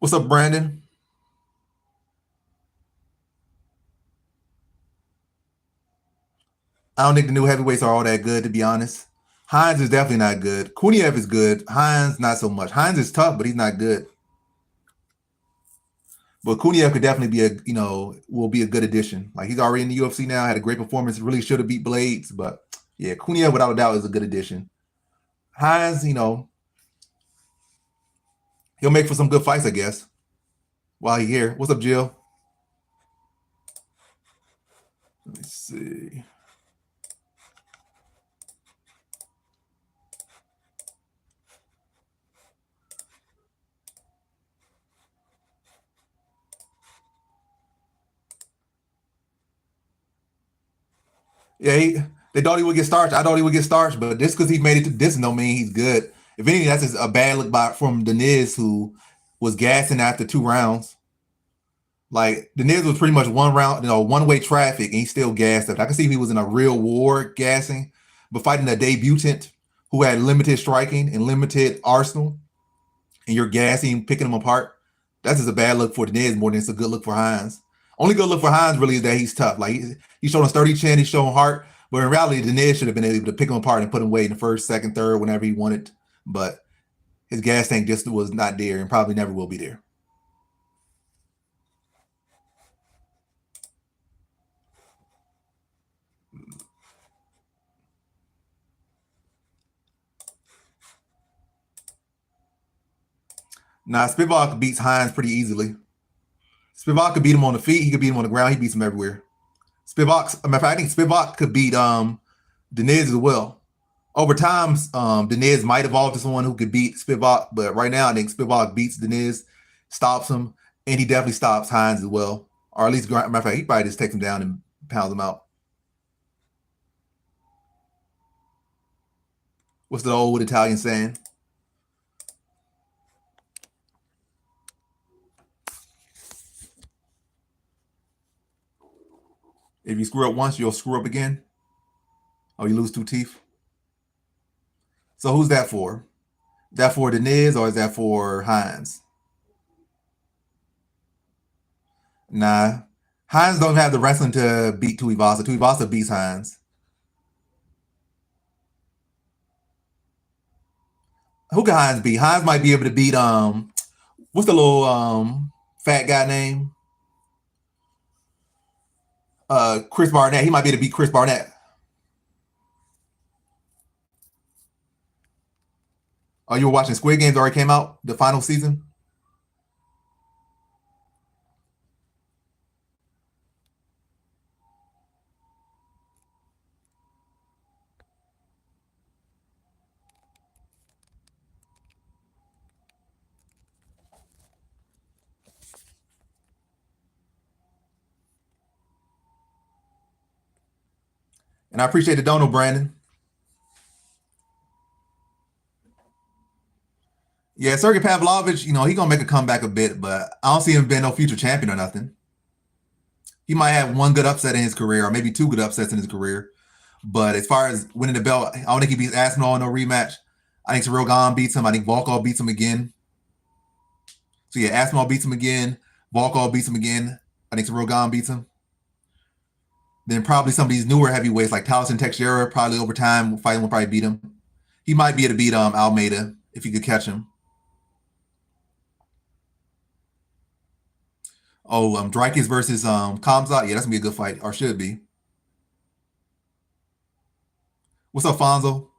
What's up, Brandon? I don't think the new heavyweights are all that good, to be honest. Hines is definitely not good. Kuniev is good. Hines, not so much. Hines is tough, but he's not good. But Kuniev could definitely be will be a good addition. Like he's already in the UFC now, had a great performance, really should have beat Blades. But yeah, Kuniev without a doubt is a good addition. Hines, he'll make for some good fights, I guess, while he's here. What's up, Jill? Let me see. Yeah, they thought he would get starched. I thought he would get starched, but just because he made it to this don't mean he's good. If anything, that's just a bad look from Deniz, who was gassing after 2 rounds. Like Deniz was pretty much one round, one-way traffic, and he still gassed up. I can see if he was in a real war gassing, but fighting a debutant who had limited striking and limited arsenal, and you're gassing, picking him apart. That's just a bad look for Deniz more than it's a good look for Hines. Only good look for Hines really is that he's tough. Like he's showing a sturdy chin, he's showing heart. But in reality, Deniz should have been able to pick him apart and put him away in the first, second, third, whenever he wanted. But his gas tank just was not there and probably never will be there. Now, Spivak beats Hines pretty easily. Spivak could beat him on the feet. He could beat him on the ground. He beats him everywhere. I think Spivak could beat Deniz as well. Over time, Deniz might evolve to someone who could beat Spivak, but right now I think Spivak beats Deniz, stops him, and he definitely stops Hines as well. Or at least, matter of fact, he probably just takes him down and pounds him out. What's the old Italian saying? If you screw up once, you'll screw up again. Or you lose 2 teeth. So who's that for? That for Deniz or is that for Hines? Nah. Hines don't have the wrestling to beat Tuivasa. Tuivasa beats Hines. Who can Hines beat? Hines might be able to beat what's the little fat guy name? Chris Barnett. He might be able to beat Chris Barnett. Oh, you were watching Squid Games already came out, the final season? And I appreciate the dono, Brandon. Yeah, Sergey Pavlovich, he gonna make a comeback a bit, but I don't see him being no future champion or nothing. He might have one good upset in his career, or maybe 2 good upsets in his career. But as far as winning the belt, I don't think he beats Aspinall in no rematch. I think Cyril Gahn beats him. I think Volkov beats him again. So yeah, Aspinall beats him again. Volkov beats him again. I think Cyril Gahn beats him. Then probably some of these newer heavyweights like Talison Teixeira, probably over time, fighting will probably beat him. He might be able to beat Almeida if he could catch him. Oh, Drykis versus Kamzat. Yeah, that's gonna be a good fight, or should be. What's up, Fonzo?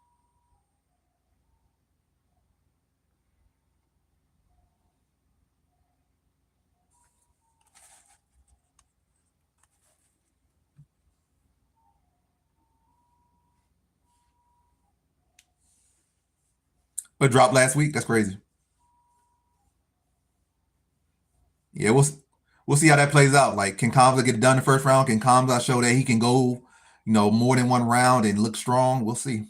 But dropped last week. That's crazy. Yeah, we'll see how that plays out. Like, can Kamzat get it done in the first round? Can Kamzat show that he can go, more than one round and look strong? We'll see.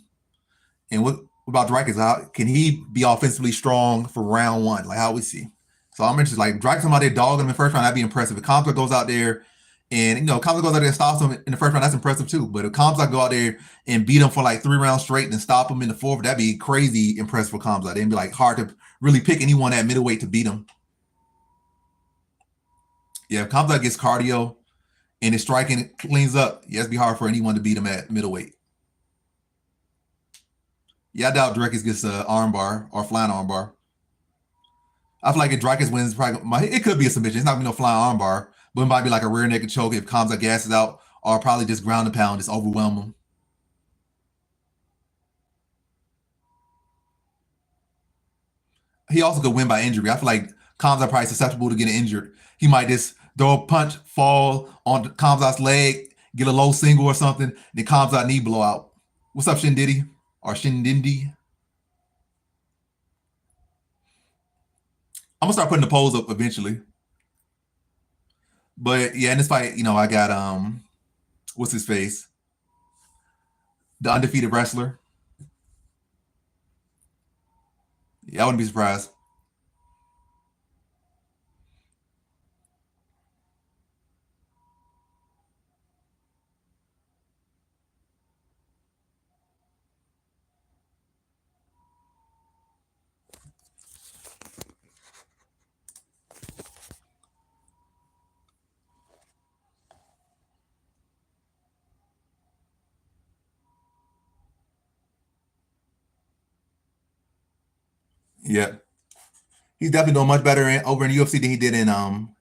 And what about Drykis? How can he be offensively strong for round one? Like how we see. So I'm interested. Like Drykis out there dogging him in the first round, that'd be impressive. If Kamzat goes out there and Kamzat goes out there and stops him in the first round, that's impressive too. But if Kamzat go out there and beat him for like 3 rounds straight and stop him in the fourth, that'd be crazy impressive for Kamzat. It'd be like hard to really pick anyone at middleweight to beat him. Yeah, if Kamzat gets cardio and his striking cleans up, yeah, it'd be hard for anyone to beat him at middleweight. Yeah, I doubt Drakis gets an armbar or flying armbar. I feel like if Drakis wins, probably it could be a submission. It's not gonna be no flying armbar, but it might be like a rear naked choke if Kamzat gasses out, or probably just ground and pound, just overwhelm him. He also could win by injury. I feel like Kamzat probably susceptible to getting injured. He might just throw a punch, fall on Kamzat's leg, get a low single or something, then Kamzat knee blowout. What's up, Shindidi? Or Shindindi? I'm gonna start putting the polls up eventually. But yeah, in this fight, I got what's his face? The undefeated wrestler. Yeah, I wouldn't be surprised. Yeah. He's definitely doing much better over in UFC than he did in um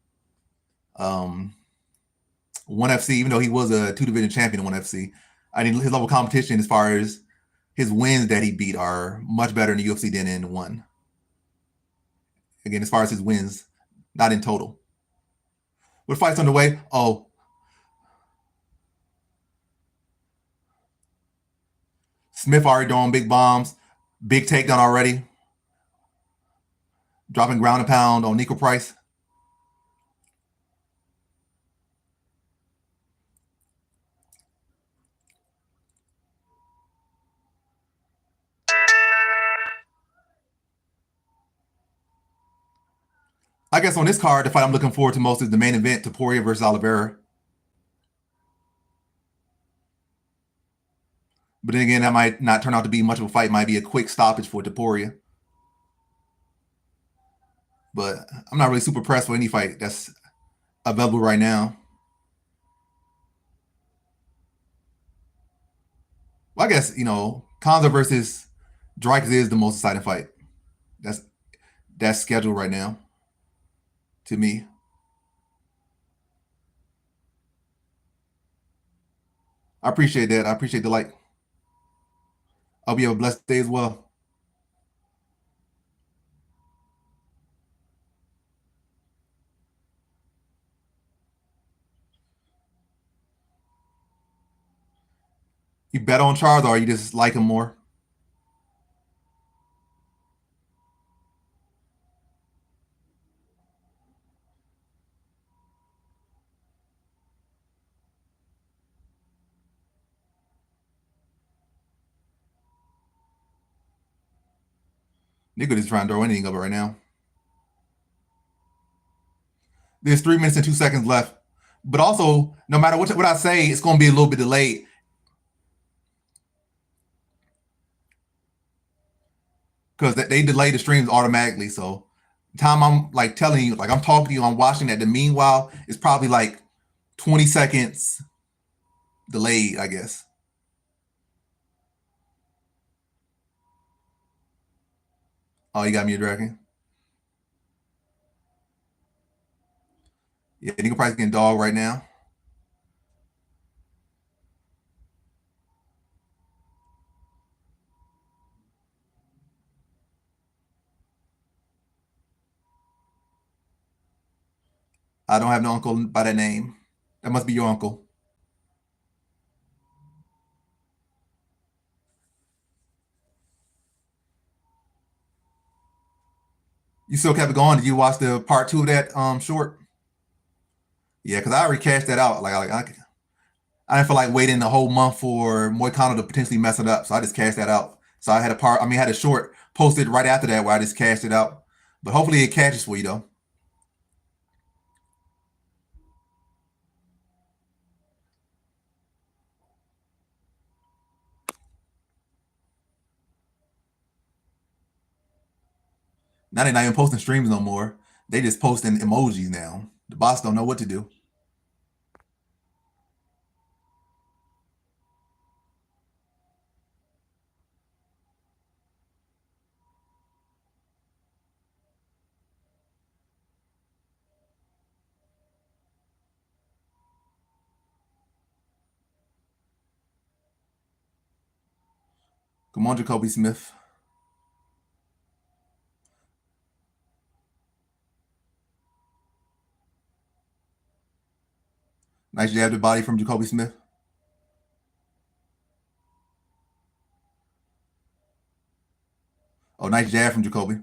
ONE FC, even though he was a two division champion in ONE FC. I mean, his level of competition as far as his wins that he beat are much better in the UFC than in one. Again, as far as his wins, not in total. With fights underway, oh, Smith already throwing big bombs, big takedown already, dropping ground and pound on Nico Price. I guess on this card, the fight I'm looking forward to most is the main event, Taporia versus Olivera. But then again, that might not turn out to be much of a fight. It might be a quick stoppage for Taporia. But I'm not really super pressed for any fight that's available right now. Well, I guess Kanza versus Drykes is the most exciting fight. That's that's scheduled right now to me. I appreciate that. I appreciate the like. I hope you have a blessed day as well. You bet on Charles or you just like him more? Nigga just trying to throw anything up right now. There's 3 minutes and 2 seconds left. But also, no matter what I say, it's going to be a little bit delayed because they delay the streams automatically. So, the time I'm like telling you, like I'm talking to you, I'm watching that. The meanwhile, it's probably like 20 seconds delayed, I guess. Oh, you got me a dragon. Yeah, Nigga Price getting dog right now. I don't have no uncle by that name. That must be your uncle. You still kept it going. Did you watch the part two of that short? Yeah, because I already cashed that out. I didn't feel like waiting a whole month for Moicano to potentially mess it up, so I just cashed that out. So I had a part. I mean, I had a short posted right after that where I just cashed it out. But hopefully it catches for you though. 99 even posting streams no more. They just posting emojis now. The boss don't know what to do. Come on, Jacoby Smith. Nice jab to body from Jacoby Smith. Oh, nice jab from Jacoby.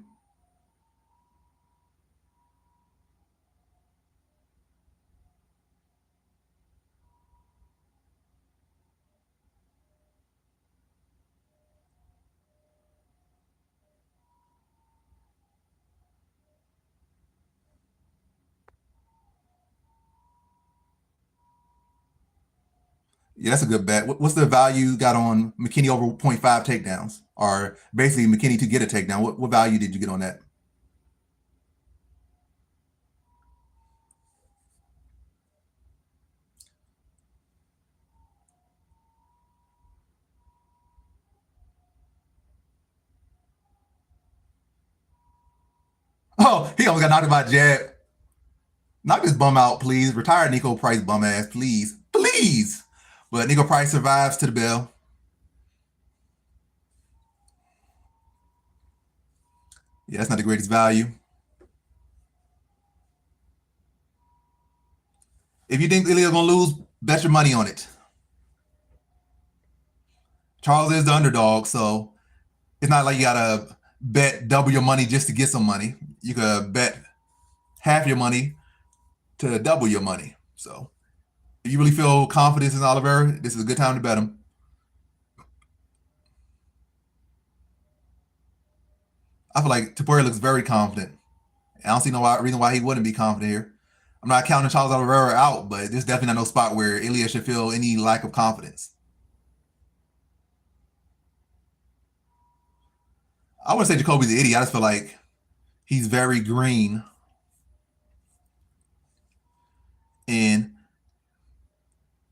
Yeah, that's a good bet. What's the value you got on McKenna over 0.5 takedowns? Or basically McKenna to get a takedown. What value did you get on that? Oh, he almost got knocked by a jab. Knock this bum out, please. Retire Nico Price bum ass, please. Please. But Nico Price survives to the bell. Yeah, that's not the greatest value. If you think Ilya gonna lose, bet your money on it. Charles is the underdog, so it's not like you gotta bet double your money just to get some money. You could bet half your money to double your money. So if you really feel confidence in Oliveira, this is a good time to bet him. I feel like Taporia looks very confident. I don't see no reason why he wouldn't be confident here. I'm not counting Charles Oliveira out, but there's definitely not no spot where Ilya should feel any lack of confidence. I wouldn't say Jacoby's an idiot. I just feel like he's very green. And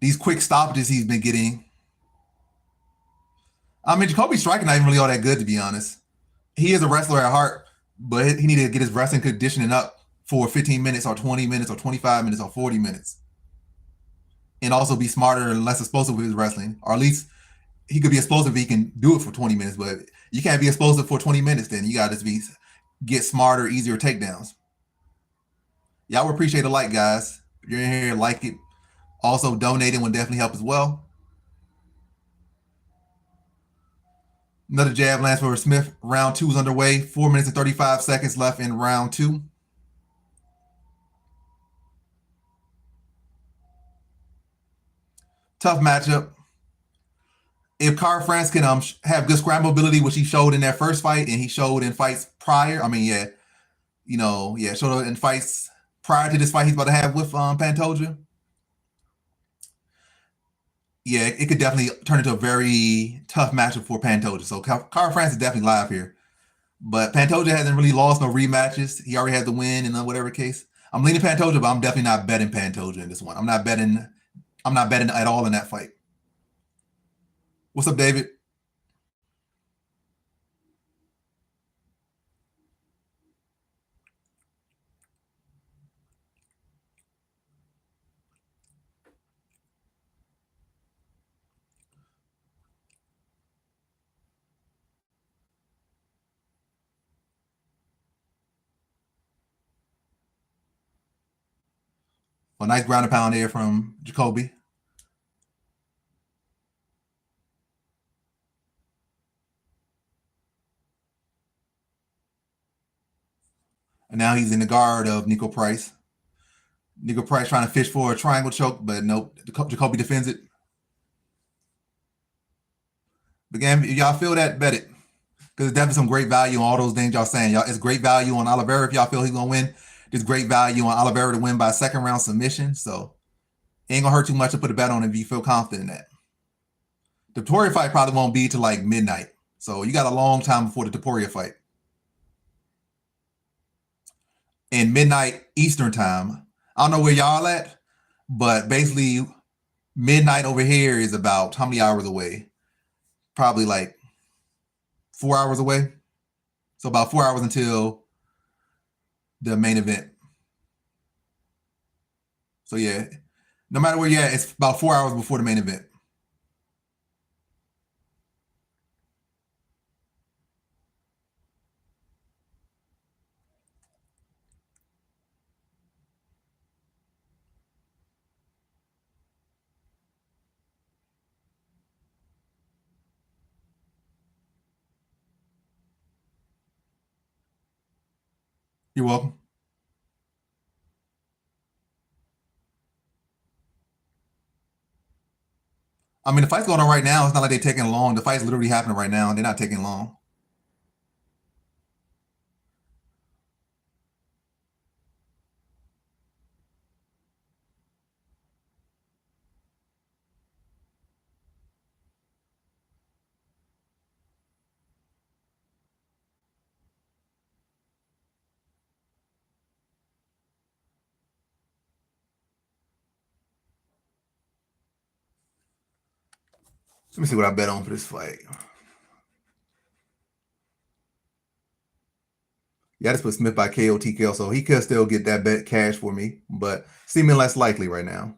these quick stoppages he's been getting. I mean, Jacoby's striking not even really all that good, to be honest. He is a wrestler at heart, but he needed to get his wrestling conditioning up for 15 minutes or 20 minutes or 25 minutes or 40 minutes. And also be smarter and less explosive with his wrestling. Or at least he could be explosive if he can do it for 20 minutes, but you can't be explosive for 20 minutes then. You got to get smarter, easier takedowns. Y'all would appreciate a like, guys. If you're in here, like it. Also, donating would definitely help as well. Another jab lands for Smith. Round 2 is underway. 4 minutes and 35 seconds left in round 2. Tough matchup. If Kara-France can have good scramble ability, which he showed in that first fight, and he showed in fights prior. I mean, showed in fights prior to this fight he's about to have with Pantoia. Yeah, it could definitely turn into a very tough matchup for Pantoia. So Kara-France is definitely live here. But Pantoia hasn't really lost no rematches. He already had the win in whatever case. I'm leaning Pantoia, but I'm definitely not betting Pantoia in this one. I'm not betting at all in that fight. What's up, David? Well, nice ground and pound there from Jacoby. And now he's in the guard of Nico Price. Nico Price trying to fish for a triangle choke, but nope. Jacoby defends it. But again, if y'all feel that, bet it. Because there's definitely some great value on all those things y'all saying. Y'all, it's great value on Oliveira if y'all feel he's going to win. There's great value on Oliveira to win by second round submission. So it ain't going to hurt too much to put a bet on if you feel confident in that. The Taporia fight probably won't be till like midnight. So you got a long time before the Taporia fight. And midnight Eastern time, I don't know where y'all at, but basically midnight over here is about how many hours away? Probably like 4 hours away. So about 4 hours until the main event. So yeah, no matter where you're at, it's about 4 hours before the main event. You're welcome. I mean, the fight's going on right now. It's not like they're taking long. The fight's literally happening right now. They're not taking long. Let me see what I bet on for this fight. Yeah, I just put Smith by KO TKO, so he could still get that bet cash for me, but seeming less likely right now.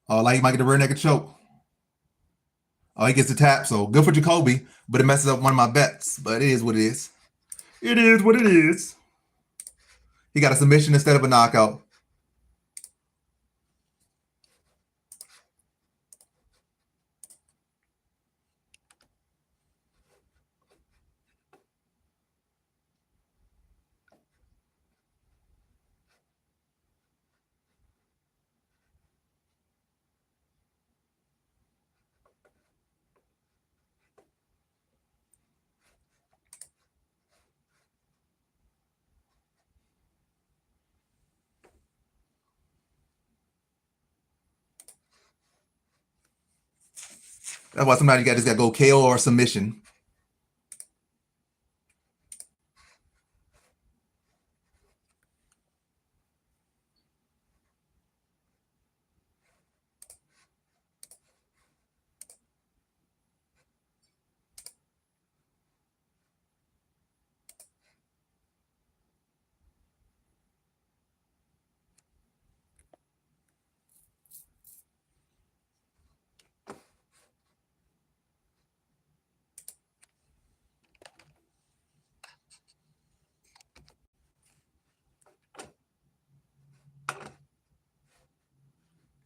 Oh, like he might get a rear naked choke. Oh, he gets the tap, so good for Jacoby, but it messes up one of my bets. But it is what it is. It is what it is. He got a submission instead of a knockout. That's why sometimes you just got to go KO or submission.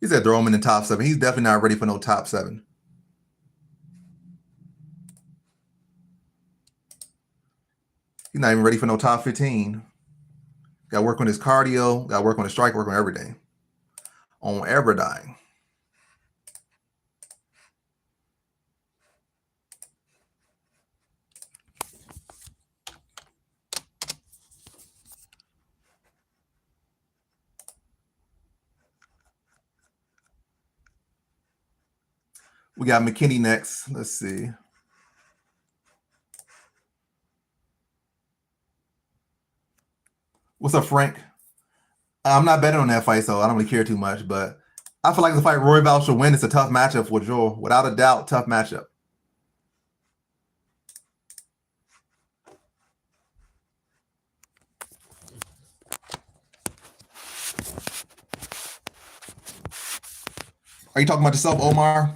He said throw him in the top seven. He's definitely not ready for no top seven. He's not even ready for no top 15. Got to work on his cardio. Got to work on his strike. Work on everything. On everything. We got McKenna next. Let's see. What's up, Frank? I'm not betting on that fight, so I don't really care too much. But I feel like the fight Royval should win. It's a tough matchup for Joe. Without a doubt, tough matchup. Are you talking about yourself, Omar?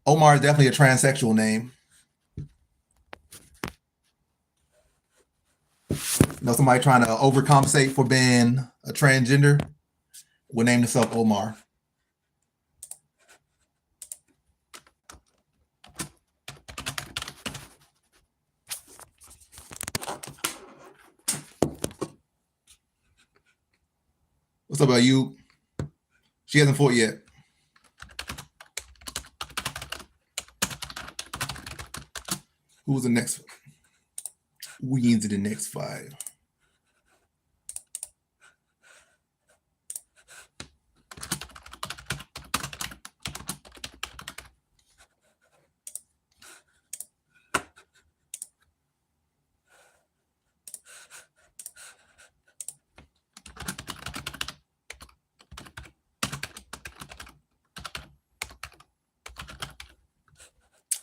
Omar is definitely a transsexual name. You know, somebody trying to overcompensate for being a transgender would name themselves Omar. What's up about you? She hasn't fought yet. Who's the next? Who wins in the next fight?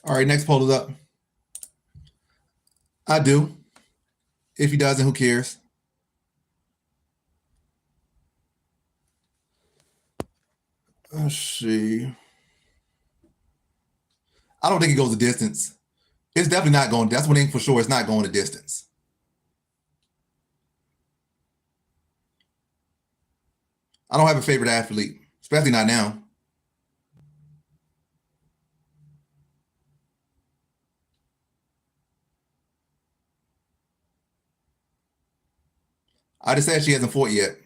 All right, next poll is up. I do. If he doesn't, who cares? Let's see. I don't think it goes the distance. It's definitely not going. That's one thing for sure. It's not going the distance. I don't have a favorite athlete, especially not now. I just said she hasn't fought yet.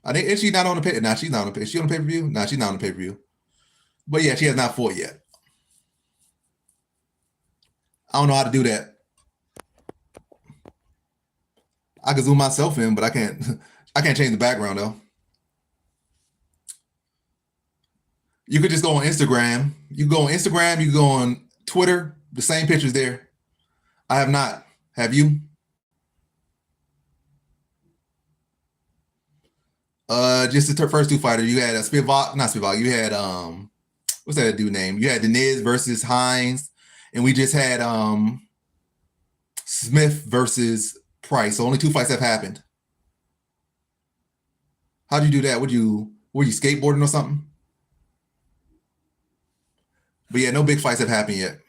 I think is she not on the pay? Nah, she's not on the pay. Is she on the pay per view? Nah, she's not on the pay per view. But yeah, she has not fought yet. I don't know how to do that. I can zoom myself in, but I can't. I can't change the background though. You could just go on Instagram. You go on Instagram. You go on Twitter. The same pictures there. I have not. Have you? Just the first two fighters. You had a Spivak, not Spivak. You had what's that dude name? You had Deniz versus Hines, and we just had Smith versus Price. So only two fights have happened. How'd you do that? Were you skateboarding or something? But yeah, no big fights have happened yet.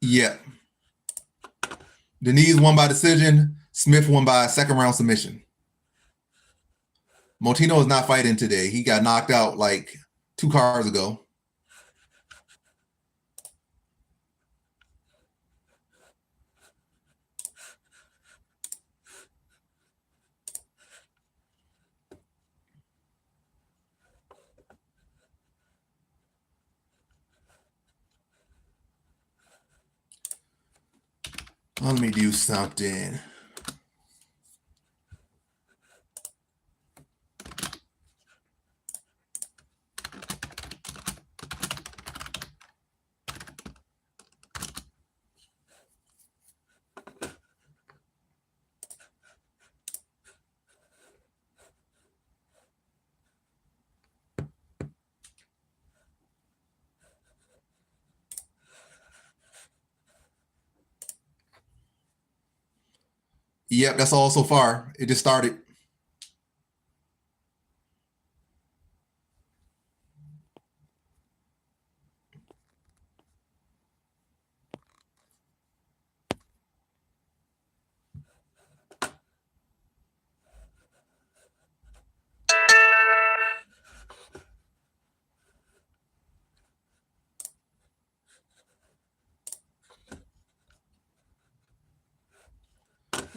Yeah. Deniz won by decision. Smith won by second round submission. Motino is not fighting today. He got knocked out like 2 cards ago. Let me do something. Yep, that's all so far. It just started.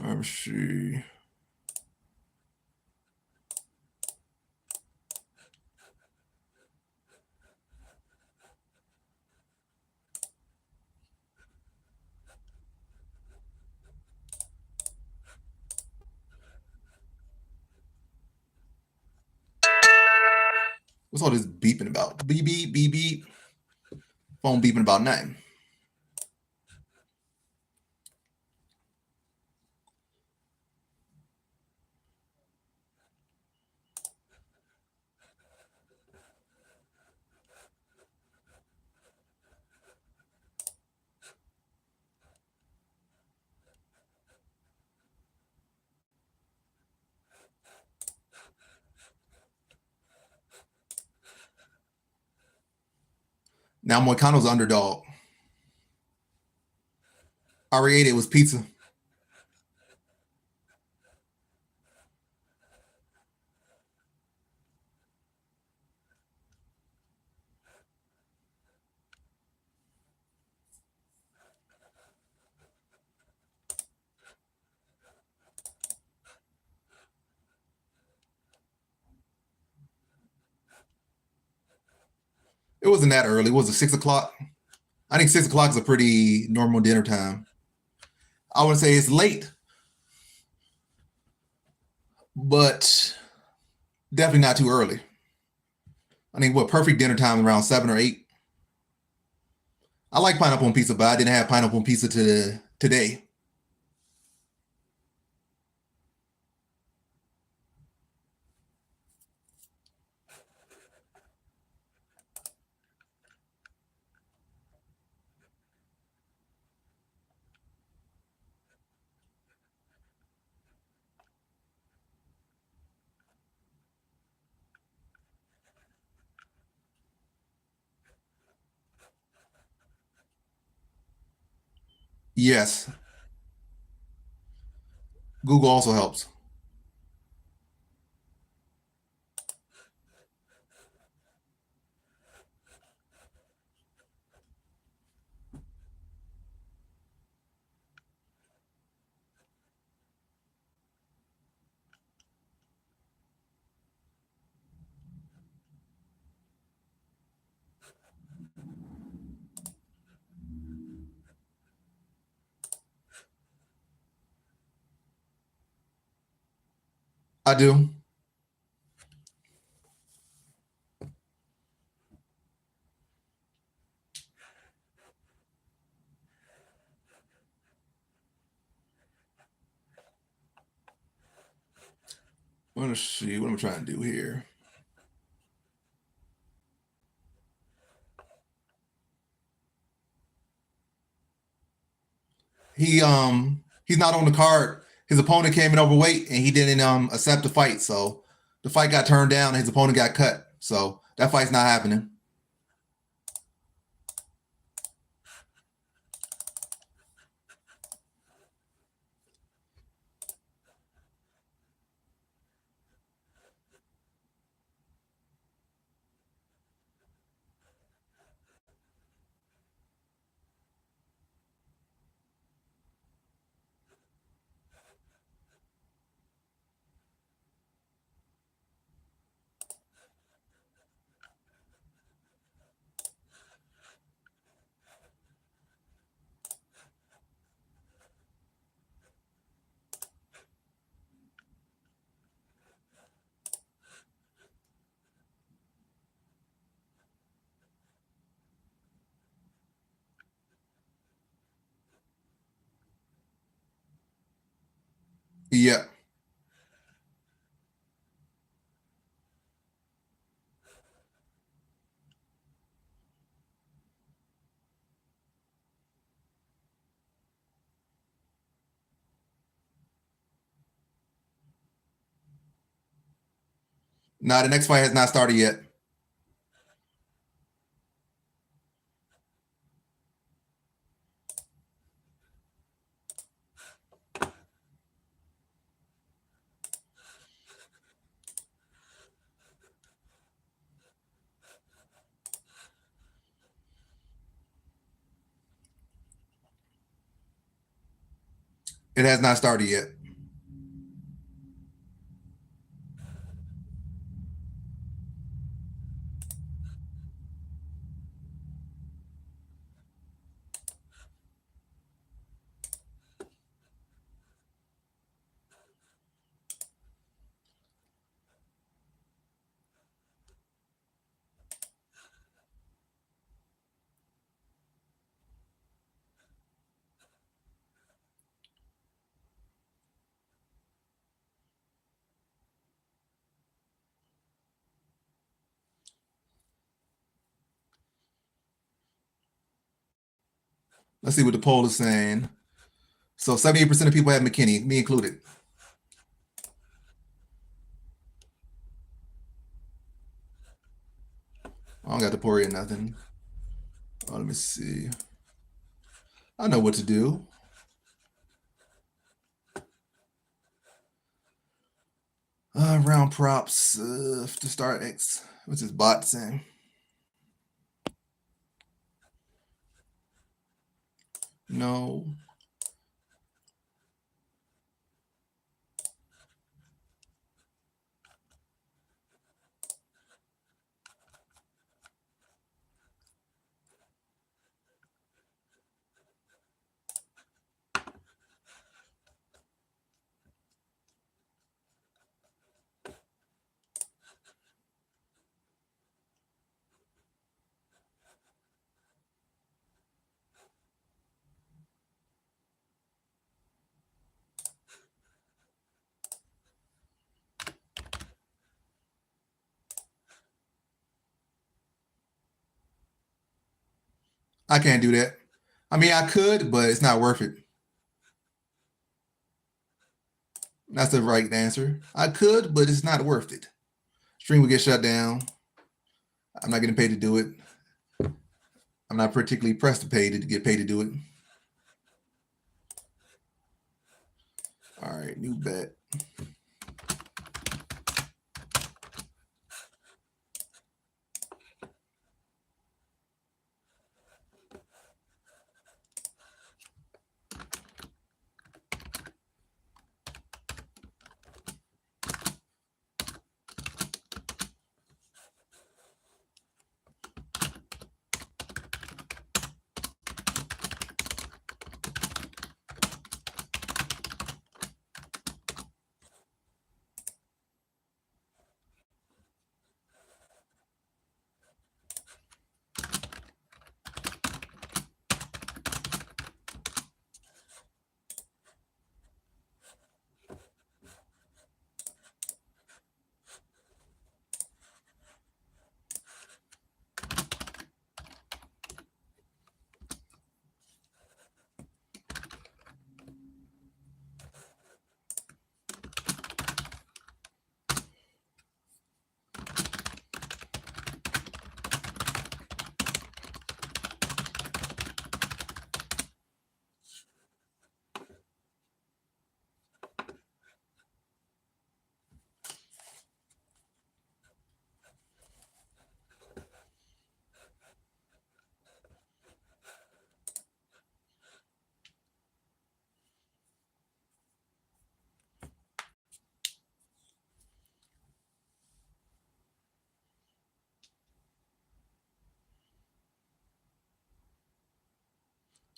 Let's see. What's all this beeping about? Beep, beep, beep, beep. Phone beeping about nothing. Now Moicano's underdog. I already ate it. It was pizza. It wasn't that early. Was it 6 o'clock? I think 6 o'clock is a pretty normal dinner time. I would say it's late. but definitely not too early. I think what perfect dinner time around 7 or 8. I like pineapple on pizza, but I didn't have pineapple on pizza today. Yes, Google also helps. I do. Let's see what I'm trying to do here. He's not on the card. His opponent came in overweight and he didn't accept the fight. So the fight got turned down and his opponent got cut. So that fight's not happening. Yeah. Now the next fight has not started yet. It has not started yet. Let's see what the poll is saying. So 78% of people have McKinney, me included. I don't got Taporia or nothing. Oh, let me see. I know what to do. Round props to start X. What's this bot saying? No. I can't do that. I mean, I could, but it's not worth it. That's the right answer. I could, but it's not worth it. Stream will get shut down. I'm not getting paid to do it. I'm not particularly pressed to get paid to do it. All right, new bet.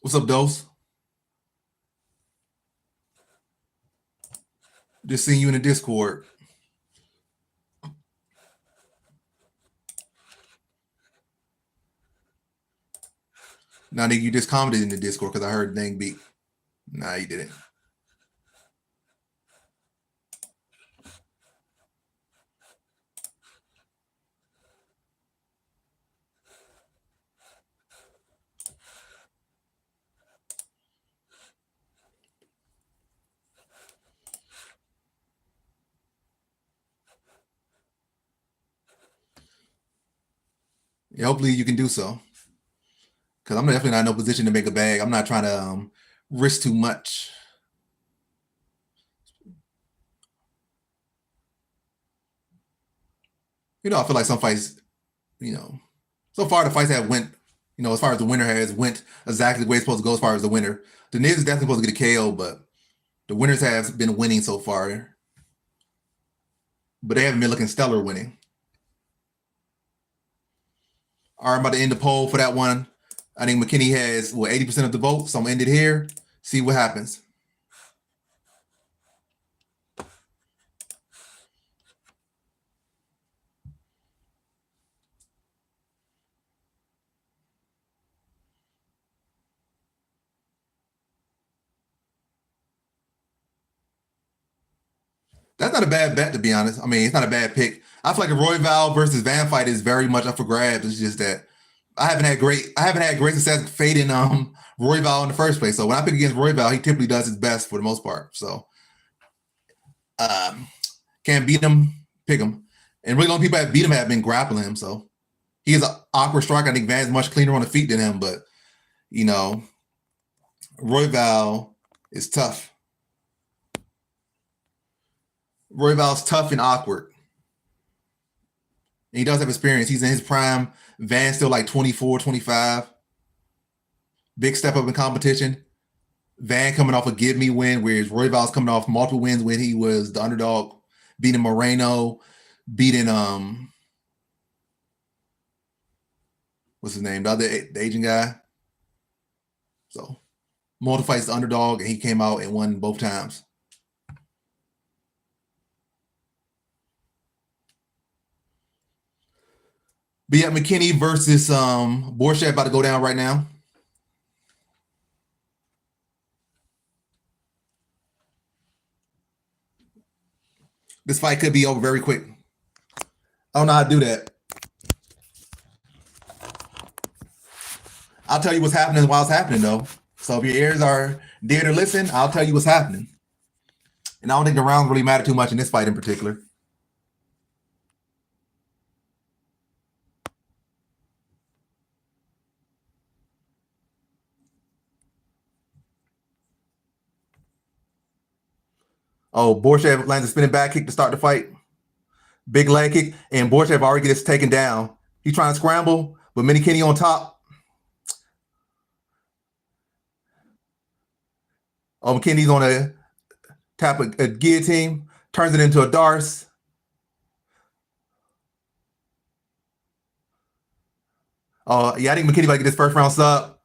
What's up, Dose? Just seeing you in the Discord. Now, nigga, you just commented in the Discord because I heard dang beat. Nah, you didn't. Yeah, hopefully you can do so. Because I'm definitely not in no position to make a bag. I'm not trying to risk too much. I feel like some fights, so far the fights have went, as far as the winner has went exactly the way it's supposed to go as far as the winner. The Niz is definitely supposed to get a KO, but the winners have been winning so far. But they haven't been looking stellar winning. All right, I'm about to end the poll for that one. I think McKenna has, 80% of the vote, so I'm going to end it here. See what happens. That's not a bad bet, to be honest. I mean, it's not a bad pick. I feel like a Royval versus Van fight is very much up for grabs. It's just that I haven't had great success fading Royval in the first place. So when I pick against Royval, he typically does his best for the most part. So can't beat him, pick him. And really the only people that beat him have been grappling him. So he is an awkward striker. I think Van's much cleaner on the feet than him, but Royval is tough. Royval's tough and awkward. And he does have experience. He's in his prime. Van's still like 24, 25. Big step up in competition. Van coming off a give me win, whereas Royval's coming off multiple wins when he was the underdog, beating Moreno, beating what's his name? The Asian guy. So multiple fights the underdog, and he came out and won both times. But yeah, McKenna versus Borchev about to go down right now. This fight could be over very quick. I don't know how to do that. I I'll tell you what's happening while it's happening, though. So if your ears are there to listen, I'll tell you what's happening. And I don't think the rounds really matter too much in this fight in particular. Oh, Borchev lands a spinning back kick to start the fight. Big leg kick, and Borchev already gets taken down. He's trying to scramble, but McKenna on top. Oh, McKenna's on a tap a guillotine, turns it into a Darius. Oh, yeah, I think McKenna might get this first round sub.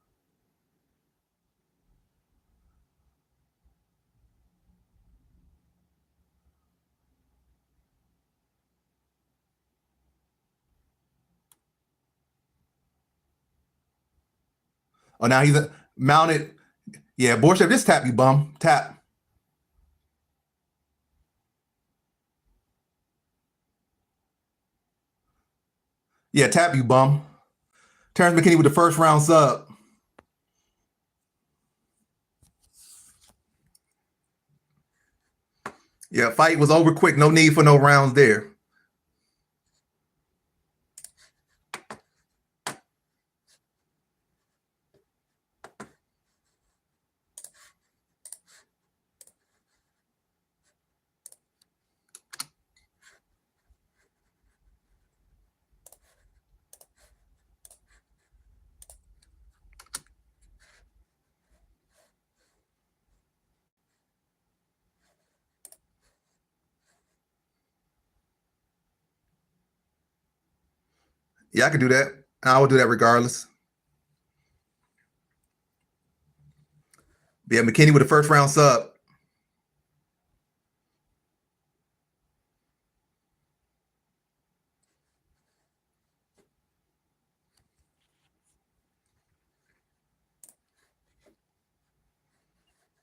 Oh, now he's mounted. Yeah, Borchev, just tap, you bum. Tap. Yeah, tap, you bum. Turns McKenna with the first round sub. Yeah, fight was over quick. No need for no rounds there. Yeah, I could do that. I will do that regardless. Yeah, McKenna with the first round sub.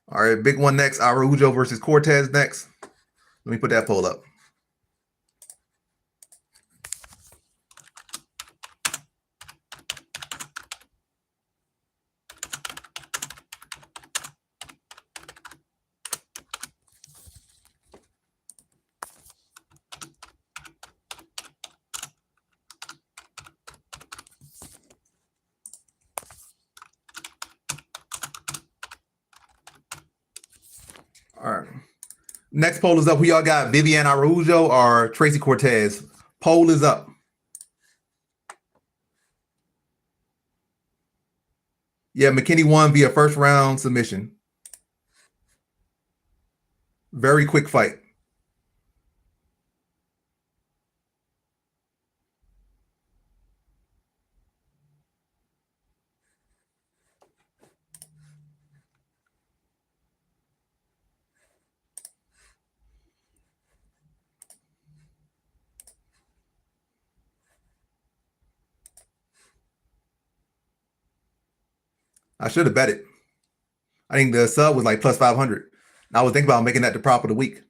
All right, big one next. Arujo versus Cortez next. Let me put that poll up. All right. Next poll is up. Who y'all got? Viviane Arujo or Tracy Cortez? Poll is up. Yeah, McKenna won via first round submission. Very quick fight. I should have bet it. I think the sub was like plus 500. I was thinking about making that the prop of the week.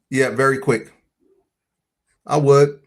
Yeah, very quick. I would.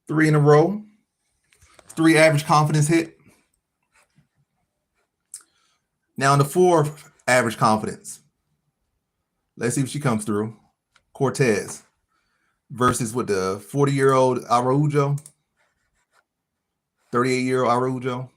3 in a row. 3 average confidence hit. Now in the 4th average confidence. Let's see if she comes through. Cortez versus with the 40-year-old Arujo. 38-year-old Arujo.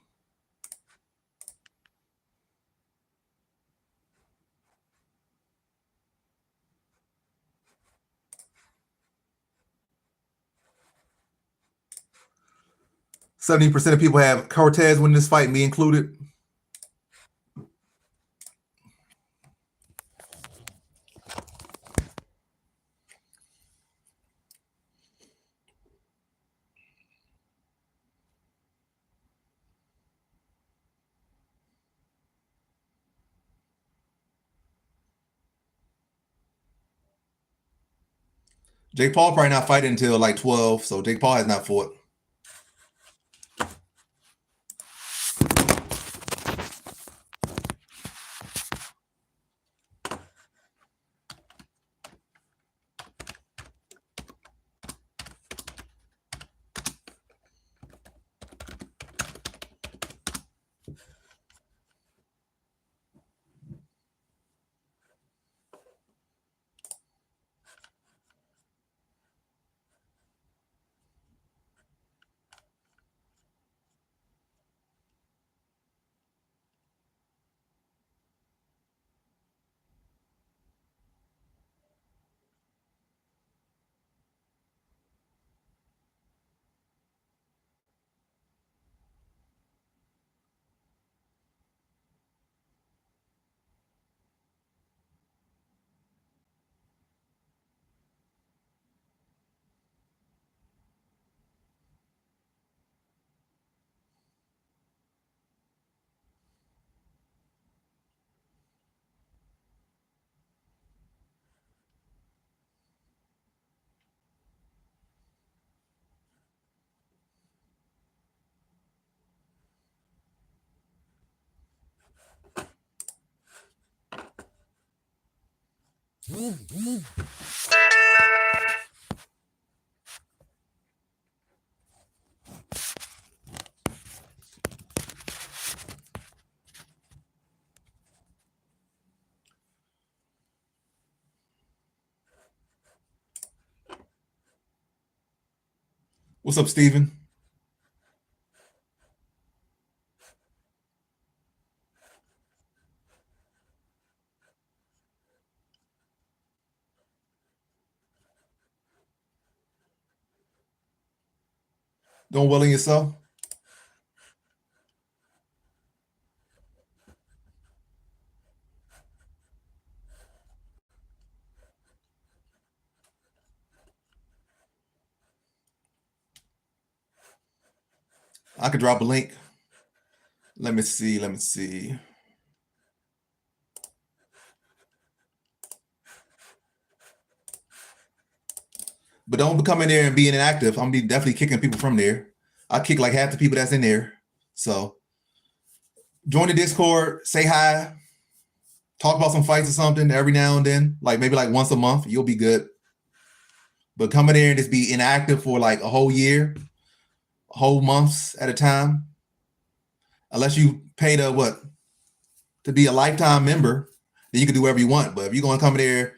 %70% of people have Cortez win this fight, me included. Jake Paul probably not fighting until like 12, so Jake Paul has not fought. What's up, Steven? Doing well in yourself? I could drop a link. Let me see. But don't come in there and be inactive. I'm gonna be definitely kicking people from there. I kick like half the people that's in there. So join the Discord, say hi, talk about some fights or something every now and then, like maybe like once a month. You'll be good. But come in there and just be inactive for like a whole year, whole months at a time, unless you pay to be a lifetime member, then you can do whatever you want. But if you're gonna come in there,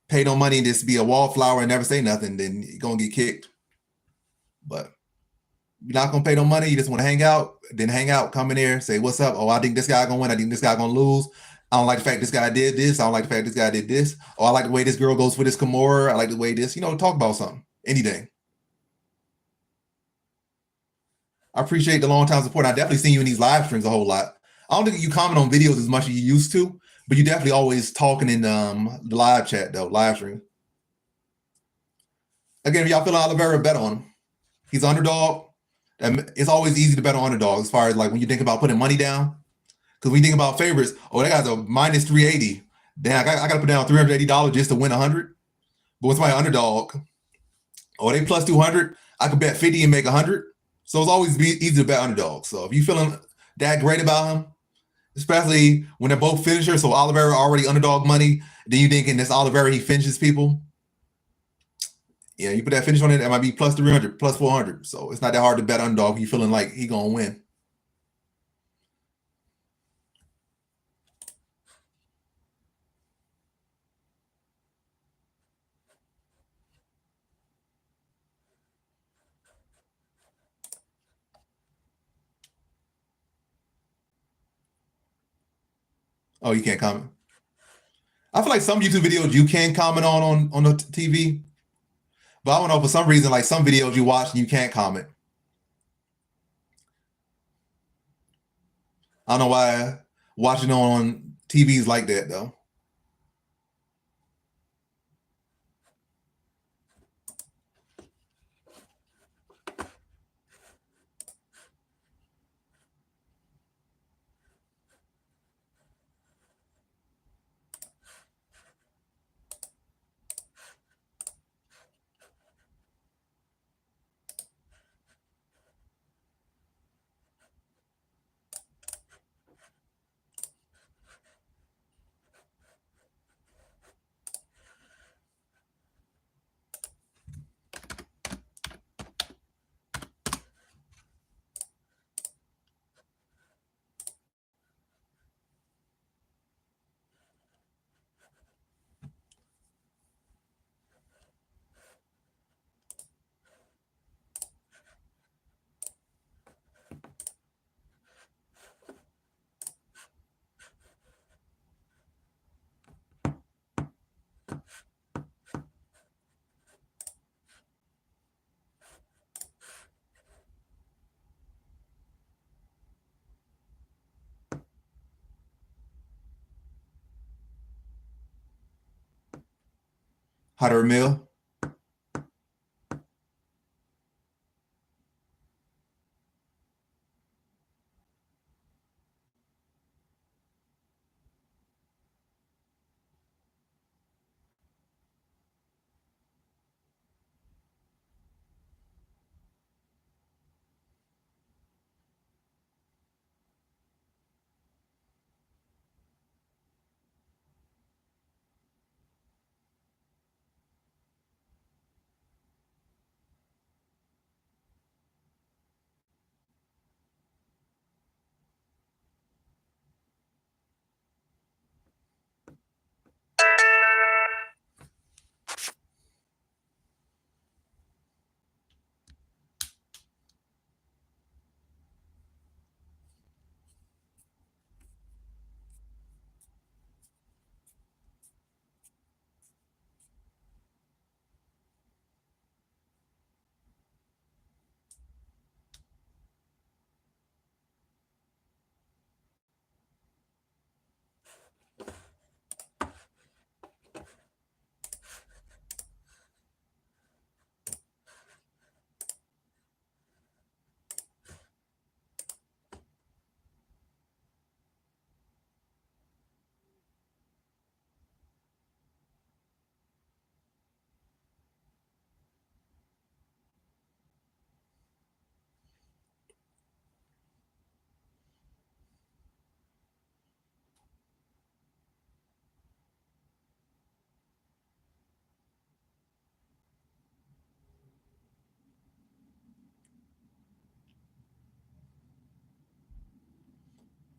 pay no money and just be a wallflower and never say nothing, then you're gonna get kicked. But you're not gonna pay no money, you just want to hang out, then hang out, come in there, say what's up. Oh, I think this guy gonna win, I think this guy gonna lose. I don't like the fact this guy did this. I don't like the fact this guy did this. Oh, I like the way this girl goes for this Kimura. I like the way this, talk about something. Anything. I appreciate the long time support. I definitely seen you in these live streams a whole lot. I don't think you comment on videos as much as you used to, but you definitely always talking in the live chat though, live stream. Again, if y'all feeling Olivera, bet on him. He's underdog. And it's always easy to bet on underdogs as far as like when you think about putting money down. Because when you think about favorites, that guy's a minus 380. Damn, I got to put down $380 just to win 100. But with my underdog, they plus 200, I could bet 50 and make 100. So it's always easy to bet underdogs. So if you feeling that great about him, especially when they're both finishers, so Oliveira already underdog money, then you thinking this Oliveira, he finishes people. Yeah, you put that finish on it, that might be plus 300, plus 400. So it's not that hard to bet underdog. You feeling like he gonna win. Oh, you can't comment. I feel like some YouTube videos you can comment on the TV, but I don't know for some reason like some videos you watch and you can't comment. I don't know why watching on TVs like that though. How to Emil.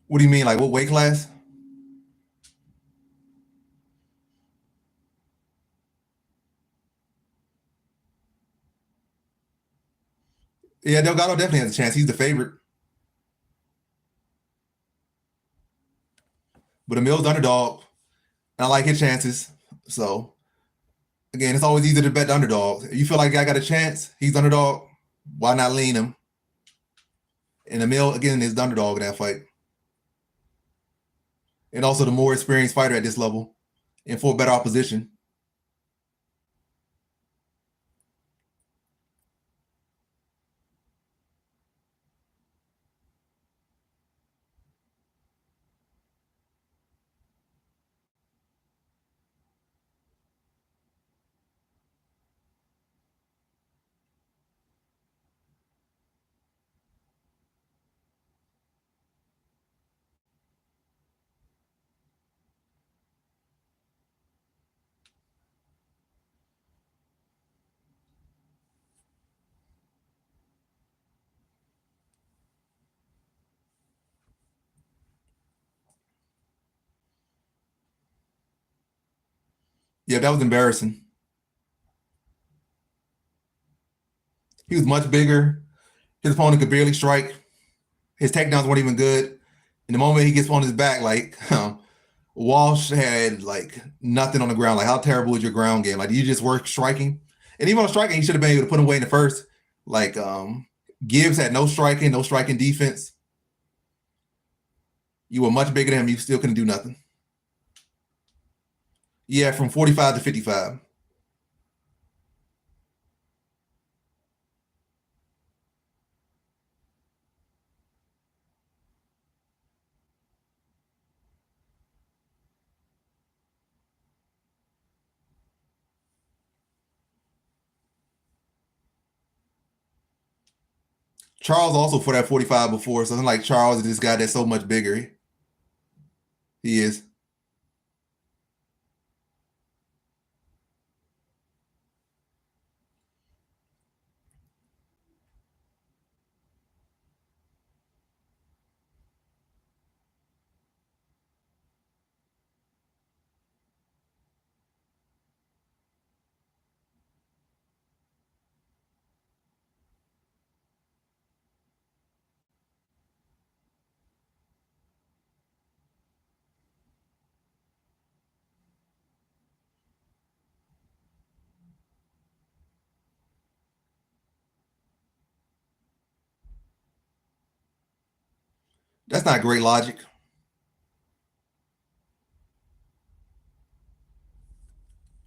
What do you mean? Like what weight class? Yeah, Delgado definitely has a chance. He's the favorite. But Emil's the underdog. And I like his chances. So again, it's always easy to bet the underdog. If you feel like I got a chance, he's the underdog. Why not lean him? And Emil again is the underdog in that fight. And also the more experienced fighter at this level and for better opposition. Yeah, that was embarrassing. He was much bigger. His opponent could barely strike. His takedowns weren't even good. And the moment he gets on his back, like Walsh had like nothing on the ground. Like, how terrible is your ground game? Like, you just work striking? And even on striking, he should have been able to put him away in the first. Like, Gibbs had no striking defense. You were much bigger than him. You still couldn't do nothing. Yeah, from 45 to 55. Charles also for that 45 before. So it's like Charles is this guy that's so much bigger. He is. That's not great logic.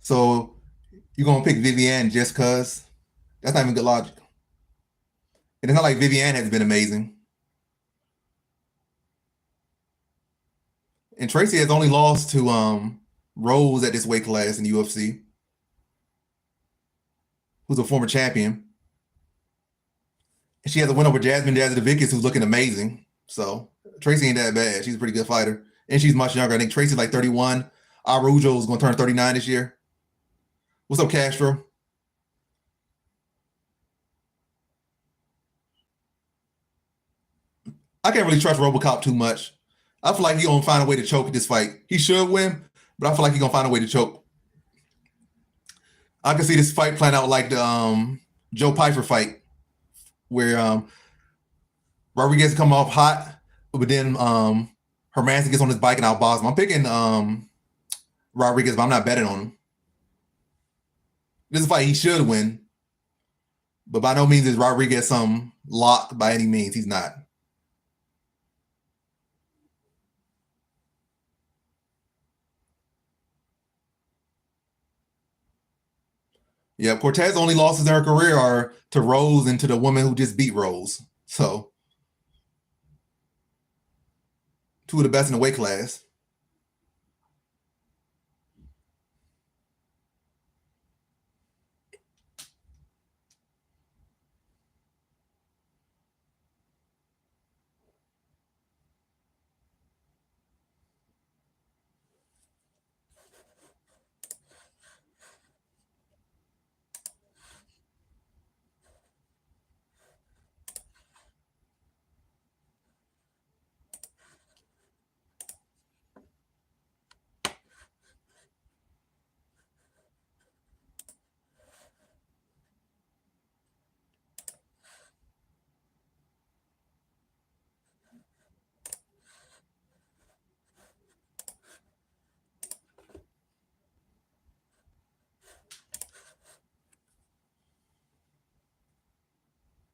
So you're gonna pick Vivian just cause? That's not even good logic. And it's not like Vivian has been amazing. And Tracy has only lost to Rose at this weight class in the UFC, who's a former champion. And she has a win over Jasmine Jasudavicius, who's looking amazing. So Tracy ain't that bad. She's a pretty good fighter. And she's much younger. I think Tracy's like 31. Arujo is gonna turn 39 this year. What's up, Castro? I can't really trust Robocop too much. I feel like he's gonna find a way to choke this fight. He should win, but I feel like he's gonna find a way to choke. I can see this fight playing out like the Joe Piper fight, where Rodriguez come off hot, but then Hermanson gets on his bike and outbox him. I'm picking Rodriguez, but I'm not betting on him. This is a fight he should win, but by no means is Rodriguez some lock by any means. He's not. Yeah, Cortez only losses in her career are to Rose and to the woman who just beat Rose. So two of the best in the weight class.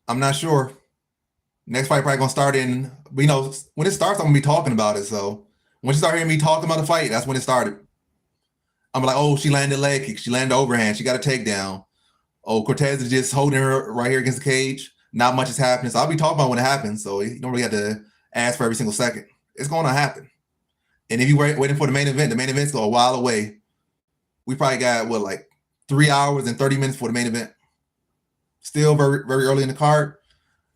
I'm not sure. Next fight probably gonna start in. When it starts, I'm gonna be talking about it. So when you start hearing me talking about the fight, that's when it started. I'm like, oh, she landed leg kick, she landed overhand, she got a takedown. Oh, Cortez is just holding her right here against the cage. Not much is happening. So I'll be talking about when it happens. So you don't really have to ask for every single second. It's going to happen. And if you waiting for the main event's a while away. We probably got like 3 hours and 30 minutes for the main event. Still very, very early in the card.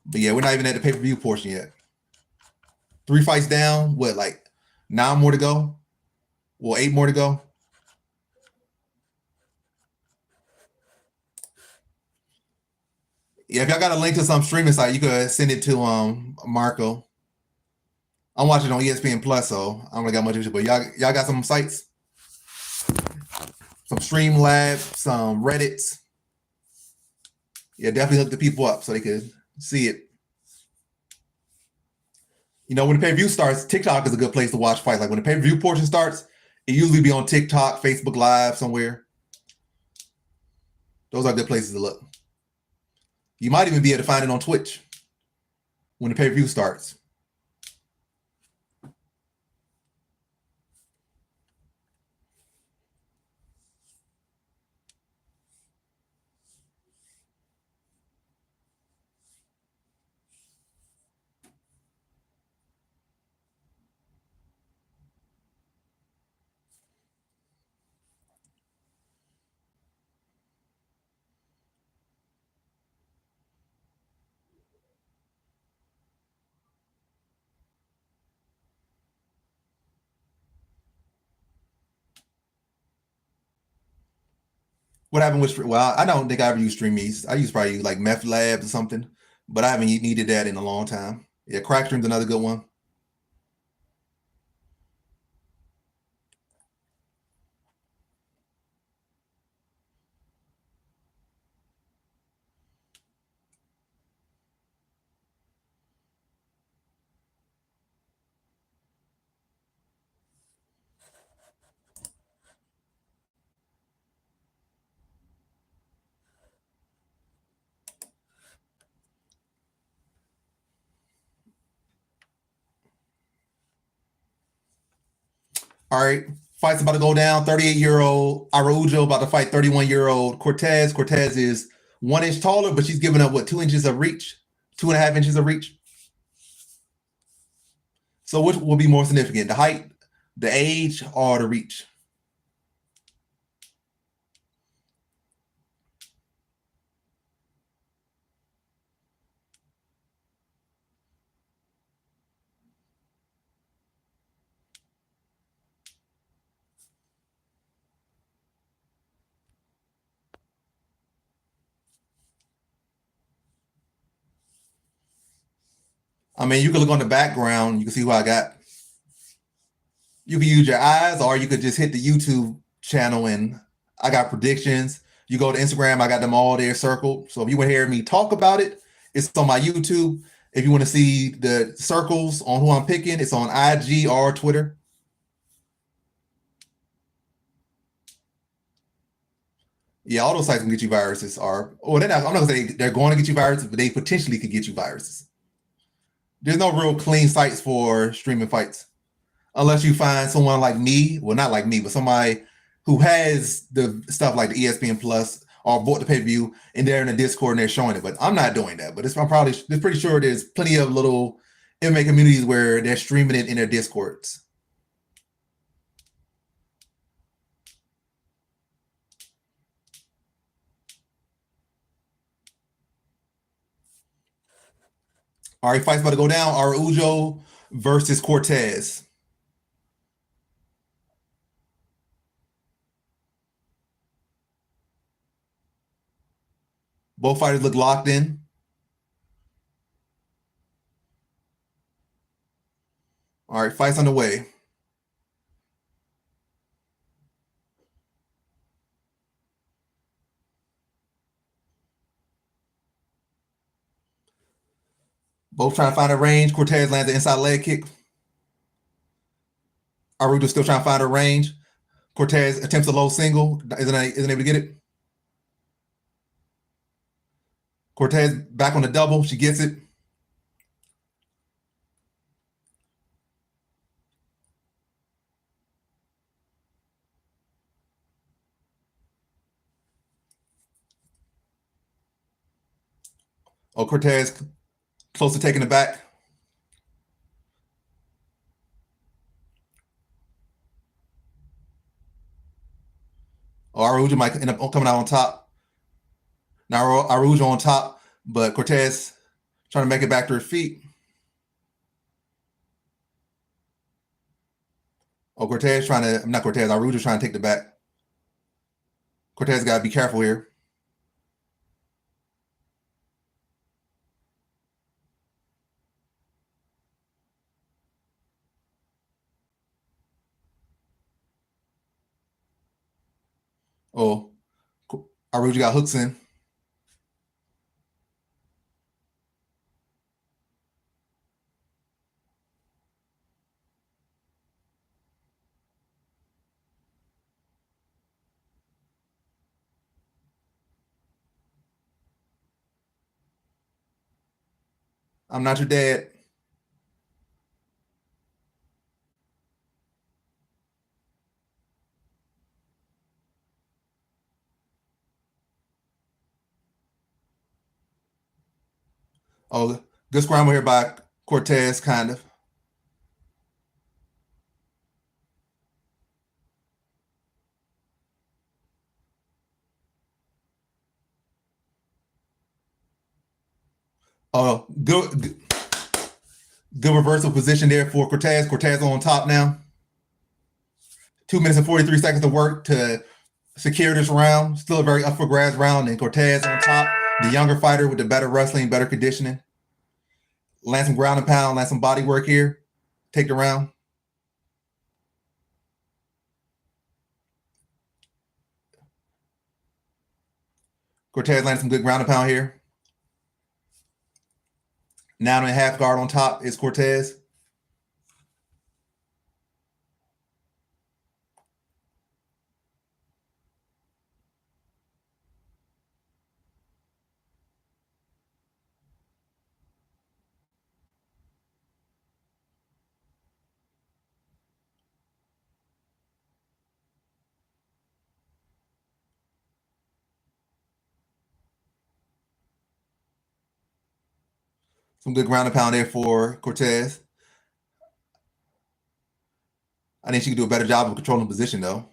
But yeah, we're not even at the pay-per-view portion yet. 3 fights down, like 9 more to go? Well, 8 more to go. Yeah, if y'all got a link to some streaming site, you could send it to Marco. I'm watching on ESPN Plus, so I don't really got much of it. But y'all got some sites? some Streamlabs, some Reddits. Yeah, definitely hook the people up so they could see it. You know, when the pay-per-view starts, TikTok is a good place to watch fights. Like when the pay-per-view portion starts, it usually be on TikTok, Facebook Live, somewhere. Those are good places to look. You might even be able to find it on Twitch when the pay-per-view starts. What happened with well, I don't think I ever used StreamEats. I used probably like Meth Labs or something, but I haven't needed that in a long time. Yeah, Crackstream's another good one. All right, fight's about to go down. 38-year-old Arujo about to fight 31-year-old Cortez. Cortez is 1 inch taller, but she's giving up what, 2 inches of reach, 2.5 inches of reach. So which will be more significant, the height, the age, or the reach? I mean, you can look on the background. You can see who I got. You can use your eyes, or you could just hit the YouTube channel and I got predictions. You go to Instagram, I got them all there circled. So if you want to hear me talk about it, it's on my YouTube. If you want to see the circles on who I'm picking, it's on IG or Twitter. Yeah, all those sites can get you viruses. They're not, I'm not gonna say they're going to get you viruses, but they potentially could get you viruses. There's no real clean sites for streaming fights unless you find someone like me. Well, not like me, but somebody who has the stuff like the ESPN Plus or bought the pay per view and they're in the Discord and they're showing it. But I'm not doing that. But I'm pretty sure there's plenty of little MMA communities where they're streaming it in their Discords. All right, fight's about to go down. Arujo versus Cortez. Both fighters look locked in. All right, fight's underway. Both trying to find a range. Cortez lands an inside leg kick. Arujo still trying to find a range. Cortez attempts a low single. Isn't able to get it. Cortez back on the double. She gets it. Oh, Cortez close to taking it back. Oh, Arujo might end up coming out on top. Now Arujo on top, but Cortez trying to make it back to her feet. Oh, Cortez trying to, not Cortez, Arujo trying to take the back. Cortez got to be careful here. Oh, Arujo got hooks in. I'm not your dad. Oh, good scramble here by Cortez, kind of. Oh, good reversal position there for Cortez. Cortez on top now. 2 minutes and 43 seconds to work to secure this round. Still a very up for grabs round, and Cortez on top. The younger fighter with the better wrestling, better conditioning. Land some ground and pound, land some body work here. Take the round. Cortez landed some good ground and pound here. 9.5 guard on top is Cortez. Some good ground and pound there for Cortez. I think she could do a better job of controlling position, though.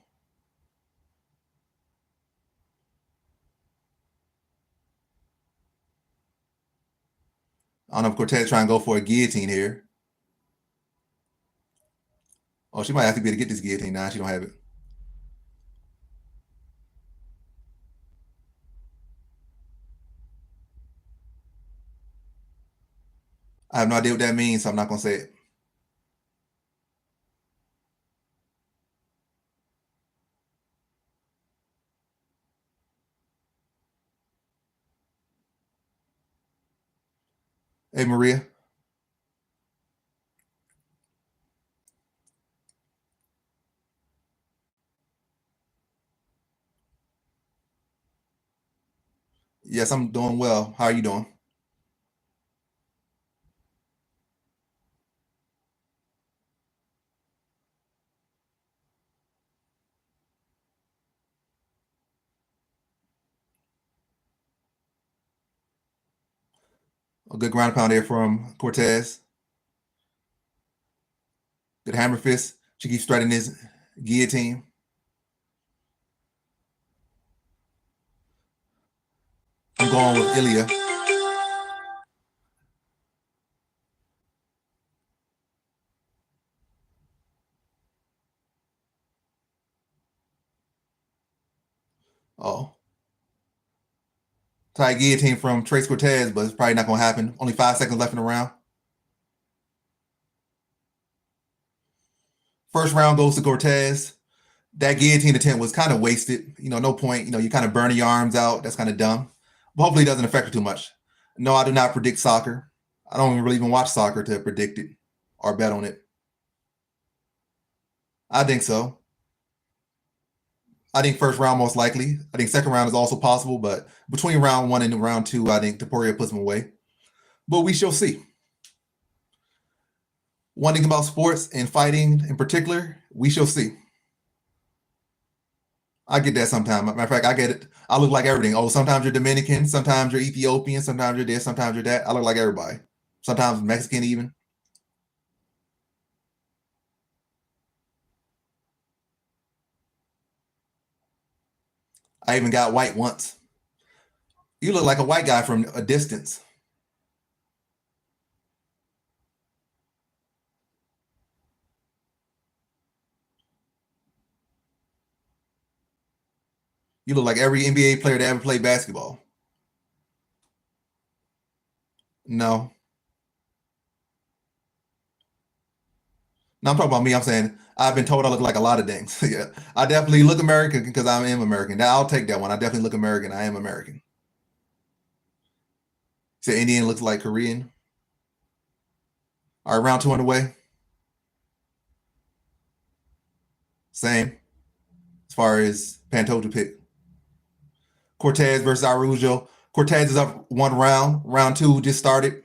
I don't know if Cortez trying to go for a guillotine here. Oh, she might have to be able to get this guillotine now. She don't have it. I have no idea what that means, so I'm not going to say it. Hey, Maria. Yes, I'm doing well. How are you doing? A good ground and pound there from Cortez. Good hammer fist. She keeps threading this guillotine. I'm going with Ilya. Oh, tight guillotine from Trace Cortez, but it's probably not going to happen. Only 5 seconds left in the round. First round goes to Cortez. That guillotine attempt was kind of wasted. No point. You kind of burning your arms out. That's kind of dumb. But hopefully it doesn't affect her too much. No, I do not predict soccer. I don't really even watch soccer to predict it or bet on it. I think so. I think first round most likely. I think second round is also possible, but between round one and round two, I think Taporia puts them away. But we shall see. One thing about sports and fighting in particular, we shall see. I get that sometimes. Matter of fact, I get it. I look like everything. Oh, sometimes you're Dominican, sometimes you're Ethiopian, sometimes you're this, sometimes you're that. I look like everybody. Sometimes Mexican even. I even got white once. You look like a white guy from a distance. You look like every NBA player that ever played basketball. No, No, I'm talking about me. I'm saying I've been told I look like a lot of things. Yeah, I definitely look American because I am American. Now I'll take that one. I definitely look American. I am American. So Indian looks like Korean. All right, round two underway. Same as far as Pantoja pick. Cortez versus Arujo. Cortez is up one round. Round two just started.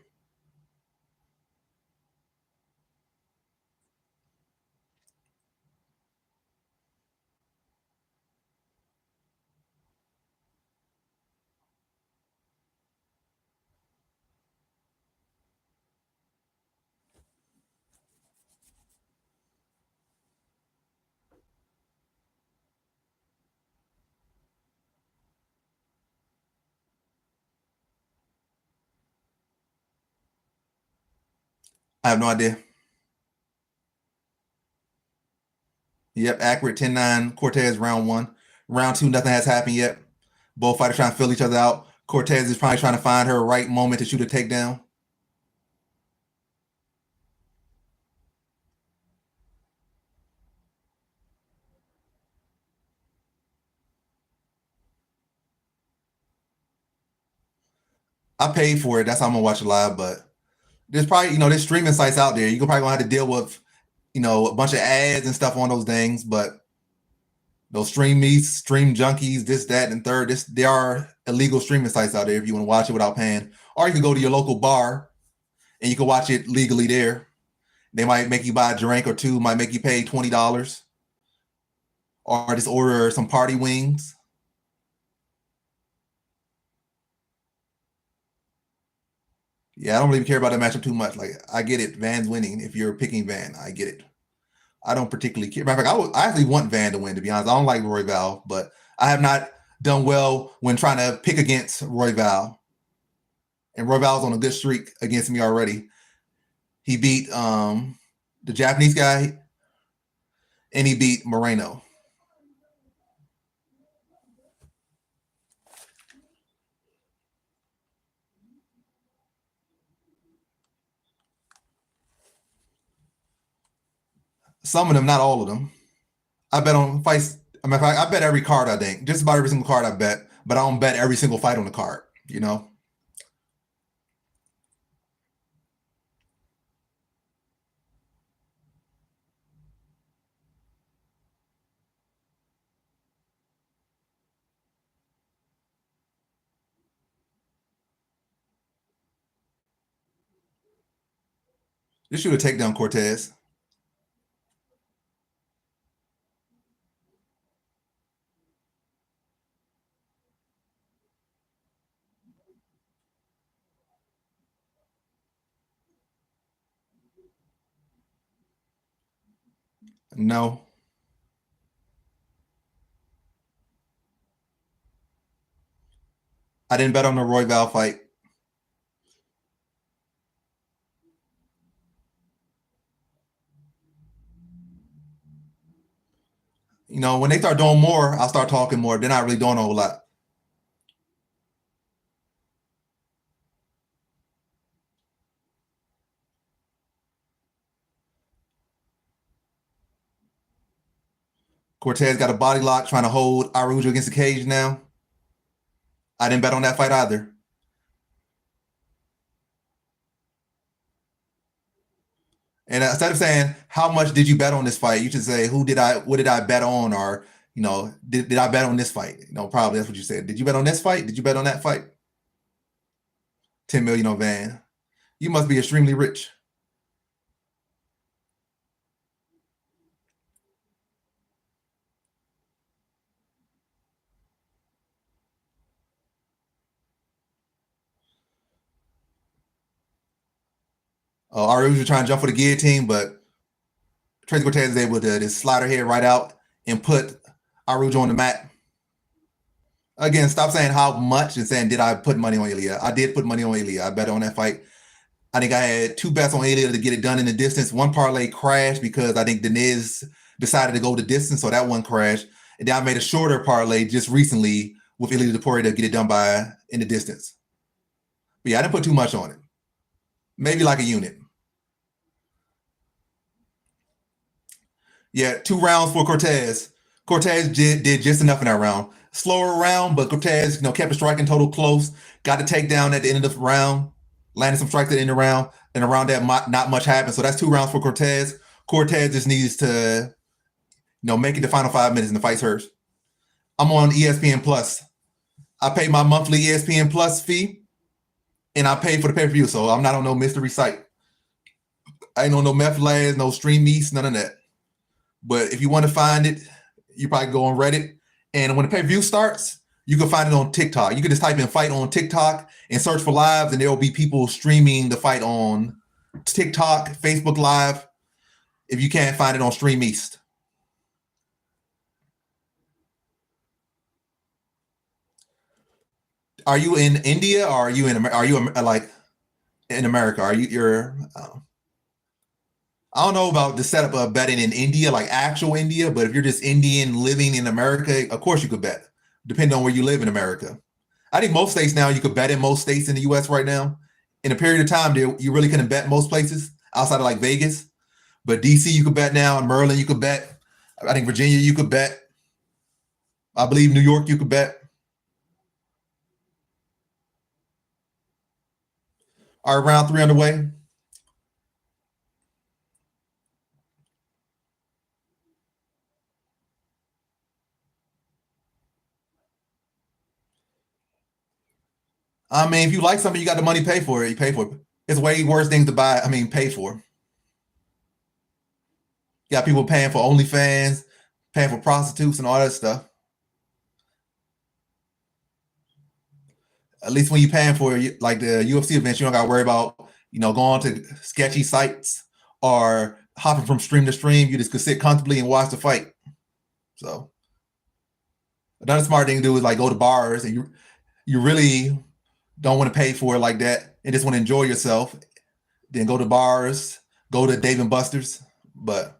I have no idea. Yep, accurate 10-9. Cortez round one. Round two, nothing has happened yet. Both fighters trying to fill each other out. Cortez is probably trying to find her right moment to shoot a takedown. I paid for it. That's how I'm gonna watch it live. But there's probably there's streaming sites out there. You're probably gonna have to deal with a bunch of ads and stuff on those things. But those stream meets, stream junkies, this, that, and third. There are illegal streaming sites out there if you want to watch it without paying. Or you can go to your local bar and you can watch it legally there. They might make you buy a drink or two, might make you pay $20, or just order some party wings. Yeah, I don't really care about that matchup too much. Like, I get it, Van's winning. If you're picking Van, I get it. I don't particularly care. Matter of fact, I actually want Van to win, to be honest. I don't like Royval, but I have not done well when trying to pick against Royval. And Royval's on a good streak against me already. He beat the Japanese guy, and he beat Moreno. Some of them, not all of them. I bet on fights. I bet every card. I think just about every single card I bet, but I don't bet every single fight on the card. Just shoot a takedown, Cortez. No, I didn't bet on the Royval fight. When they start doing more, I'll start talking more. They're not really doing a whole lot. Cortez got a body lock trying to hold Arujo against the cage now. I didn't bet on that fight either. And instead of saying how much did you bet on this fight, you should say what did I bet on, or did I bet on this fight? Probably that's what you said. Did you bet on this fight? Did you bet on that fight? 10 million on Van. You must be extremely rich. Arujo was trying to jump for the guillotine, but Tracy Cortez is able to just slide her head right out and put Arujo on the mat. Again, stop saying how much and saying did I put money on Ilya. I did put money on Ilya. I bet on that fight. I think I had two bets on Ilya to get it done in the distance. One parlay crashed because I think Deniz decided to go the distance, so that one crashed. And then I made a shorter parlay just recently with Ilya Taporia to get it done by in the distance. But yeah, I didn't put too much on it. Maybe like a unit. Yeah, 2 rounds for Cortez. Cortez did just enough in that round. Slower round, but Cortez, kept the striking total close. Got the takedown at the end of the round. Landed some strikes at the end of the round. And around that, not much happened. So that's 2 rounds for Cortez. Cortez just needs to, make it the final 5 minutes and the fight's hers. I'm on ESPN Plus. I pay my monthly ESPN Plus fee, and I pay for the pay-per-view. So I'm not on no mystery site. I ain't on no meth labs, no stream meets, none of that. But if you want to find it, you probably go on Reddit. And when the pay-per-view starts, you can find it on TikTok. You can just type in fight on TikTok and search for lives, and there will be people streaming the fight on TikTok, Facebook Live, if you can't find it on Stream East. Are you in India or are you like in America? You're I don't know about the setup of betting in India, like actual India, but if you're just Indian living in America, of course you could bet, depending on where you live in America. I think most states now you could bet in most states in the U.S. right now. In a period of time, you really couldn't bet most places outside of like Vegas, but DC you could bet now, and Maryland you could bet. I think Virginia you could bet. I believe New York you could bet. Are round 3 underway? I mean, if you like something, you got the money, pay for it. You pay for it. It's way worse things to buy. I mean, pay for. You got people paying for OnlyFans, paying for prostitutes and all that stuff. At least when you're paying for like the UFC events, you don't got to worry about going to sketchy sites or hopping from stream to stream. You just could sit comfortably and watch the fight. So another smart thing to do is like go to bars, and you really don't want to pay for it like that and just want to enjoy yourself. Then go to bars, go to Dave and Buster's. But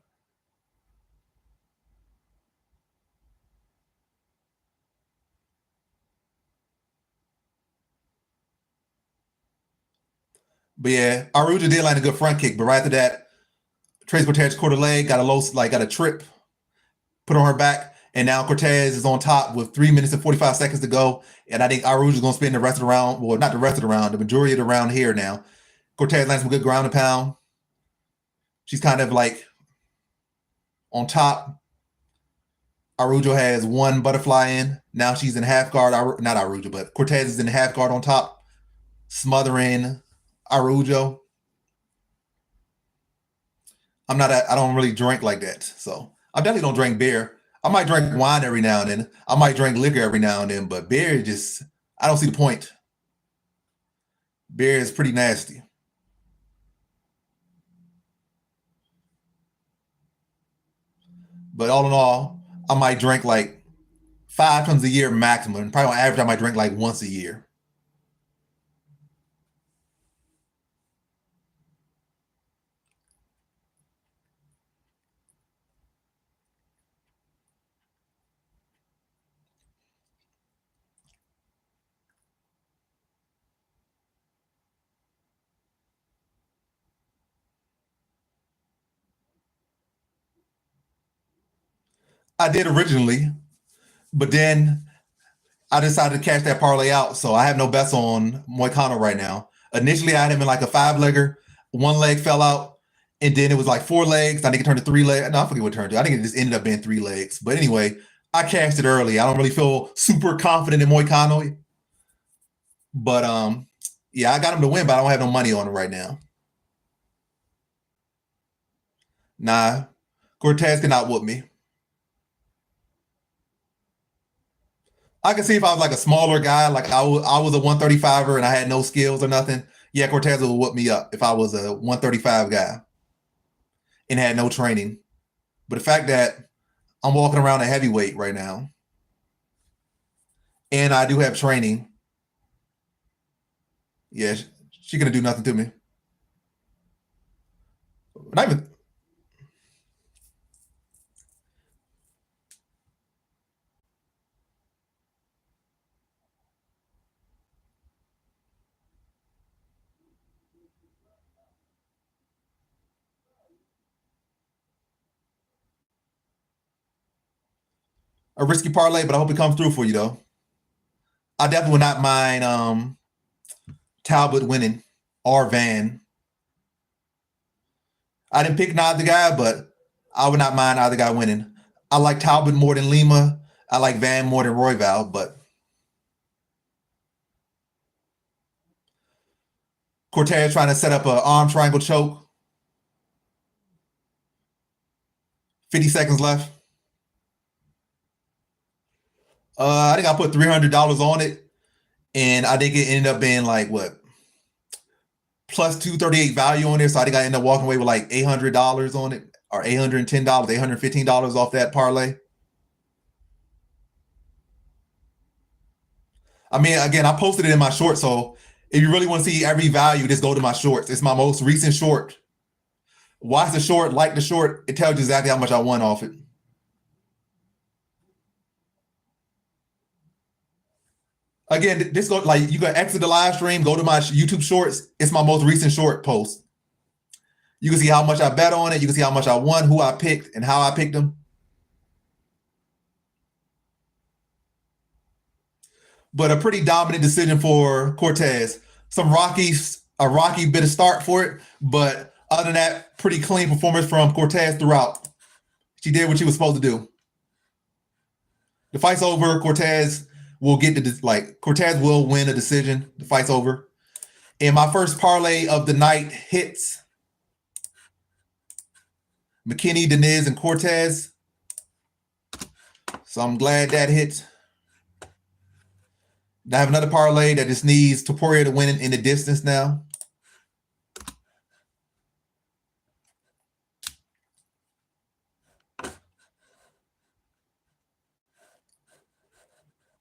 yeah, Arujo did land a good front kick, but right after that, Trace Cortez caught a leg, got a trip, put on her back, and now Cortez is on top with 3 minutes and 45 seconds to go. And I think Arujo is going to spend the rest of the round, well, not the rest of the round, the majority of the round here now. Cortez lands some good ground and pound. She's kind of like on top. Arujo has one butterfly in. Now she's in half guard. Not Arujo, but Cortez is in half guard on top, smothering Arujo. I don't really drink like that. So I definitely don't drink beer. I might drink wine every now and then. I might drink liquor every now and then, but beer just, I don't see the point. Beer is pretty nasty. But all in all, I might drink like 5 times a year maximum. Probably on average, I might drink like once a year. I did originally, but then I decided to cash that parlay out. So I have no bets on Moicano right now. Initially, I had him in like a 5-legger. One leg fell out, and then it was like 4 legs. I think it turned to 3 legs. No, I forget what it turned to. I think it just ended up being 3 legs. But anyway, I cashed it early. I don't really feel super confident in Moicano, but yeah, I got him to win, but I don't have no money on him right now. Nah, Cortez cannot whoop me. I can see if I was like a smaller guy, like I was a 135er and I had no skills or nothing. Yeah, Cortez would whoop me up if I was a 135 guy and had no training. But the fact that I'm walking around a heavyweight right now and I do have training, yeah, she gonna do nothing to me. Not even. a risky parlay, but I hope it comes through for you though. I definitely would not mind Talbott winning or Van. I didn't pick neither guy, but I would not mind either guy winning. I like Talbot more than Lima. I like Van more than Royval, but Cortez trying to set up an arm triangle choke. 50 seconds left. I think I put $300 on it, and I think it ended up being like what plus 238 value on it. So I think I ended up walking away with like $800 on it, or $810, $815 off that parlay. I mean, again, I posted it in my short, so if you really want to see every value, just go to my shorts. It's my most recent short. Watch the short, like the short. It tells you exactly how much I won off it. Again, this go like you can exit the live stream, go to my YouTube shorts. It's my most recent short post. You can see how much I bet on it. You can see how much I won, who I picked, and how I picked them. But a pretty dominant decision for Cortez. A rocky bit of start for it, but other than that, pretty clean performance from Cortez throughout. She did what she was supposed to do. The fight's over. Cortez will get Cortez will win a decision. The fight's over. And my first parlay of the night hits McKenna, Deniz, and Cortez. So I'm glad that hits. I have another parlay that just needs Taporia to win in the distance now.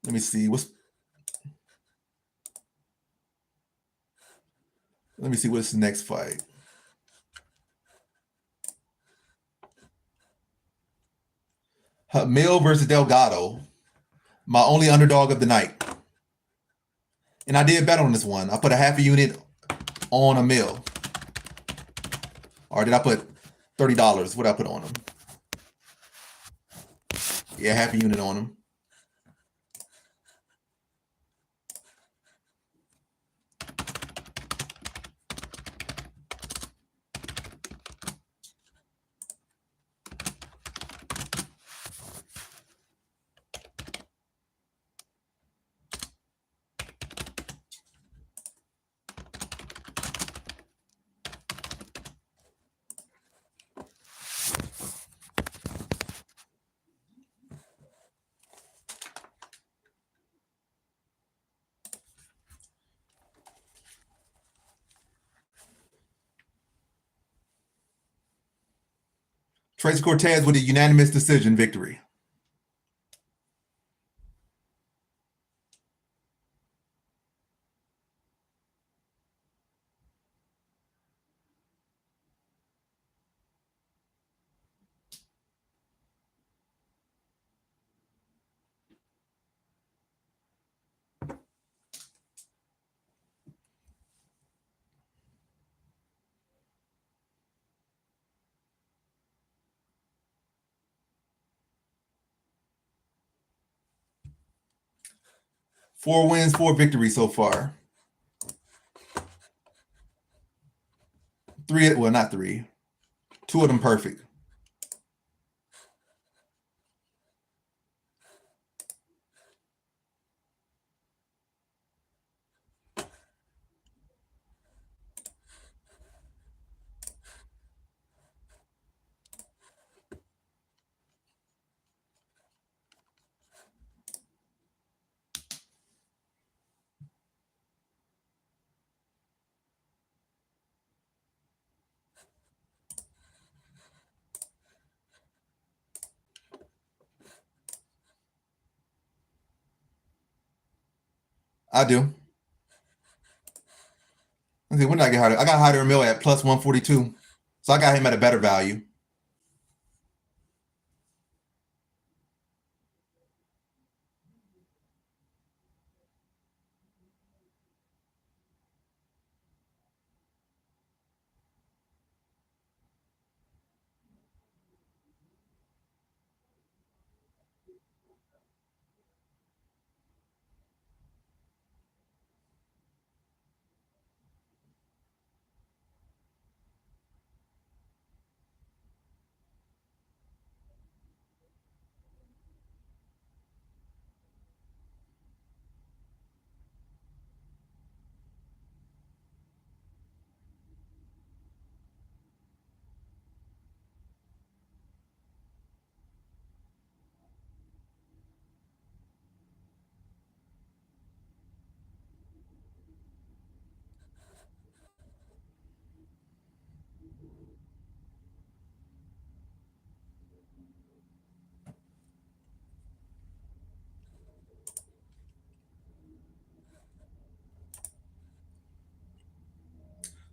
Let me see what's the next fight. Emil versus Delgado. My only underdog of the night. And I did bet on this one. I put a half a unit on Emil. Or did I put $30? What did I put on him? Yeah, half a unit on him. Tracy Cortez with a unanimous decision victory. Four wins, four victories so far. Not three. Two of them perfect. I do. Okay, when did I get Hyder? I got Hyder Mill at plus 142. So I got him at a better value.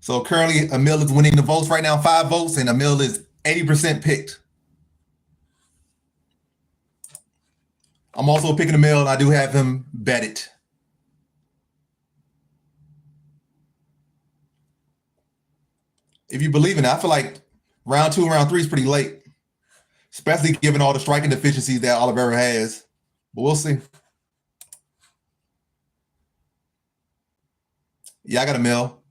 So currently, Emil is winning the votes right now, 5 votes, and Emil is 80% picked. I'm also picking Emil, and I do have him betted. If you believe in it, I feel like round 2 and round 3 is pretty late, especially given all the striking deficiencies that Olivera has. But we'll see. Yeah, I got Emil.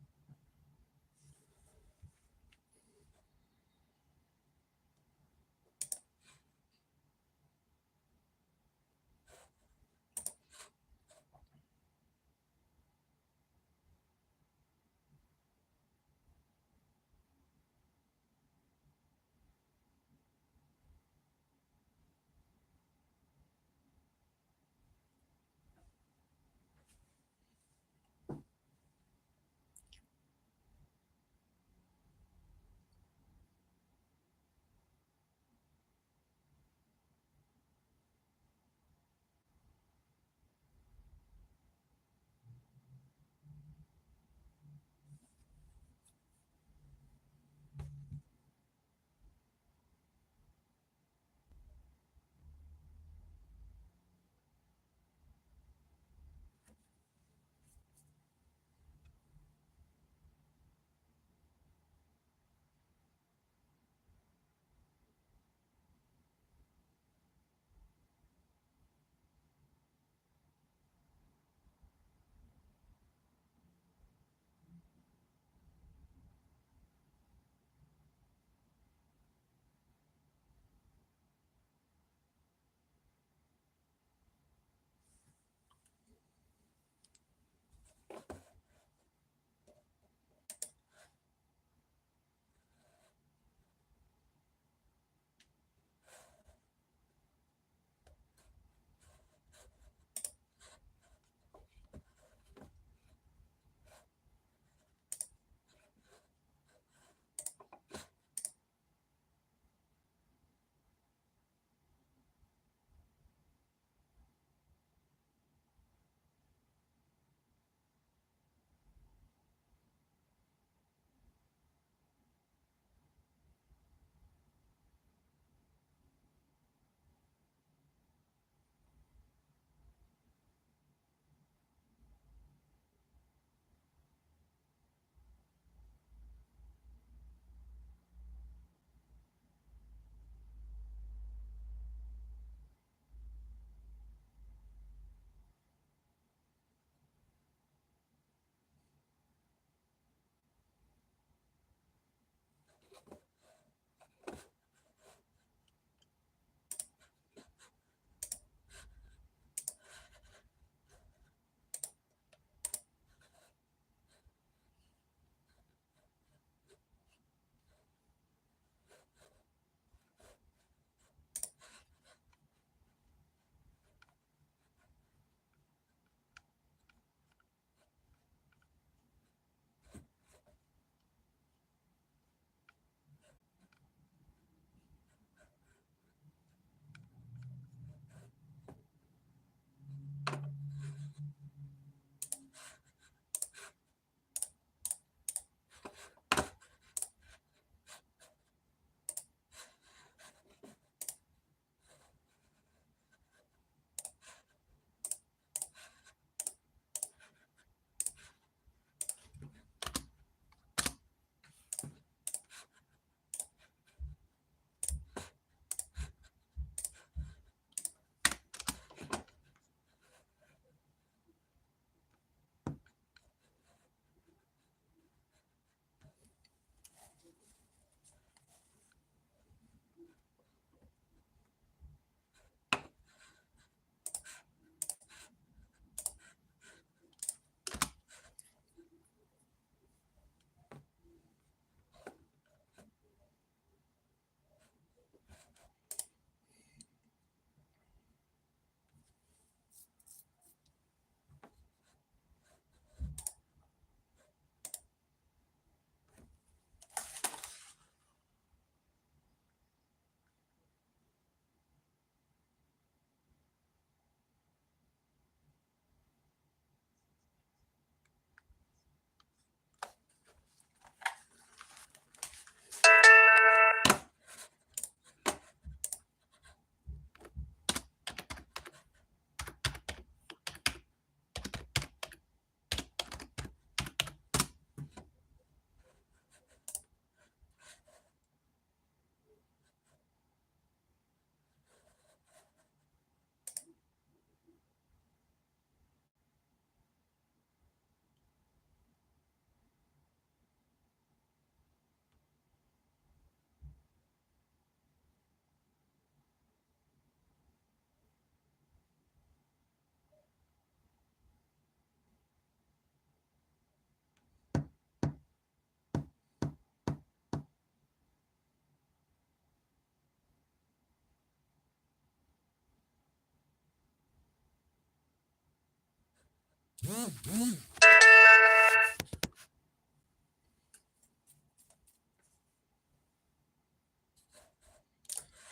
How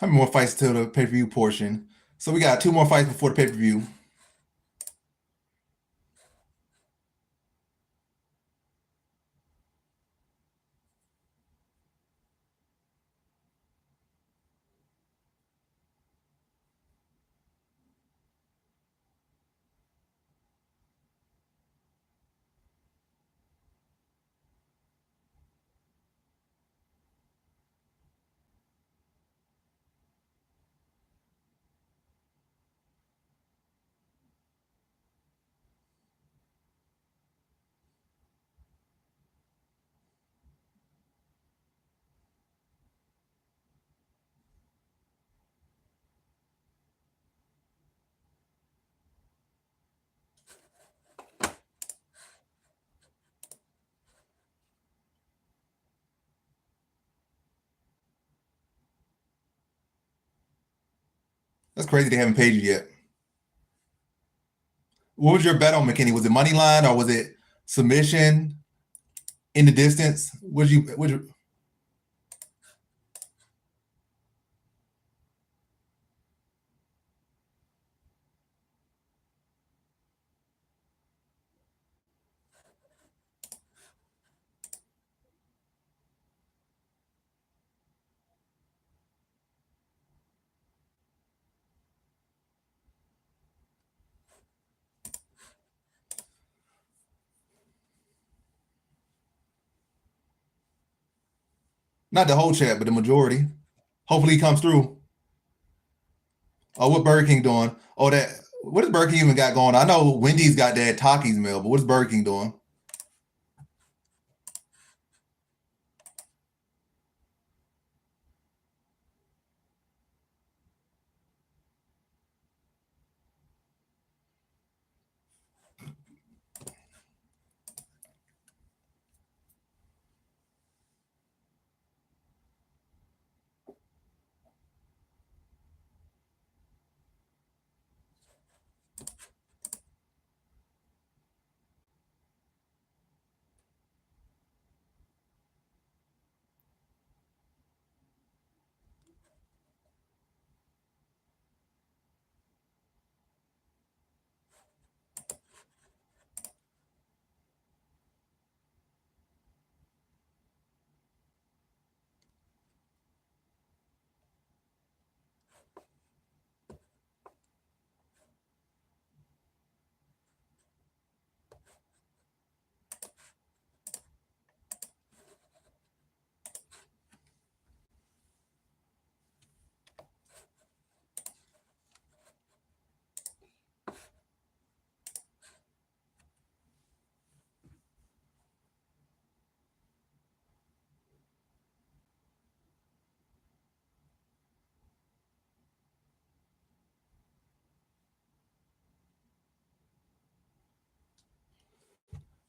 many more fights to the pay-per-view portion? So we got 2 more fights before the pay-per-view. That's crazy they haven't paid you yet. What was your bet on McKenna? Was it money line or was it submission in the distance? Not the whole chat, but the majority. Hopefully he comes through. Oh, what Burger King doing? Oh, what does Burger King even got going? I know Wendy's got that Takis meal, but what is Burger King doing?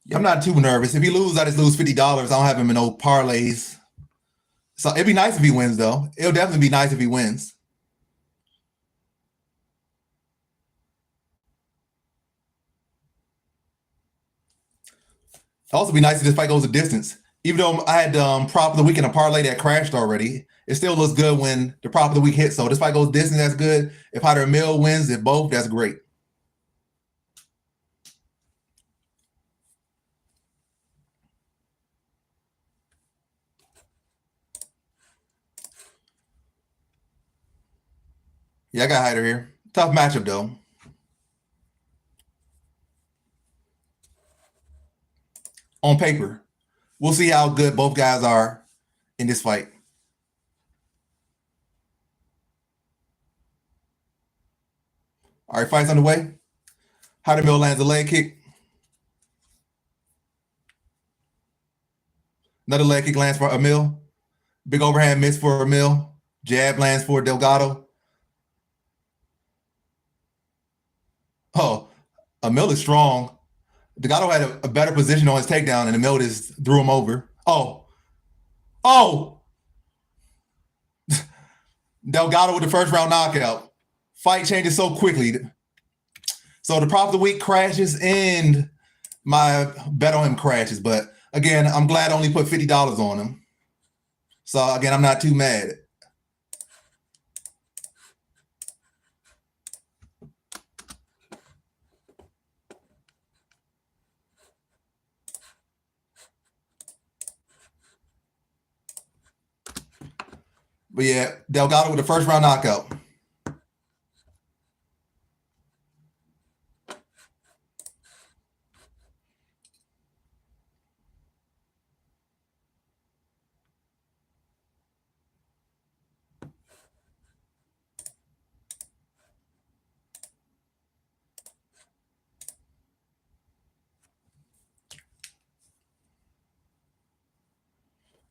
Yeah, I'm not too nervous. If he loses, I just lose $50. I don't have him in no parlays. So it'd be nice if he wins, though. It'll definitely be nice if he wins. It'll also be nice if this fight goes a distance. Even though I had prop of the week in a parlay that crashed already, it still looks good when the prop of the week hits. So this fight goes distance, that's good. If either Emil wins, if both, that's great. Yeah, I got Hyder here. Tough matchup, though. On paper. We'll see how good both guys are in this fight. All right, fight's underway. Hyder lands a leg kick. Another leg kick lands for Emil. Big overhand miss for Emil. Jab lands for Delgado. Oh, Emil is strong. Delgado had a better position on his takedown, and Emil just threw him over. Oh! Delgado with the first round knockout. Fight changes so quickly. So the prop of the week crashes and my bet on him crashes. But again, I'm glad I only put $50 on him. So again, I'm not too mad. But yeah, Delgado with the first round knockout.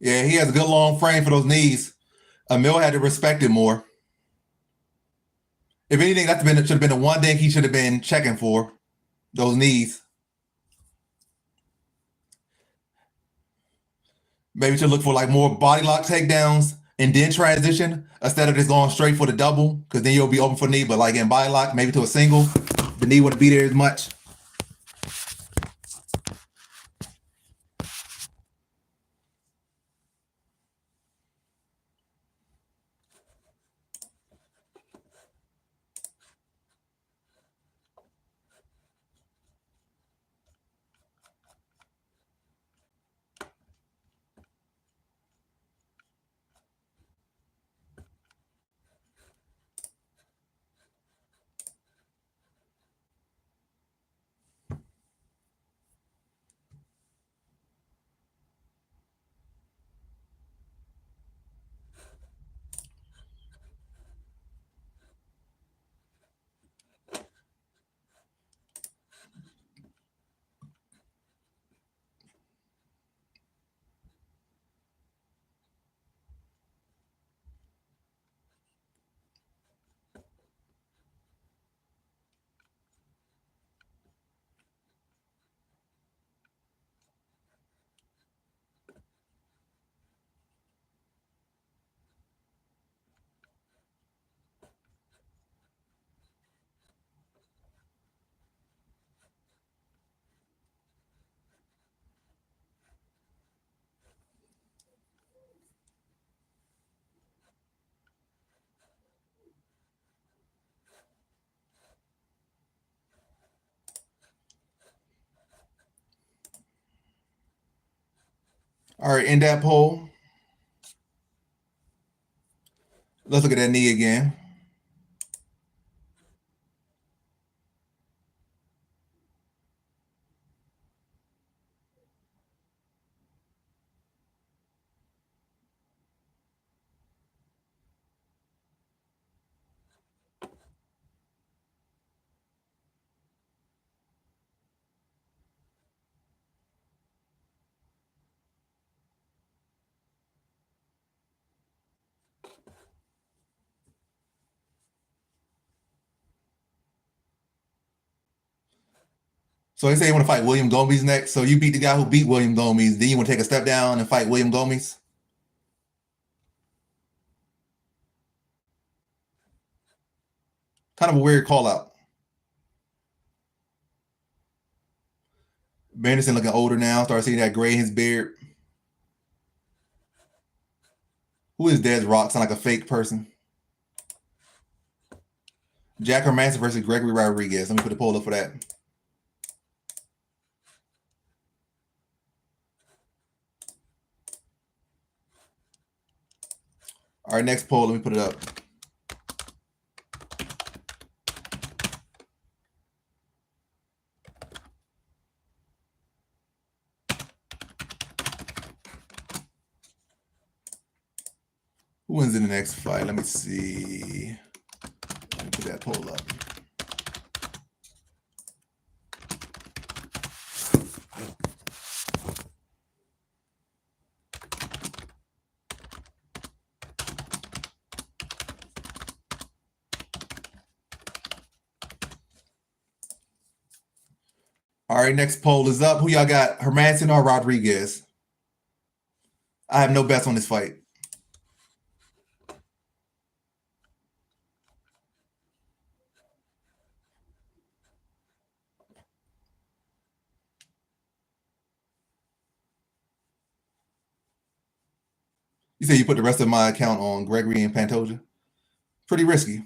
Yeah, he has a good long frame for those knees. Emil had to respect it more. If anything, should have been the one thing he should have been checking for, those knees. Maybe should look for like more body lock takedowns and then transition instead of just going straight for the double, because then you'll be open for knee. But like in body lock, maybe to a single, the knee wouldn't be there as much. All right, in that poll, let's look at that knee again. So they say you want to fight William Gomes next. So you beat the guy who beat William Gomes. Then you want to take a step down and fight William Gomes? Kind of a weird call out. Anderson looking older now. Start seeing that gray in his beard. Who is Des Rock? Sound like a fake person. Jack Hermanson versus Gregory Rodriguez. Let me put the poll up for that. All right, next poll. Let me put it up. Who wins in the next fight? Let me see. Let me put that poll up. All right, next poll is up. Who y'all got, Hermanson or Rodriguez? I have no bets on this fight. You say you put the rest of my account on Gregory and Pantoja? Pretty risky.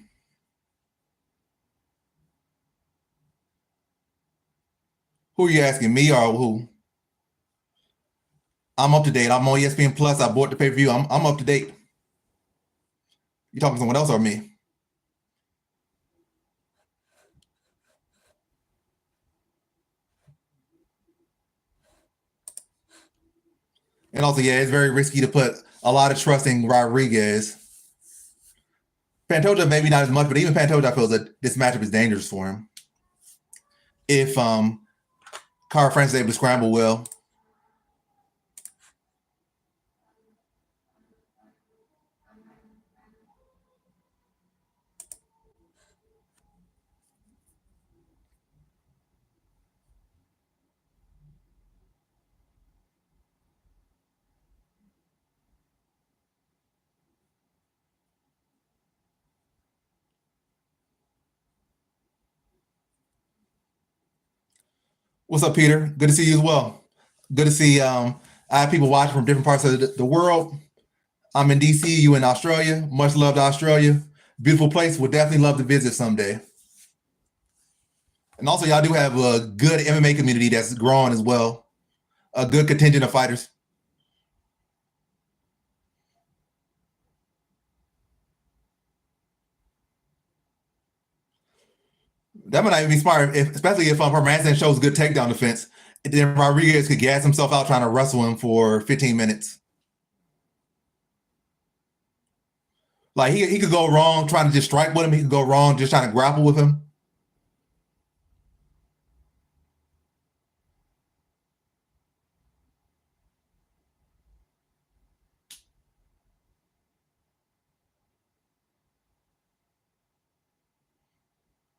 Who are you asking, me or who? I'm up to date. I'm on ESPN Plus. I bought the pay per view. I'm up to date. You talking to someone else or me? And also, yeah, it's very risky to put a lot of trust in Rodriguez. Pantoja maybe not as much, but even Pantoja feels that this matchup is dangerous for him. If Cara France is able to scramble well. What's up, Peter? Good to see you as well. Good to see I have people watching from different parts of the world. I'm in DC, you in Australia. Much love to Australia. Beautiful place. Would definitely love to visit someday. And also, y'all do have a good MMA community that's growing as well. A good contingent of fighters. That might not even be smart, especially if Herman shows good takedown defense. Then Rodriguez could gas himself out trying to wrestle him for 15 minutes. Like he could go wrong trying to just strike with him. He could go wrong just trying to grapple with him.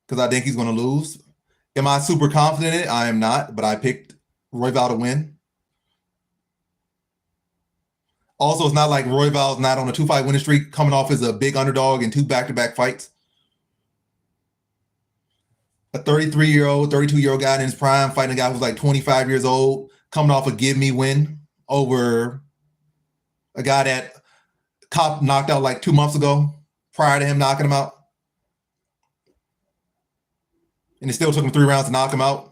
Because I think he's going to lose. Am I super confident in it? I am not, but I picked Royval to win. Also, it's not like Royval's not on a 2-fight winning streak, coming off as a big underdog in 2 back-to-back fights. A 33-year-old, 32-year-old guy in his prime fighting a guy who's like 25 years old, coming off a give me win over a guy that Cop knocked out like 2 months ago prior to him knocking him out. And it still took him 3 rounds to knock him out.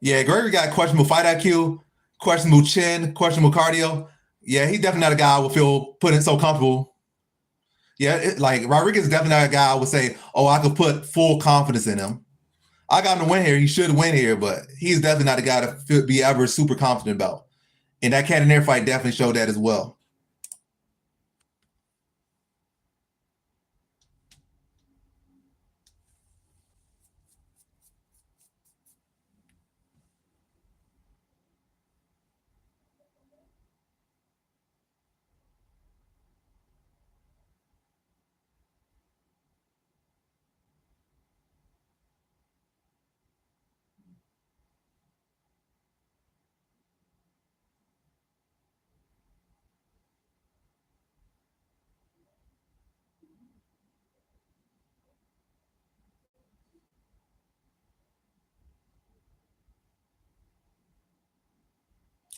Yeah, Gregory got questionable fight IQ, questionable chin, questionable cardio. Yeah, he's definitely not a guy I would feel put in so comfortable. Yeah, like Rodriguez is definitely not a guy I would say, oh, I could put full confidence in him. I got him to win here. He should win here, but he's definitely not a guy to be ever super confident about. And that Cannonier fight definitely showed that as well.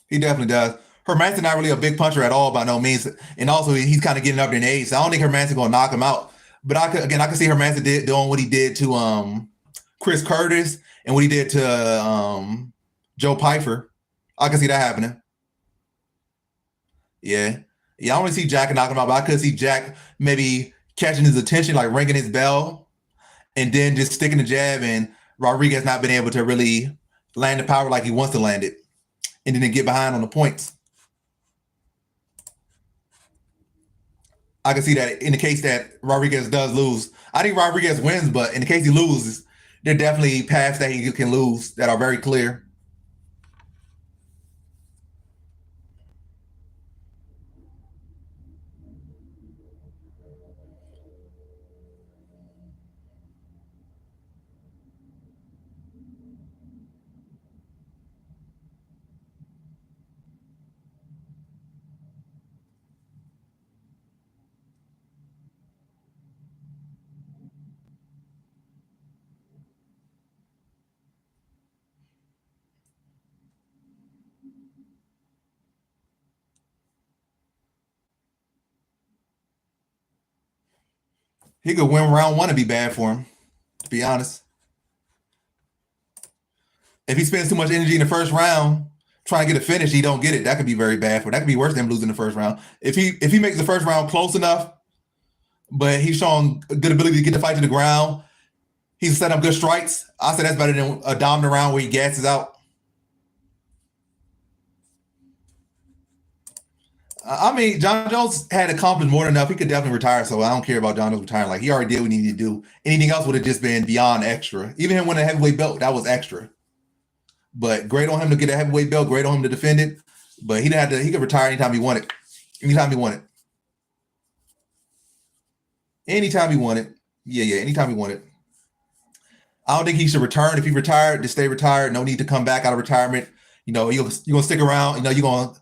He definitely does. Herman's not really a big puncher at all by no means, and also he's kind of getting up in age. So I don't think Herman's gonna knock him out. But I could see Herman doing what he did to Chris Curtis and what he did to Joe Pfeiffer. I can see that happening. Yeah, yeah. I don't see Jack knocking him out, but I could see Jack maybe catching his attention, like ringing his bell, and then just sticking the jab, and Rodriguez not been able to really land the power like he wants to land it, and then get behind on the points. I can see that in the case that Rodriguez does lose. I think Rodriguez wins, but in the case he loses, there are definitely paths that he can lose that are very clear. He could win round 1 and be bad for him, to be honest. If he spends too much energy in the first round trying to get a finish, he don't get it. That could be very bad for him. That could be worse than him losing the first round. If he makes the first round close enough, but he's showing a good ability to get the fight to the ground, he's setting up good strikes, I say that's better than a dominant round where he gasses out. I mean, John Jones had accomplished more than enough. He could definitely retire, so I don't care about John Jones retiring. Like, he already did what he needed to do. Anything else would have just been beyond extra. Even him winning a heavyweight belt, that was extra. But great on him to get a heavyweight belt, great on him to defend it. But he didn't have to. He could retire anytime he wanted. Anytime he wanted. Anytime he wanted. Yeah, anytime he wanted. I don't think he should return. If he retired, just stay retired. No need to come back out of retirement. You know, you're gonna stick around. You know, you're gonna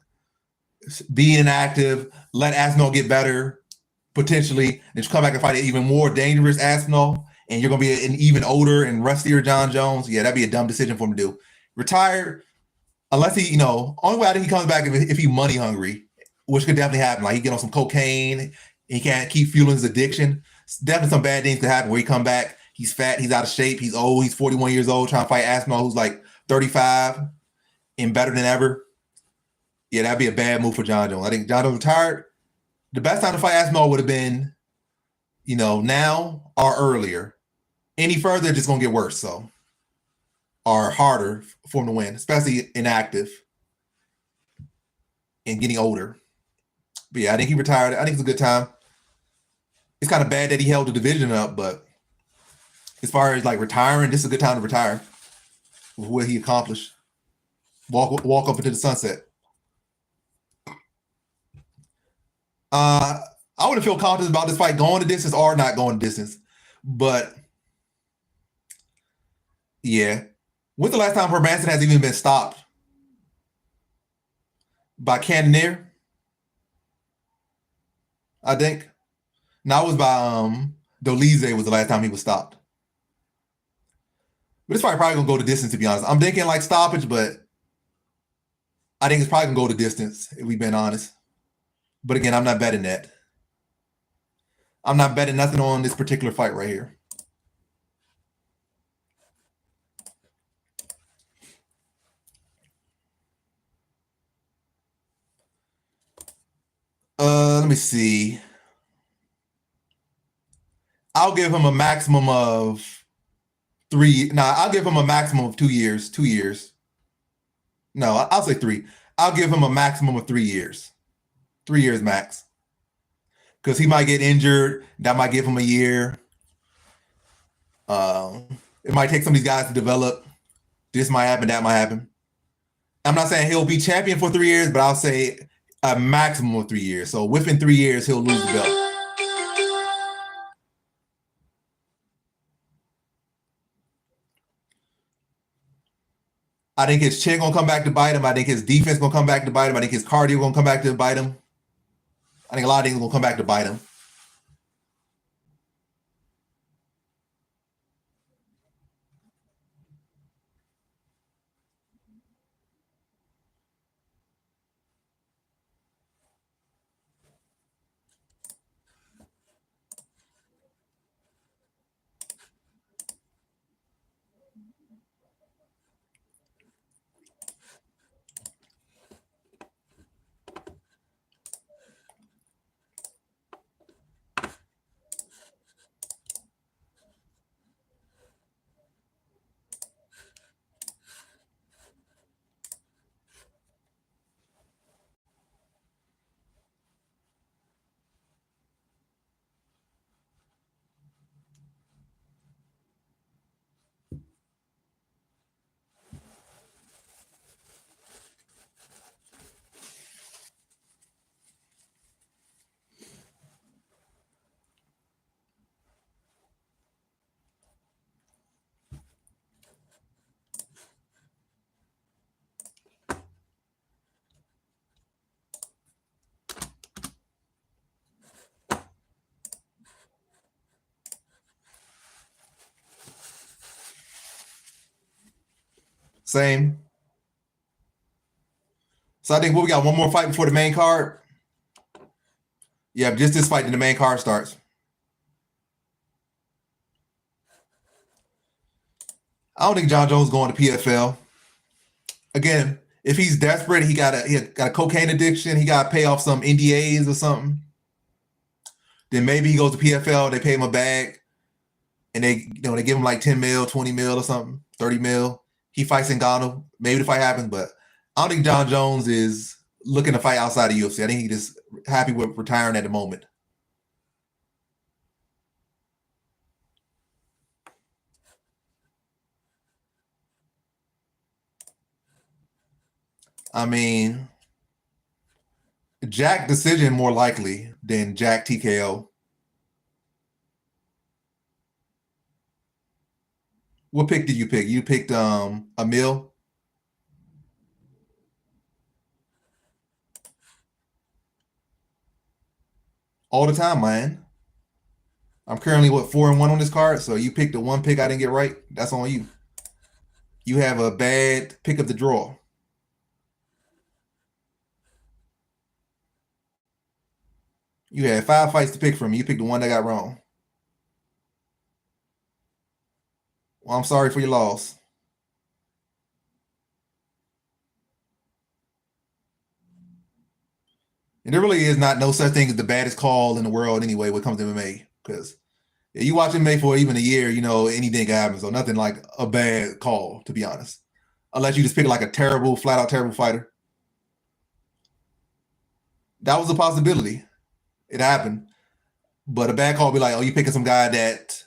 be inactive. Let Aspinall get better, potentially, and just come back and fight an even more dangerous Aspinall. And you're gonna be an even older and rustier John Jones. Yeah, that'd be a dumb decision for him to do. Retired, unless he, only way I think he comes back if he's money hungry, which could definitely happen. Like, he get on some cocaine, he can't keep fueling his addiction. Definitely some bad things could happen where he come back. He's fat. He's out of shape. He's old. He's 41 years old trying to fight Aspinall, who's like 35 and better than ever. Yeah, that'd be a bad move for John Jones. I think John Jones retired. The best time to fight Aspinall would have been, now or earlier. Any further, it's just going to get worse. So, or harder for him to win, especially inactive and getting older. But yeah, I think he retired. I think it's a good time. It's kind of bad that he held the division up, but as far as like retiring, this is a good time to retire with what he accomplished. Walk up into the sunset. I wouldn't feel confident about this fight going the distance or not going the distance. But yeah. When's the last time Hermanson has even been stopped? By Cannonier? I think. No, it was by Dolize was the last time he was stopped. But this fight probably gonna go the distance, to be honest. I'm thinking like stoppage, but I think it's probably gonna go the distance, if we've been honest. But again, I'm not betting that. I'm not betting nothing on this particular fight right here. Let me see. I'll give him a maximum of 3. No, I'll give him a maximum of 2 years. 2 years. No, I'll say 3. I'll give him a maximum of 3 years. 3 years max. Because he might get injured. That might give him a year. It might take some of these guys to develop. This might happen, that might happen. I'm not saying he'll be champion for 3 years, but I'll say a maximum of 3 years. So within 3 years, he'll lose the belt. I think his chin gonna come back to bite him. I think his defense gonna come back to bite him. I think his cardio gonna come back to bite him. I think a lot of things gonna come back to bite him. Same. So I think we got one more fight before the main card. Yeah, just this fight, then the main card starts. I don't think John Jones going to PFL. Again, if he's desperate, he got a cocaine addiction, he got to pay off some NDAs or something. Then maybe he goes to PFL, they pay him a bag, and they give him like 10 mil, 20 mil or something, 30 mil. He fights Ngannou. Maybe the fight happens, but I don't think John Jones is looking to fight outside of UFC. I think he's just happy with retiring at the moment. I mean, Jack decision more likely than Jack TKO. What pick did you pick? You picked Emil. All the time, man. I'm currently 4-1 on this card, so you picked the one pick I didn't get right. That's on you. You have a bad pick of the draw. You had 5 fights to pick from. You picked the one that got wrong. Well, I'm sorry for your loss. And there really is not no such thing as the baddest call in the world anyway when it comes to MMA. Because you watch MMA for even a year, anything can happen. So nothing like a bad call, to be honest. Unless you just pick like a terrible, flat out terrible fighter. That was a possibility. It happened. But a bad call would be like, oh, you picking some guy that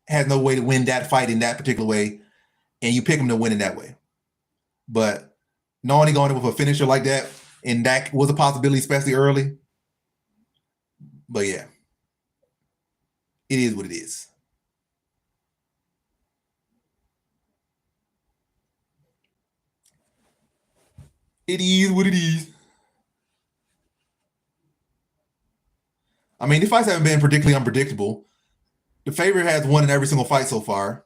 has no way to win that fight in that particular way, and you pick him to win in that way. But knowing he going in with a finisher like that, and that was a possibility, especially early. But yeah, it is what it is. It is what it is. I mean, the fights haven't been particularly unpredictable. The favorite has won in every single fight so far.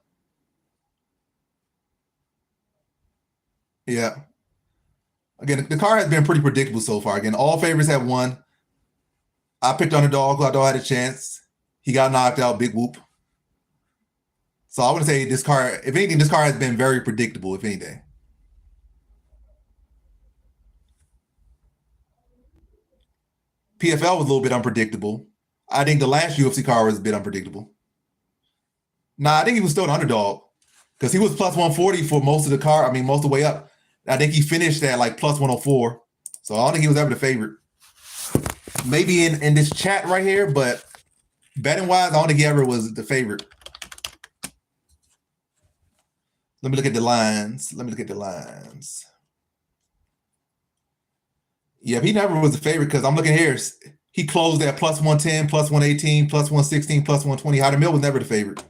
Yeah. Again, the card has been pretty predictable so far. Again, all favorites have won. I picked underdog who I thought had a chance. He got knocked out, big whoop. So I want to say this card, if anything, this card has been very predictable, if anything. PFL was a little bit unpredictable. I think the last UFC card was a bit unpredictable. Nah, I think he was still an underdog because he was plus 140 for most of the card. I mean, most of the way up. I think he finished at like plus 104. So I don't think he was ever the favorite. Maybe in this chat right here, but betting wise, I don't think he ever was the favorite. Let me look at the lines. Yeah, he never was the favorite because I'm looking here. He closed at plus 110, plus 118, plus 116, plus 120. Howard Mill was never the favorite.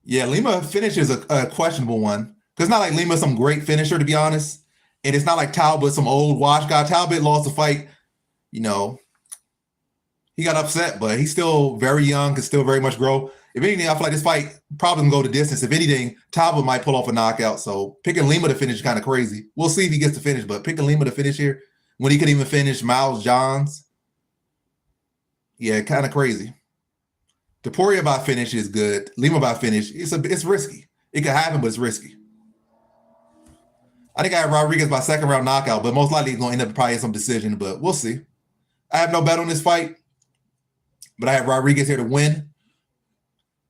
Yeah, Lima finish is a questionable one. Because it's not like Lima's some great finisher, to be honest. And it's not like Talbot, some old wash guy. Talbot lost the fight. He got upset, but he's still very young, can still very much grow. If anything, I feel like this fight probably can go the distance. If anything, Talbot might pull off a knockout. So picking Lima to finish is kind of crazy. We'll see if he gets to finish, but picking Lima to finish here when he could even finish Miles Johns, yeah, kind of crazy. Topuria by finish is good. Lima by finish, it's risky. It could happen, but it's risky. I think I have Rodriguez by second round knockout, but most likely he's going to end up probably in some decision, but we'll see. I have no bet on this fight, but I have Rodriguez here to win.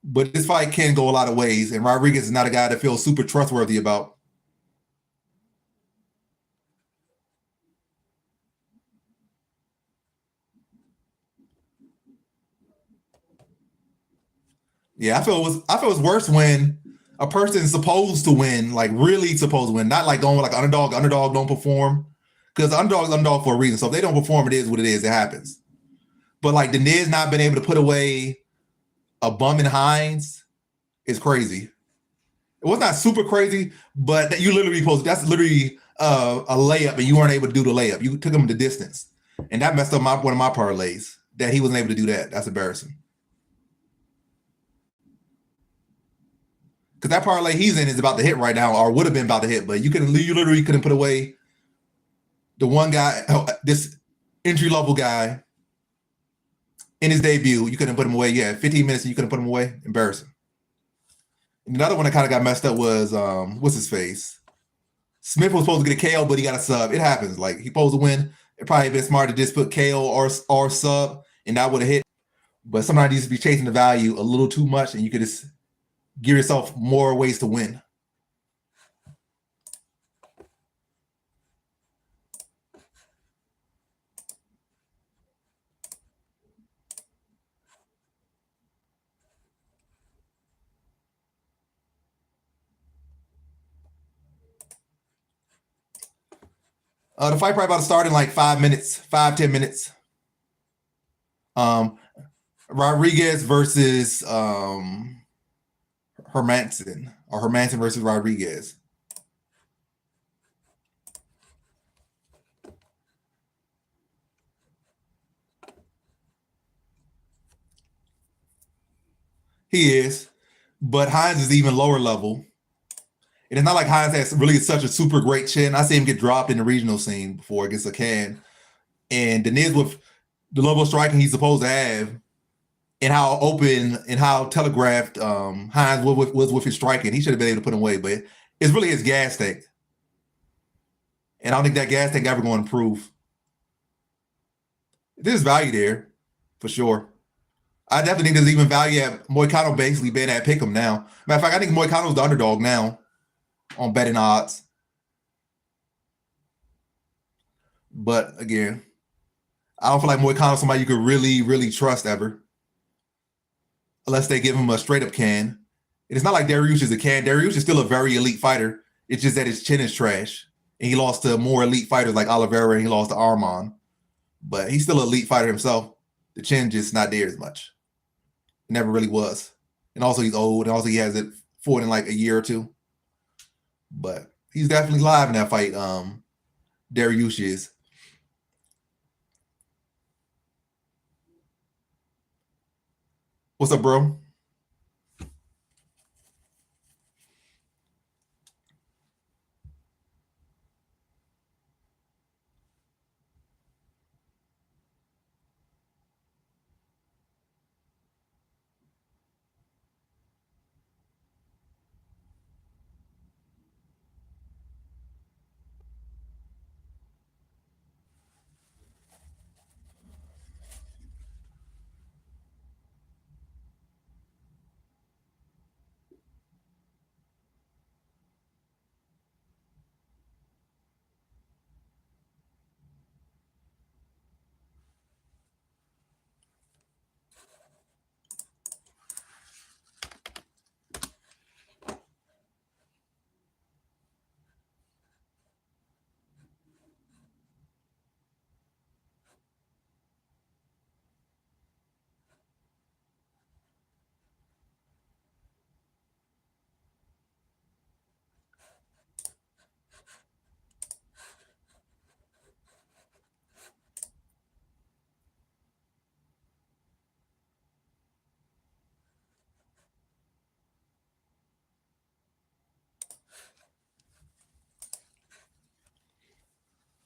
But this fight can go a lot of ways, and Rodriguez is not a guy that feels super trustworthy about. Yeah, I feel it was worse when a person is supposed to win, like really supposed to win, not like going like underdog. Underdog don't perform because the underdog is underdog for a reason. So if they don't perform, it is what it is. It happens. But like Deniz not been able to put away a bum in Hines is crazy. It was not super crazy, but you literally that's literally a layup, and you weren't able to do the layup. You took him the distance, and that messed up one of my parlays. That he wasn't able to do that. That's embarrassing. because that parlay he's in is about to hit right now, or would have been about to hit. But you literally couldn't put away the one guy, this entry level guy in his debut. You couldn't put him away. Yeah, 15 minutes and you couldn't put him away. Embarrassing. And another one that kind of got messed up was what's his face? Smith was supposed to get a KO, but he got a sub. It happens. Like he supposed to win. It probably been smart to just put KO or sub, and that would have hit. But sometimes you just be chasing the value a little too much, and you could just give yourself more ways to win. The fight probably about to start in like 5 minutes, 5-10 minutes. Rodriguez versus Hermanson, or Hermanson versus Rodriguez. He is, but Hines is even lower level. And it's not like Hines has really such a super great chin. I see him get dropped in the regional scene before against a can. And Deniz, with the level of striking he's supposed to have, and how open and how telegraphed Hines was with his striking, he should have been able to put him away. But it's really his gas tank. And I don't think that gas tank ever going to improve. There's value there, for sure. I definitely think there's even value at Moicano basically being at pick'em now. Matter of fact, I think Moicano's the underdog now on betting odds. But again, I don't feel like Moicano's somebody you could really, really trust ever. Unless they give him a straight up can. And it's not like Darius is a can. Darius is still a very elite fighter. It's just that his chin is trash. And he lost to more elite fighters like Olivera, and he lost to Herman. But he's still an elite fighter himself. The chin just not there as much. It never really was. And also he's old, and also he has it for in like a year or two. But he's definitely live in that fight. Darius is. What's up, bro?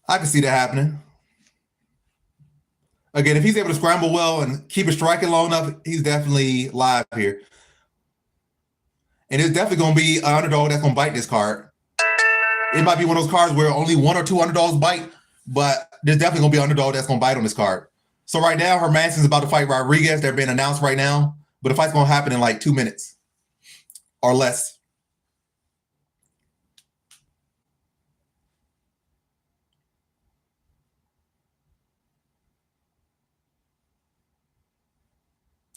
I can see that happening. Again, if he's able to scramble well and keep it striking long enough, he's definitely live here. And it's definitely going to be an underdog that's going to bite this card. It might be one of those cards where only one or two underdogs bite, but there's definitely going to be an underdog that's going to bite on this card. So right now, Hermanson's about to fight Rodriguez. They're being announced right now, but the fight's going to happen in like 2 minutes or less.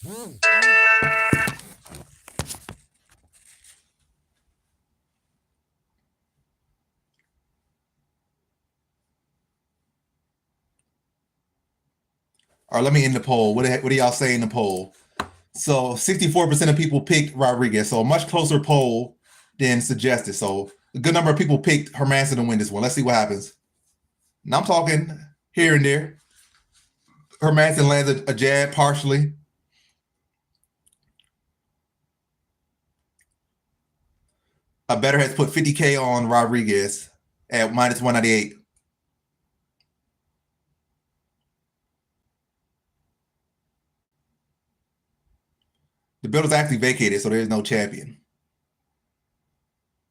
All right, let me end the poll. What do y'all say in the poll? So 64% of people picked Rodriguez. So a much closer poll than suggested. So a good number of people picked Hermanson to win this one. Let's see what happens. Now I'm talking here and there. Hermanson lands a jab partially. A better has put 50K on Rodriguez at minus 198. The belt is actually vacated, so there is no champion.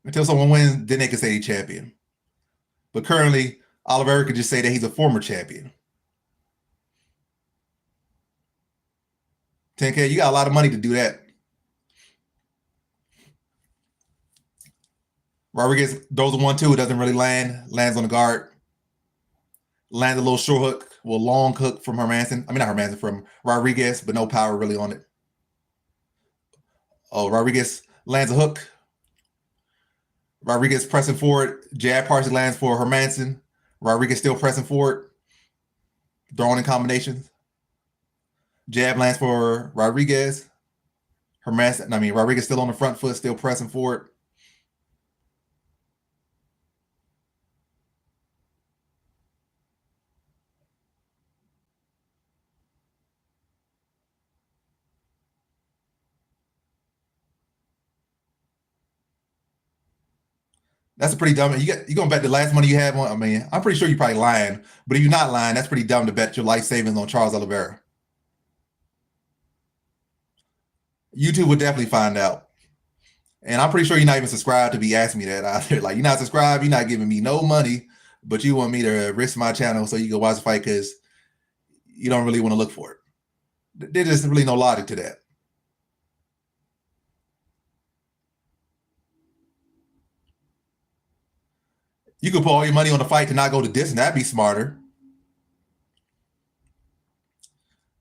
Until someone wins, then they can say he's champion. But currently, Oliveira could just say that he's a former champion. 10K, you got a lot of money to do that. Rodriguez throws a 1-2, doesn't really land, lands on the guard. Lands a little short hook, well, long hook from Hermanson. I mean, not Hermanson, from Rodriguez, but no power really on it. Oh, Rodriguez lands a hook. Rodriguez pressing forward. Jab partially lands for Hermanson. Rodriguez still pressing forward. Throwing in combinations. Jab lands for Rodriguez. Rodriguez still on the front foot, still pressing forward. That's a pretty dumb. You gonna bet the last money you have on? I mean, I'm pretty sure you're probably lying, but if you're not lying, that's pretty dumb to bet your life savings on Charles Oliveira. YouTube would definitely find out. And I'm pretty sure you're not even subscribed to be asking me that either. Like, you're not subscribed, you're not giving me no money, but you want me to risk my channel so you can watch the fight because you don't really want to look for it. There's just really no logic to that. You could put all your money on the fight to not go to distance. That'd be smarter.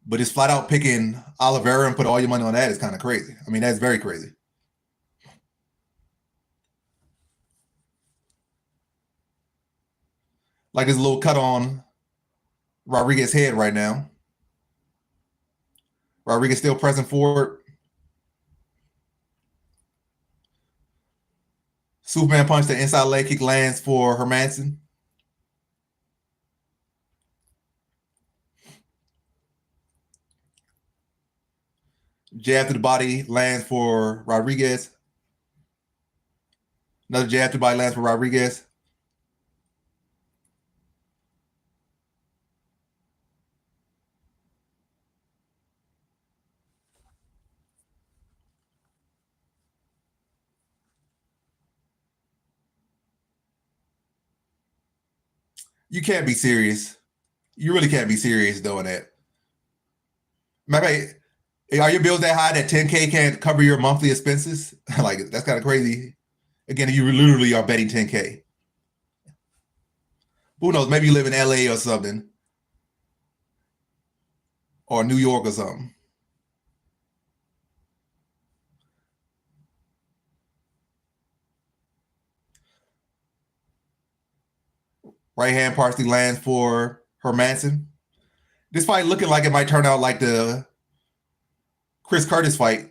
But it's flat out picking Oliveira and put all your money on that is kind of crazy. I mean, that's very crazy. Like there's a little cut on Rodriguez's head right now. Rodriguez still pressing forward. Superman punch, the inside leg kick lands for Hermanson. Jab to the body lands for Rodriguez. Another jab to the body lands for Rodriguez. You can't be serious. You really can't be serious doing that. Maybe, are your bills that high that 10K can't cover your monthly expenses? Like, that's kind of crazy. Again, you literally are betting 10K. Who knows? Maybe you live in LA or something, or New York or something. Right hand partially lands for Hermanson. This fight looking like it might turn out like the Chris Curtis fight.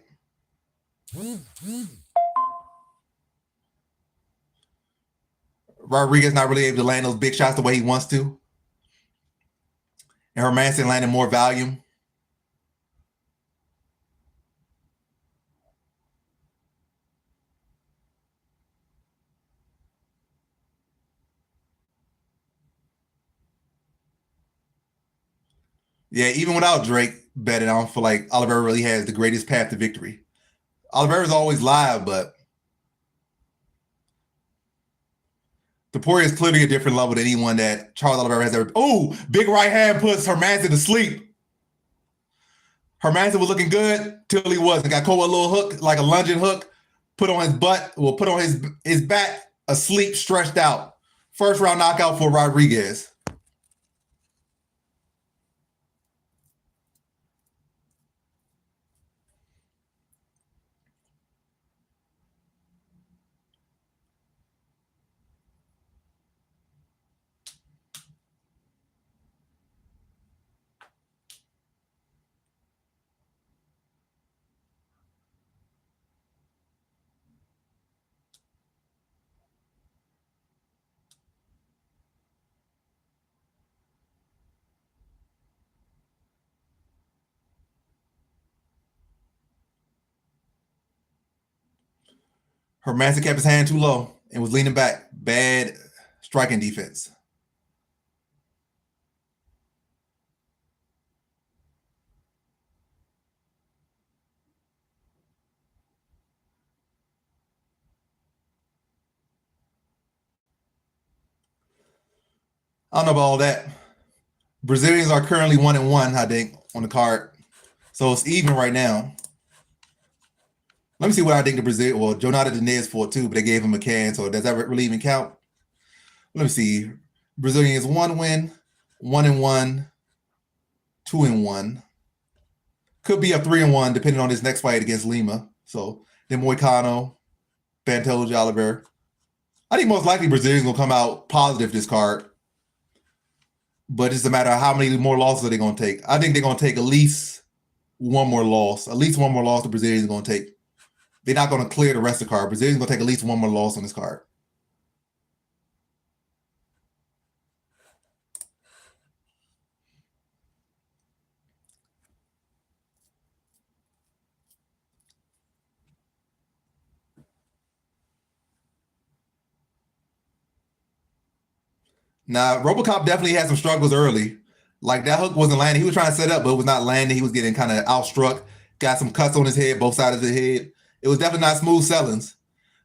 Rodriguez not really able to land those big shots the way he wants to. And Hermanson landing more volume. Yeah, even without Drake betting, I don't feel like Oliveira really has the greatest path to victory. Oliveira's always live, but Taporia is clearly a different level than anyone that Charles Oliveira has ever. Oh, big right hand puts Hermanson to sleep. Hermanson was looking good till he wasn't. Got caught with a little hook, like a lunging hook, put on his butt, put on his back, asleep, stretched out. First round knockout for Rodriguez. Herman kept his hand too low and was leaning back. Bad striking defense. I don't know about all that. Brazilians are currently 1-1, I think, on the card. So it's even right now. Let me see what I think the Brazil. Well, Jonathan Diniz fought too, but they gave him a can. So does that really even count? Let me see. Brazilians 1 win, 1-1, 2-1. Could be a 3-1 depending on his next fight against Lima. So then Moicano, Pantoia, Oliveira. I think most likely Brazilians will come out positive this card. But it's a matter of how many more losses are they going to take. I think they're going to take at least one more loss. At least one more loss the Brazilians are going to take. They're not going to clear the rest of the card. Brazilians going to take at least one more loss on this card. Now, RoboCop definitely had some struggles early. Like that hook wasn't landing. He was trying to set up, but it was not landing. He was getting kind of outstruck. Got some cuts on his head, both sides of his head. It was definitely not smooth sellings.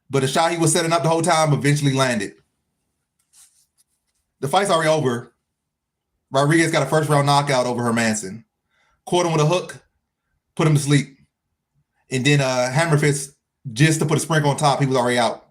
But the shot he was setting up the whole time eventually landed. The fight's already over. Rodriguez got a first round knockout over Hermanson. Caught him with a hook, put him to sleep. And then hammer fist, just to put a sprinkle on top, he was already out.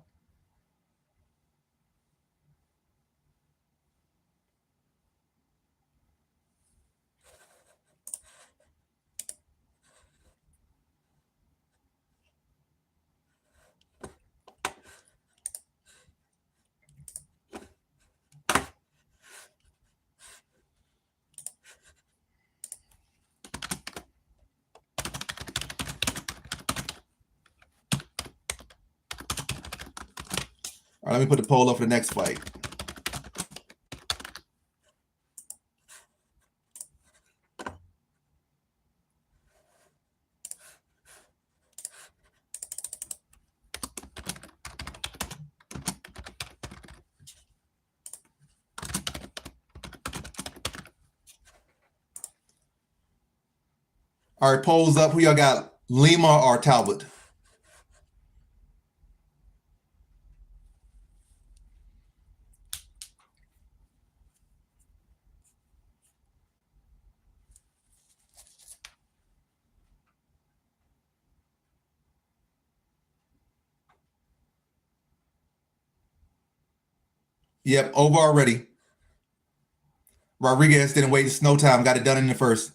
All right, let me put the poll up for the next fight. All right, polls up. Who y'all got? Lima or Talbott? Yep, over already. Rodriguez didn't wait no time. Got it done in the first.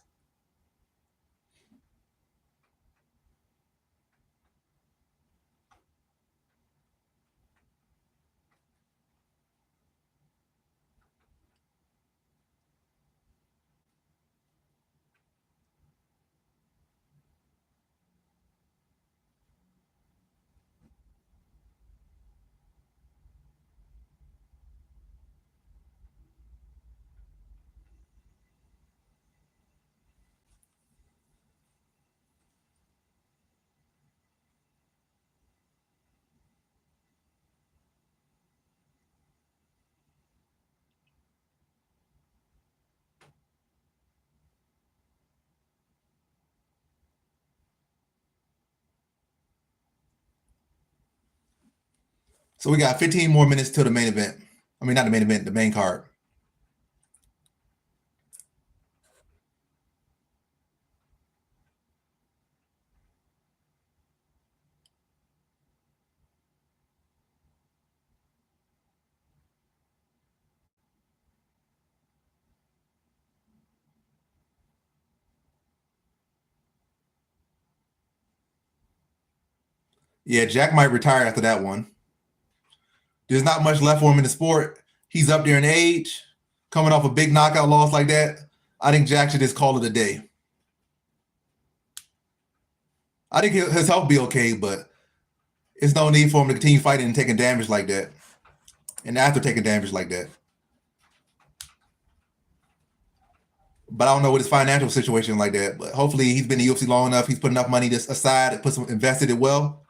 So we got 15 more minutes to the main event. I mean, not the main event, the main card. Yeah, Jack might retire after that one. There's not much left for him in the sport. He's up there in age, coming off a big knockout loss like that. I think Jack should just call it a day. I think his health will be okay, but it's no need for him to continue fighting and taking damage like that. And after taking damage like that. But I don't know what his financial situation like that. But hopefully he's been in the UFC long enough. He's put enough money aside, invested it well.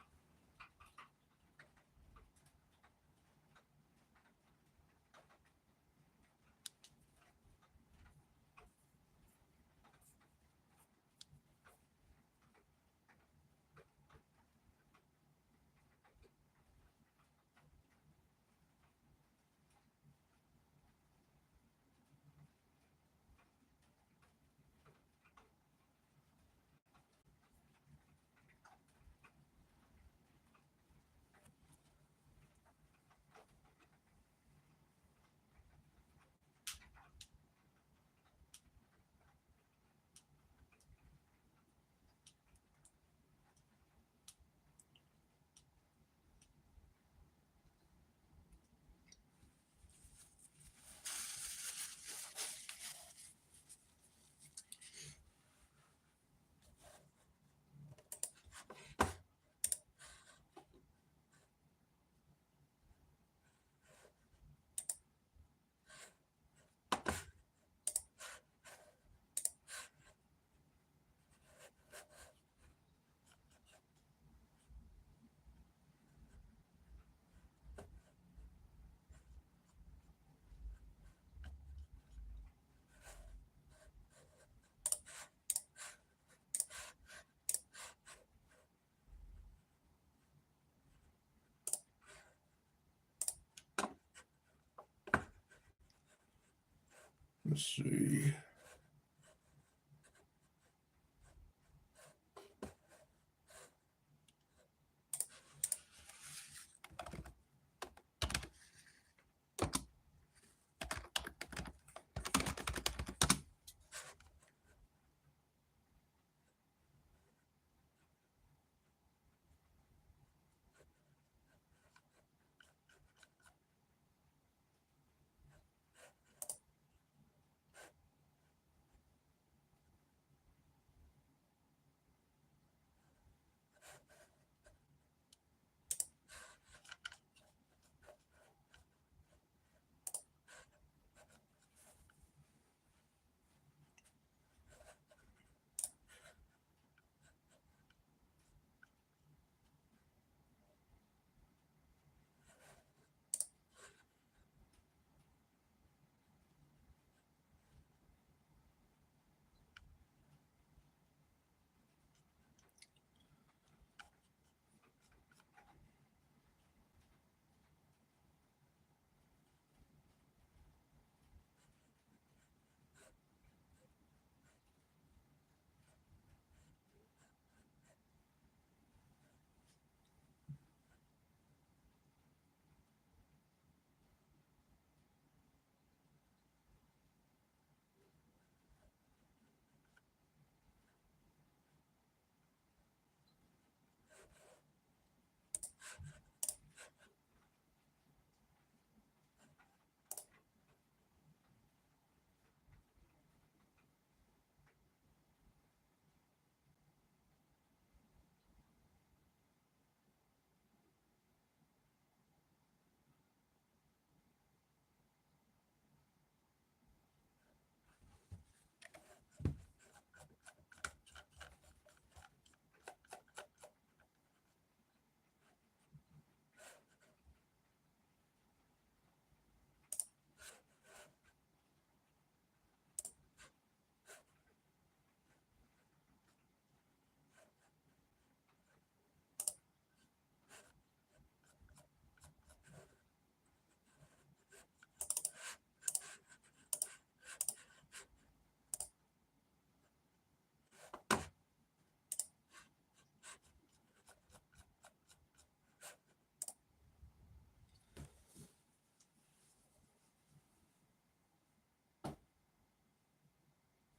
Let's see.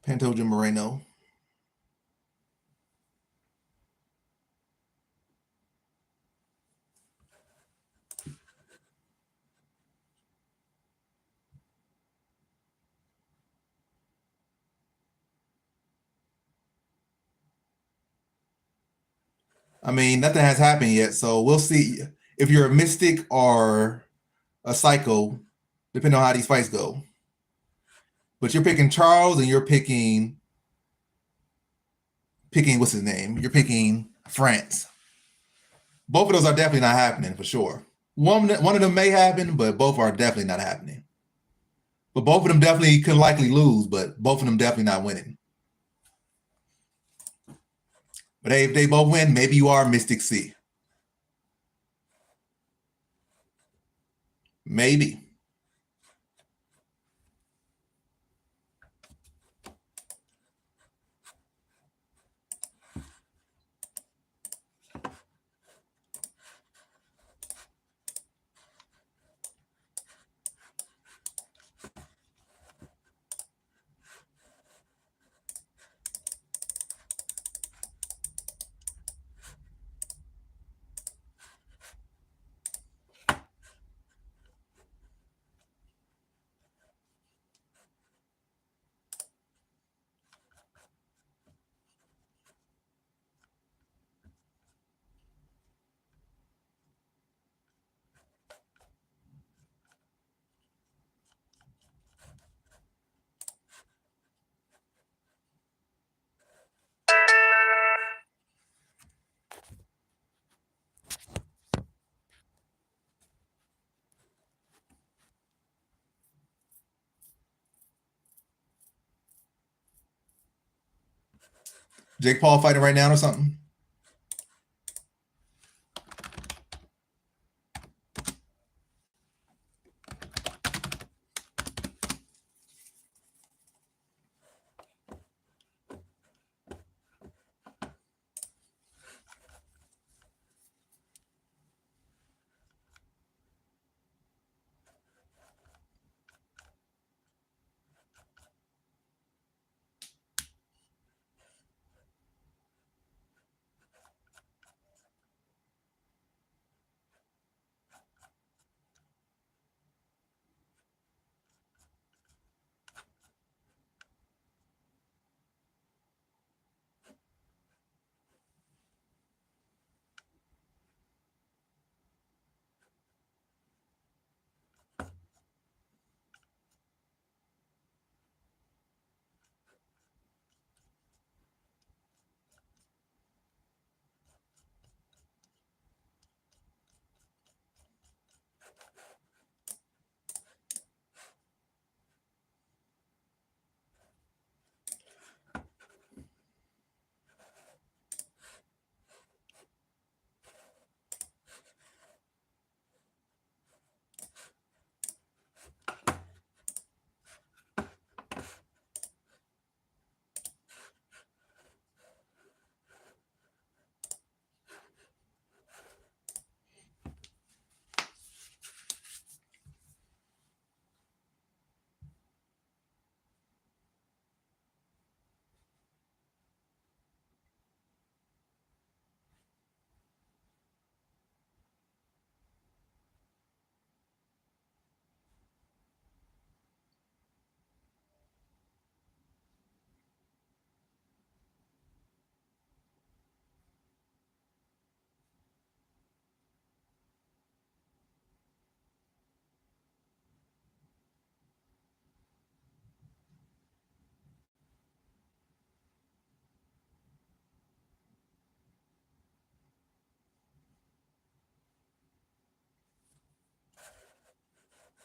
Pantoja Moreno. I mean, nothing has happened yet, so we'll see if you're a mystic or a psycho, depending on how these fights go. But you're picking Charles and you're picking what's his name? You're picking France. Both of those are definitely not happening for sure. One of them may happen, but both are definitely not happening. But both of them definitely could likely lose, but both of them definitely not winning. But hey, if they both win, maybe you are Mystic C. Maybe. Jake Paul fighting right now or something?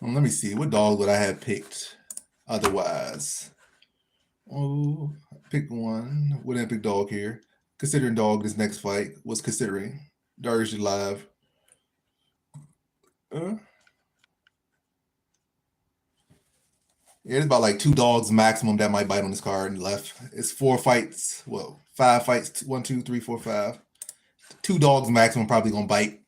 Let me see. What dog would I have picked otherwise? Oh, pick one. Wouldn't pick dog here. Considering dog this next fight was considering. Darius live. Yeah, there's about like 2 dogs maximum that might bite on this card and left. It's 4 fights. Well, 5 fights. 1, 2, 3, 4, 5. 2 dogs maximum probably gonna bite.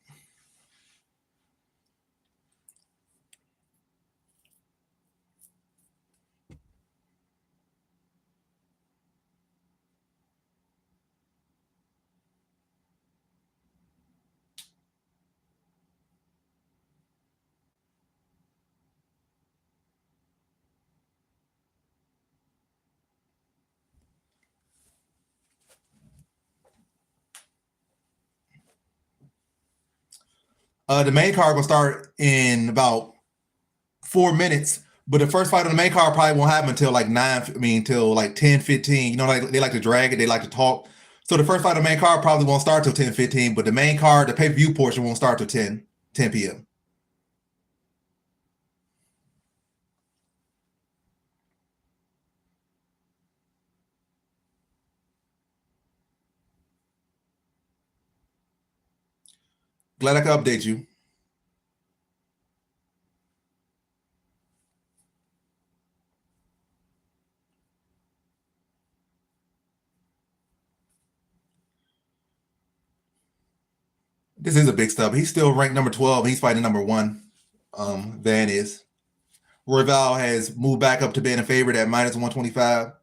The main card will start in about 4 minutes. But the first fight on the main card probably won't happen until like 9. I mean, until like 10, 15. You know, like they like to drag it. They like to talk. So the first fight on the main card probably won't start till 10, 15. But the main card, the pay per view portion, won't start till 10 p.m. Glad I could update you. This is a big stub. He's still ranked number 12. He's fighting number 1. Van is. Royval has moved back up to being a favorite at minus 125.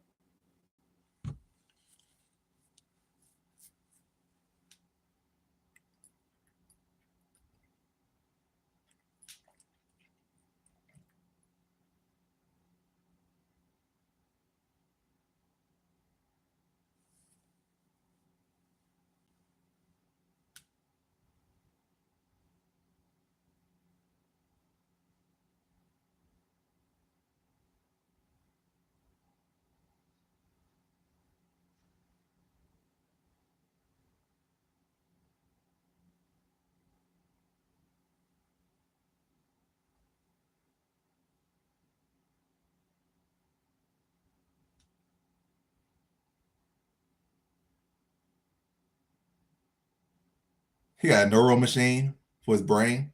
He got a neural machine for his brain.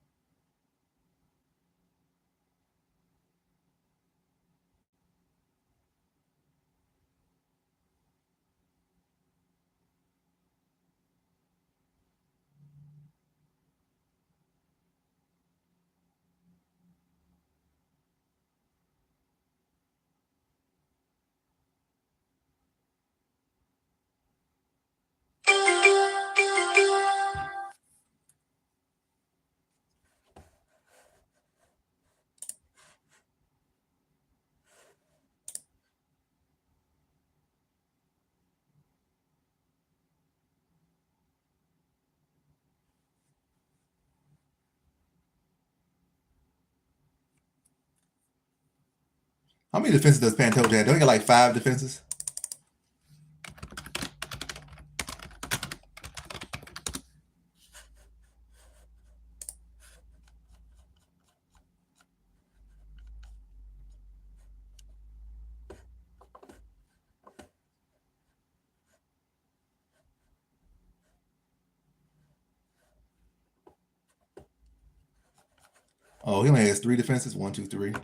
How many defenses does Pantoja have? Don't he got like 5 defenses? Oh, he only has 3 defenses. 1, 2, 3.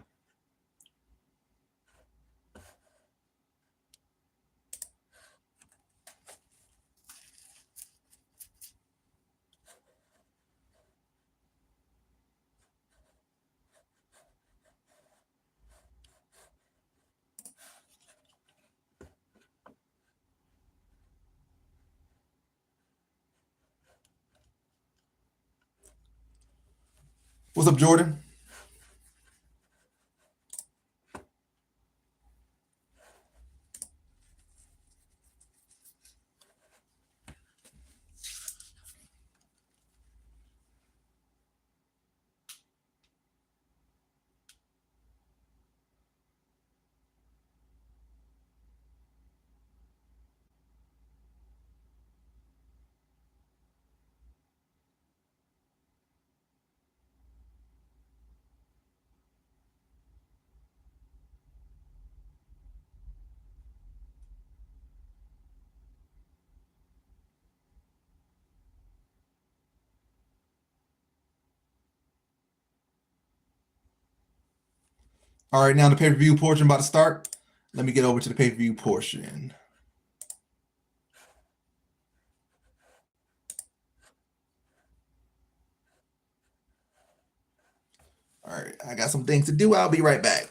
What's up, Jordan? All right, now the pay-per-view portion about to start. Let me get over to the pay-per-view portion. All right, I got some things to do. I'll be right back.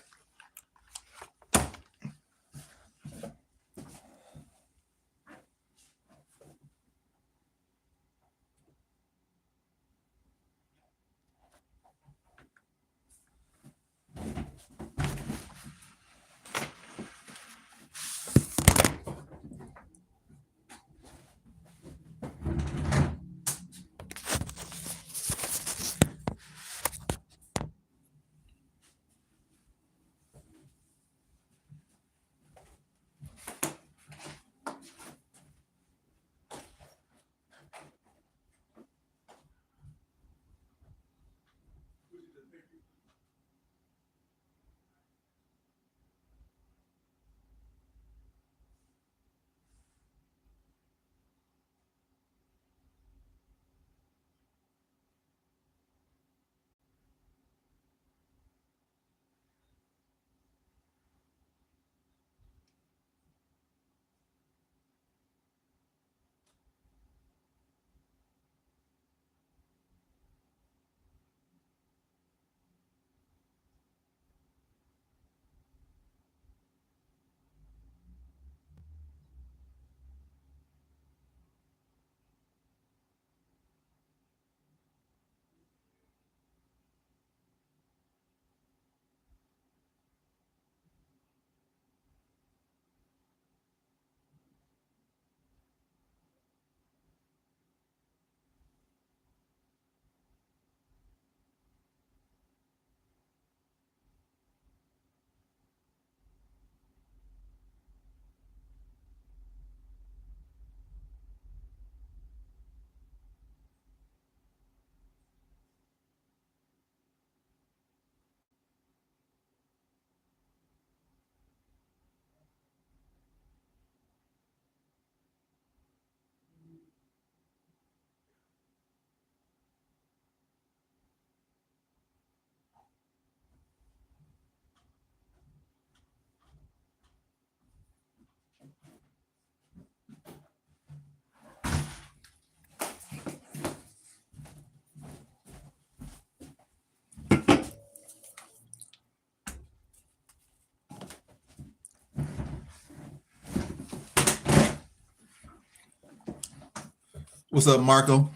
What's up, Marco?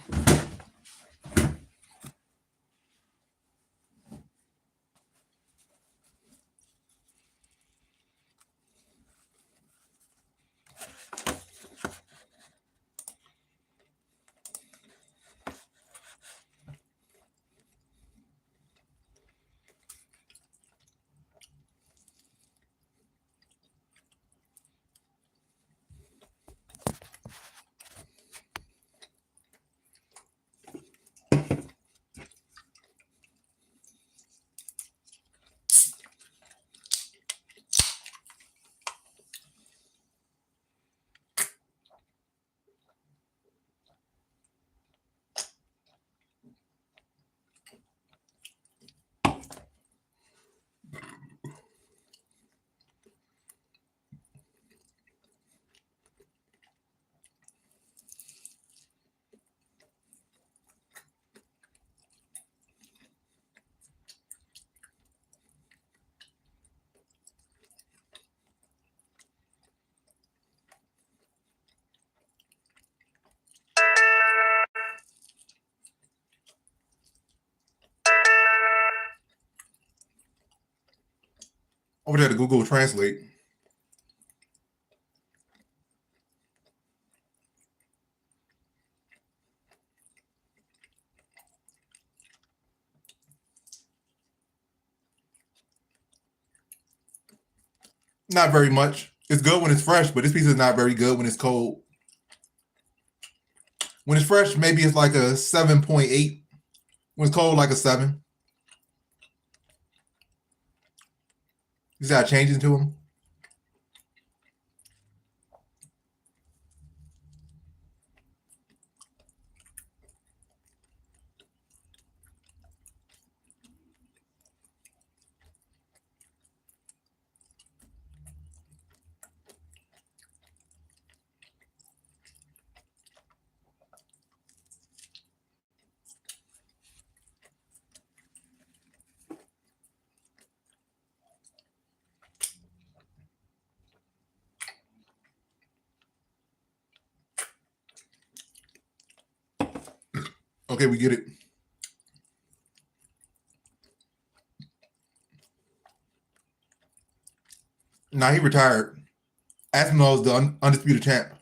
Over there to Google Translate. Not very much. It's good when it's fresh, but this pizza is not very good when it's cold. When it's fresh, maybe it's like a 7.8. When it's cold, like a 7. You see how it changes to them? Okay, we get it. Nah, he retired. Aspinall is the undisputed champ.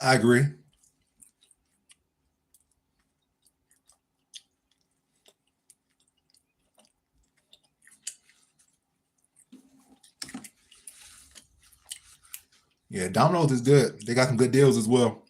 I agree. Yeah, Domino's is good. They got some good deals as well.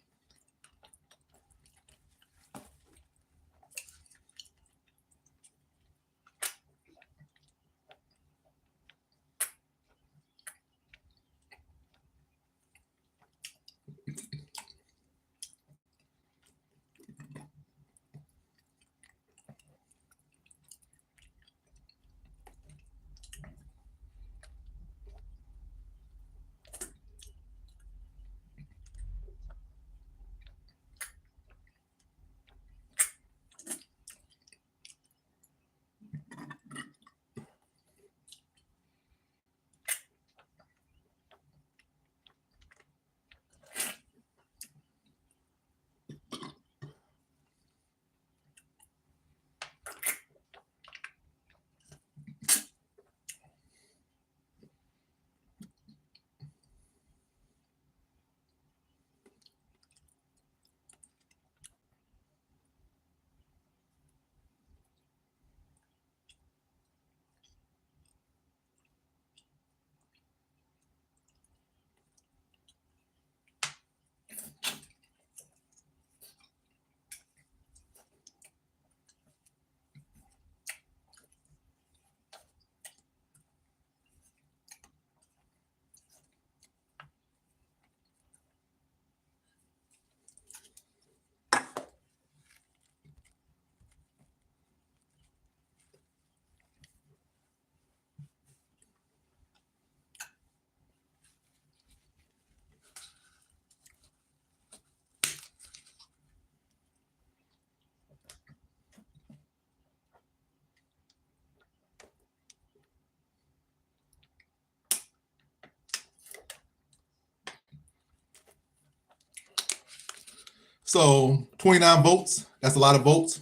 So 29 votes. That's a lot of votes.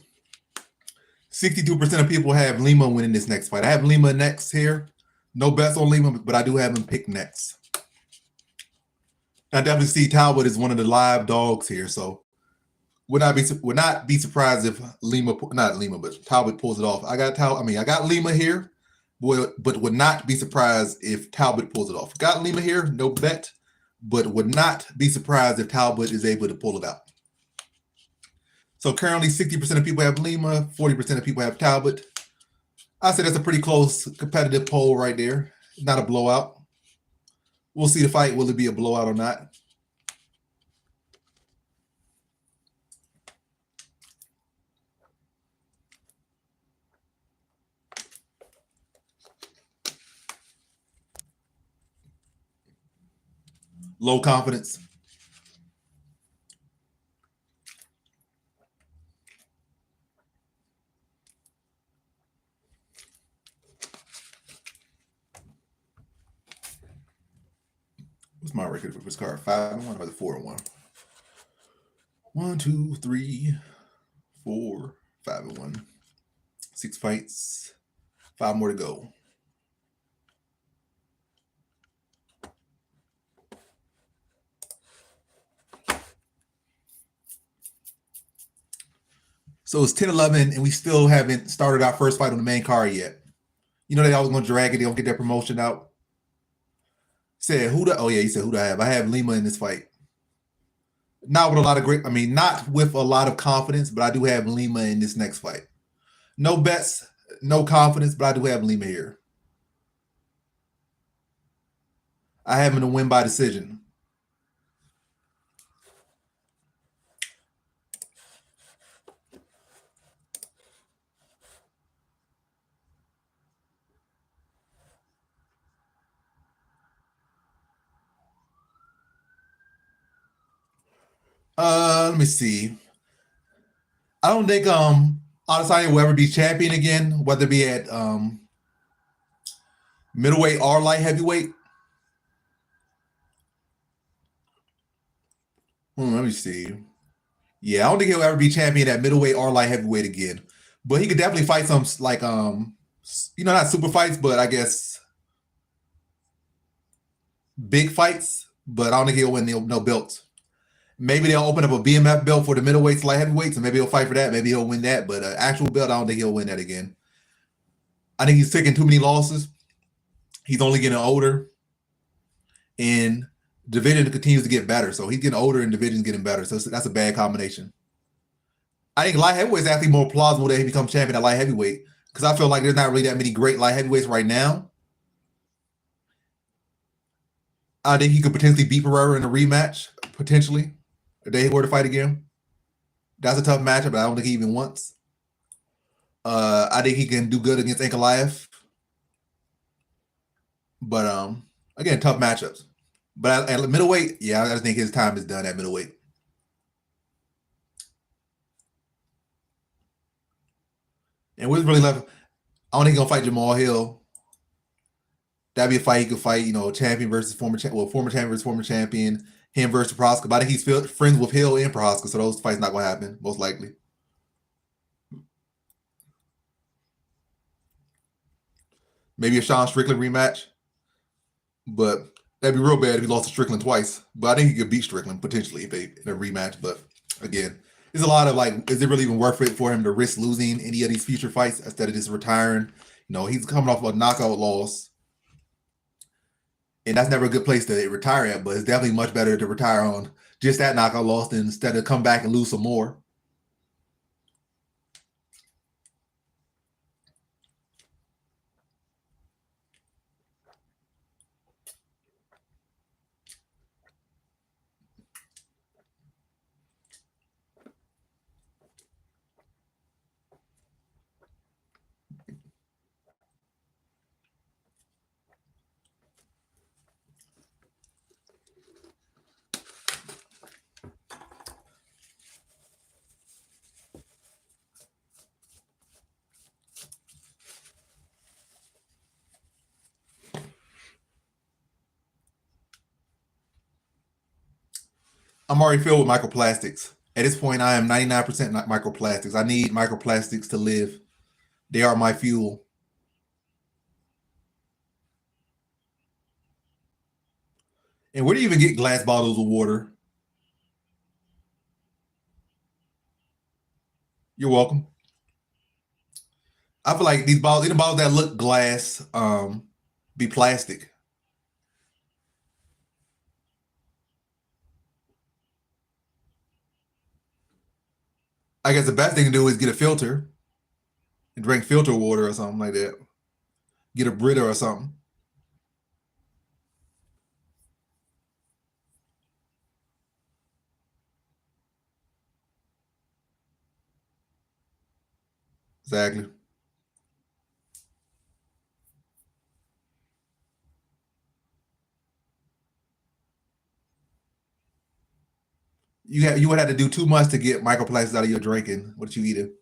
62% of people have Lima winning this next fight. I have Lima next here. No bets on Lima, but I do have him picked next. I definitely see Talbott is one of the live dogs here, so would not be surprised if Talbot pulls it off. I got Lima here, but would not be surprised if Talbot pulls it off. Got Lima here, no bet, but would not be surprised if Talbot is able to pull it out. So currently 60% of people have Lima, 40% of people have Talbot. I say that's a pretty close competitive poll right there. Not a blowout. We'll see the fight. Will it be a blowout or not? Low confidence. What's my record for this card? 5-1 or the 4-1? 1, 2, 3, 4, 5-1. 6 fights, 5 more to go. So it's 10-11, and we still haven't started our first fight on the main card yet. You know they always gonna drag it. They don't get their promotion out. Said who the? Oh yeah, he said who do I have? I have Lima in this fight. Not with a lot of great. I mean, not with a lot of confidence, but I do have Lima in this next fight. No bets, no confidence, but I do have Lima here. I have him to win by decision. Let me see. I don't think Adesanya will ever be champion again, whether it be at middleweight or light heavyweight. Let me see. Yeah, I don't think he'll ever be champion at middleweight or light heavyweight again. But he could definitely fight some like not super fights, but I guess big fights. But I don't think he'll win no belts. Maybe they'll open up a BMF belt for the middleweights, light heavyweights, and maybe he'll fight for that. Maybe he'll win that. But actual belt, I don't think he'll win that again. I think he's taking too many losses. He's only getting older, and division continues to get better. So he's getting older, and division's getting better. So that's a bad combination. I think light heavyweight is actually more plausible that he becomes champion at light heavyweight because I feel like there's not really that many great light heavyweights right now. I think he could potentially beat Pereira in a rematch, potentially, if they were to fight again. That's a tough matchup, but I don't think he even wants. I think he can do good against Ankalaev. But again, tough matchups. But at middleweight, yeah, I think his time is done at middleweight. And what's really left? I don't think he's gonna fight Jamal Hill. That'd be a fight he could fight, champion versus former champion versus former champion, him versus Proskauer. But I think he's friends with Hill and Proskauer, so those fights not gonna happen, most likely. Maybe a Sean Strickland rematch. But that'd be real bad if he lost to Strickland twice. But I think he could beat Strickland potentially if they in a rematch. But again, there's a lot of is it really even worth it for him to risk losing any of these future fights instead of just retiring? He's coming off a knockout loss. And that's never a good place to retire at, but it's definitely much better to retire on just that knockout loss than instead of come back and lose some more. I'm already filled with microplastics. At this point, I am 99% microplastics. I need microplastics to live. They are my fuel. And where do you even get glass bottles of water? You're welcome. I feel like these bottles that look glass, be plastic. I guess the best thing to do is get a filter and drink filter water or something like that. Get a Brita or something. Exactly. You would have to do too much to get microplastics out of your drinking. What you eating?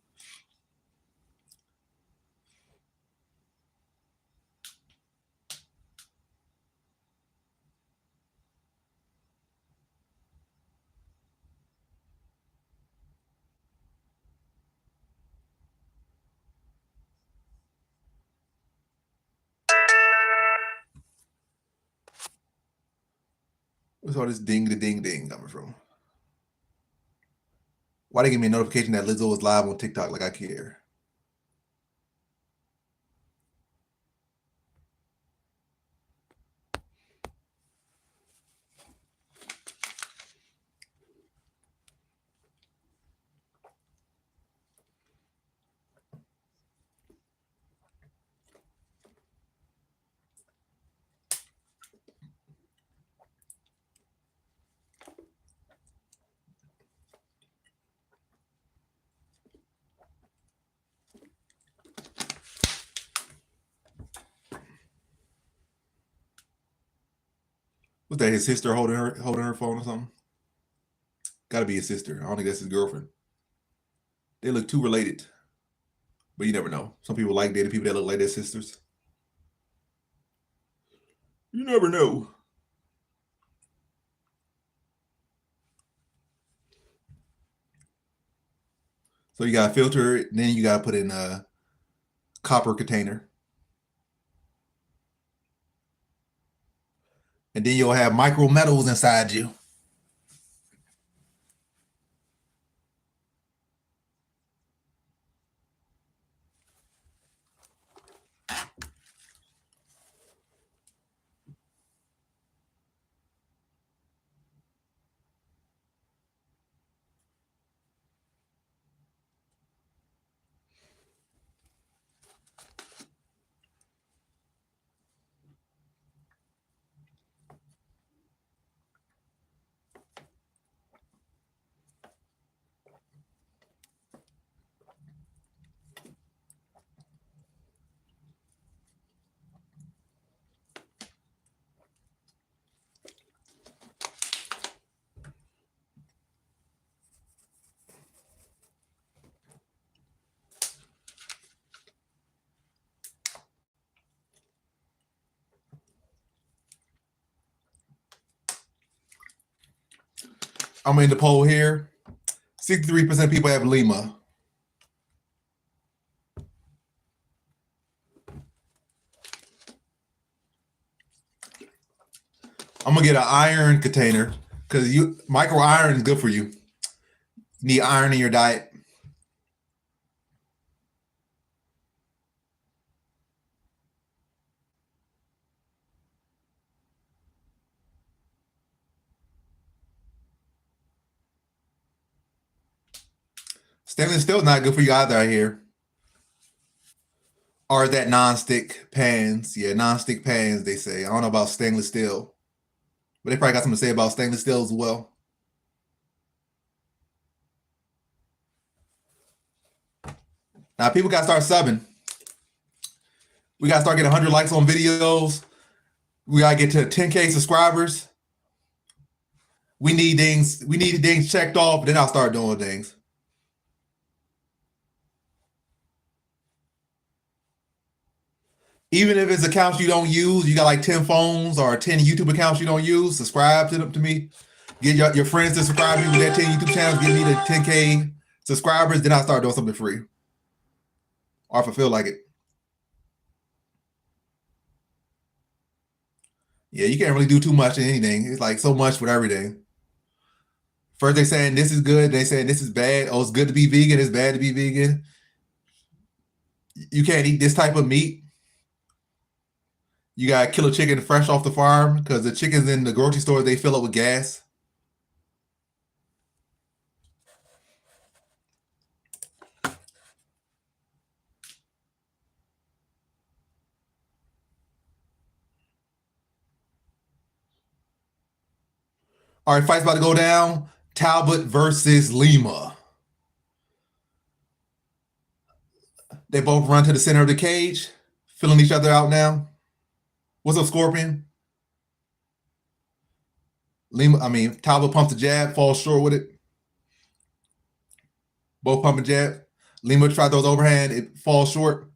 Where's all this ding the ding ding coming from? Why they give me a notification that Lizzo is live on TikTok like I care? Was that his sister holding her phone or something? Got to be his sister. I don't think that's his girlfriend. They look too related, but you never know. Some people like dating people that look like their sisters. You never know. So you got to filter it, and then you got to put in a copper container, and then you'll have micro metals inside you. I'm in the poll here. 63% of people have Lima. I'm gonna get an iron container because micro iron is good for you. You need iron in your diet. Stainless steel is not good for you either, I hear. Or that non-stick pans. Yeah, non-stick pans, they say. I don't know about stainless steel. But they probably got something to say about stainless steel as well. Now, people got to start subbing. We got to start getting 100 likes on videos. We got to get to 10K subscribers. We need things checked off, then I'll start doing things. Even if it's accounts you don't use, you got like 10 phones or 10 YouTube accounts you don't use, subscribe to them to me. Get your friends to subscribe to me with that 10 YouTube channels, give me the 10K subscribers, then I'll start doing something free. Or if I feel like it. Yeah, you can't really do too much in anything. It's like so much with everything. First they saying this is good, they saying this is bad. Oh, it's good to be vegan, it's bad to be vegan. You can't eat this type of meat. You gotta kill a chicken fresh off the farm because the chickens in the grocery store they fill up with gas. All right, fight's about to go down. Talbott versus Lima. They both run to the center of the cage, filling each other out now. What's up, Scorpion? Talbott pumps the jab, falls short with it. Both pumping jab. Lima tries those overhand, it falls short.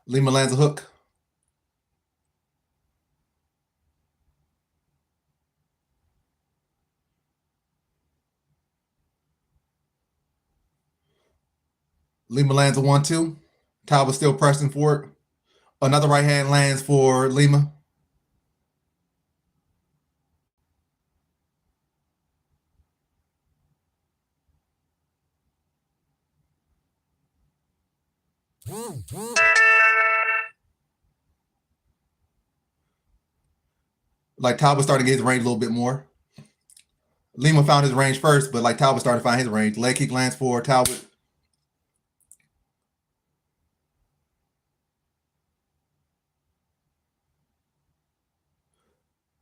Lima lands a hook. Lima lands a 1-2. Talbot still pressing for it. Another right hand lands for Lima. Like Talbot started to get his range a little bit more. Lima found his range first, but like Talbot started to find his range. Leg kick lands for Talbot.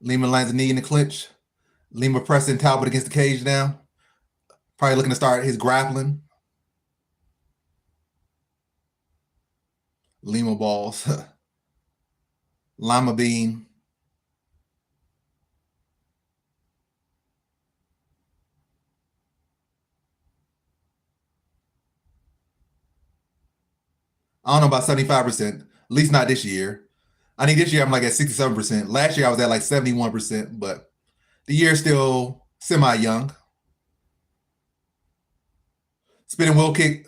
Lima lands a knee in the clinch. Lima pressing Talbot against the cage now. Probably looking to start his grappling. Lima balls. Lima bean. I don't know about 75%. At least not this year. I think this year I'm like at 67%. Last year I was at like 71%, but the year's still semi-young. Spinning wheel kick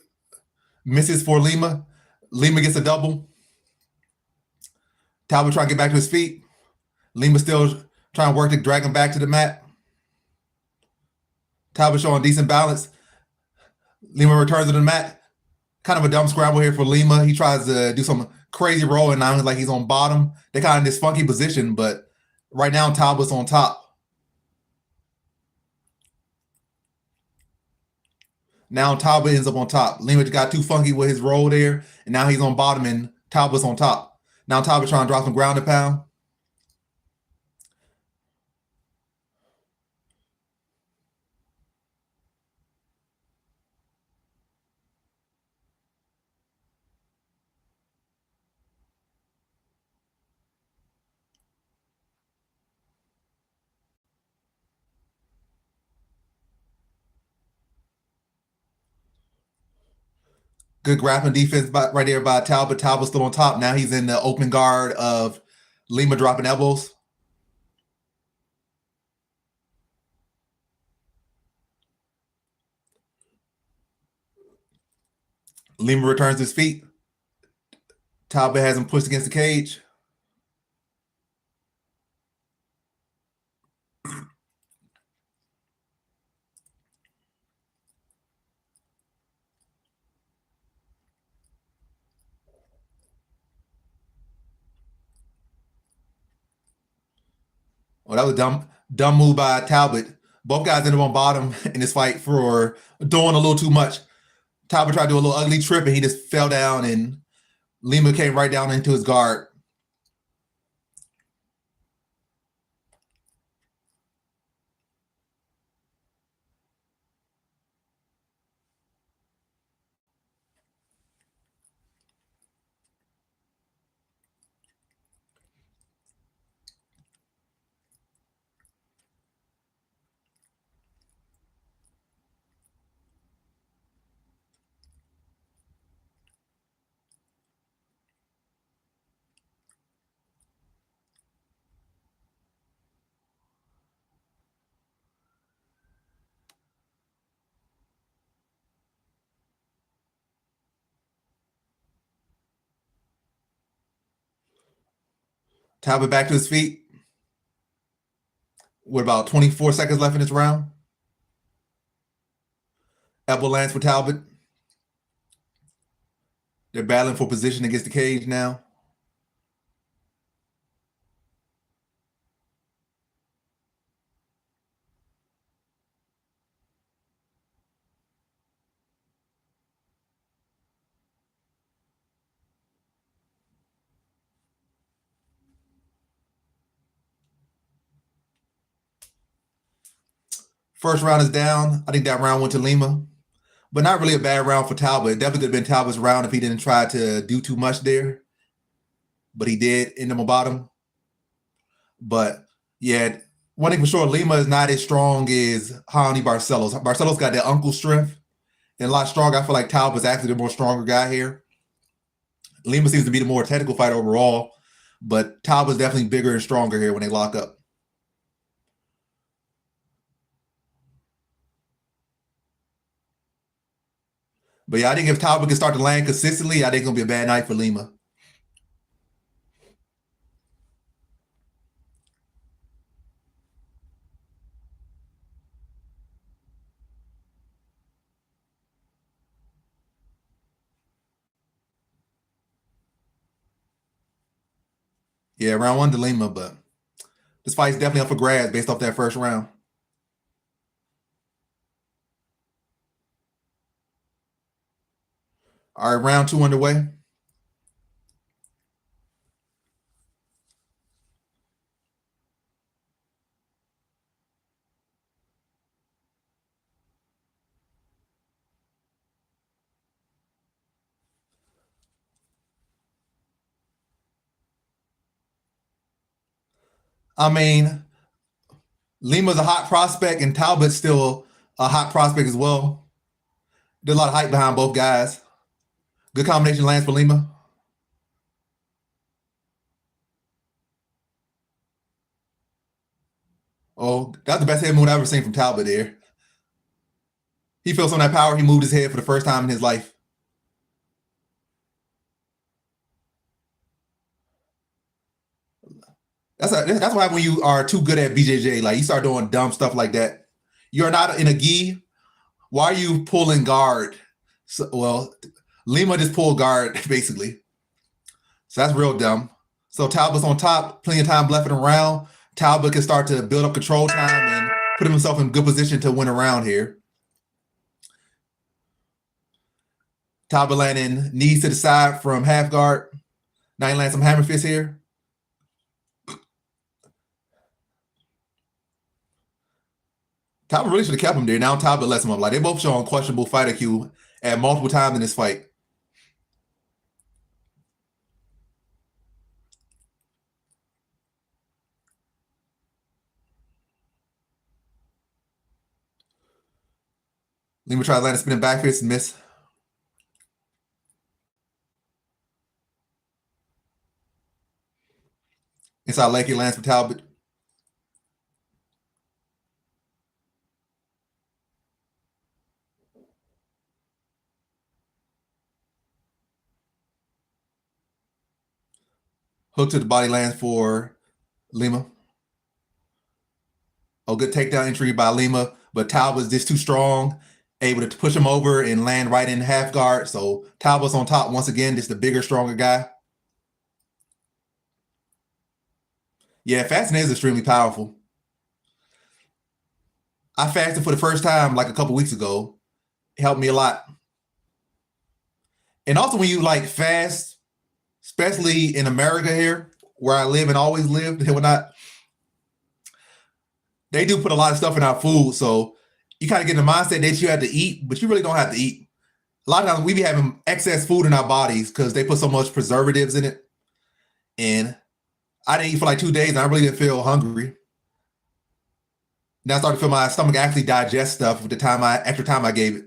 misses for Lima. Lima gets a double. Talbot trying to get back to his feet. Lima still trying to work to drag him back to the mat. Talbot showing decent balance. Lima returns to the mat. Kind of a dumb scramble here for Lima. He tries to do some crazy roll, and now he's like he's on bottom. They're kind of in this funky position, but right now Talbot's on top. Now Talbot ends up on top. Lima got too funky with his roll there, and now he's on bottom, and Talbot's on top. Now Talbot trying to drop some ground and pound. Good grappling defense right there by Talbot. Talbot's still on top. Now he's in the open guard of Lima dropping elbows. Lima returns his feet. Talbot has him pushed against the cage. Oh, that was dumb move by Talbot. Both guys ended up on bottom in this fight for doing a little too much. Talbot tried to do a little ugly trip and he just fell down, and Lima came right down into his guard. Talbot back to his feet with about 24 seconds left in this round. Elbow lands for Talbot. They're battling for position against the cage now. First round is down. I think that round went to Lima, but not really a bad round for Talbot. It definitely could have been Talbot's round if he didn't try to do too much there, but he did end him a bottom. But yeah, one thing for sure, Lima is not as strong as Hani Barcelos. Barcelos got that uncle strength and a lot stronger. I feel like Talbot's actually the more stronger guy here. Lima seems to be the more technical fighter overall, but Talbot's definitely bigger and stronger here when they lock up. But yeah, I think if Talbott can start to land consistently, I think it's gonna be a bad night for Lima. Yeah, round one to Lima, but this fight's definitely up for grabs based off that first round. All right, round two underway. I mean, Lima's a hot prospect, and Talbot's still a hot prospect as well. There's a lot of hype behind both guys. Good combination lands for Lima. Oh, that's the best head move I've ever seen from Talbot there. He feels some of that power. He moved his head for the first time in his life. That's what happens when you are too good at BJJ. Like you start doing dumb stuff like that. You're not in a gi. Why are you pulling guard? So, well, Lima just pulled guard basically. So that's real dumb. So Talbot's on top, plenty of time left in the round. Talbot can start to build up control time and put himself in good position to win a round here. Talbot landing knees to the side from half guard. Now he lands some hammer fist here. Talbot really should have kept him there. Now Talbot lets him up. Like they both showing questionable fight IQ at multiple times in this fight. Lima tries to land a spinning back fist and miss. Inside leg kick lands for Talbot. Hook to the body lands for Lima. Oh, good takedown entry by Lima, but Talbot's just too strong, able to push him over and land right in half guard. So Talbot's on top once again, just the bigger, stronger guy. Yeah, fasting is extremely powerful. I fasted for the first time like a couple weeks ago. It helped me a lot. And also when you like fast, especially in America here, where I live and always lived and whatnot, they do put a lot of stuff in our food. So you kind of get in the mindset that you have to eat, but you really don't have to eat. A lot of times we be having excess food in our bodies because they put so much preservatives in it. And I didn't eat for like 2 days and I really didn't feel hungry. Now I started to feel my stomach actually digest stuff with the extra time I gave it.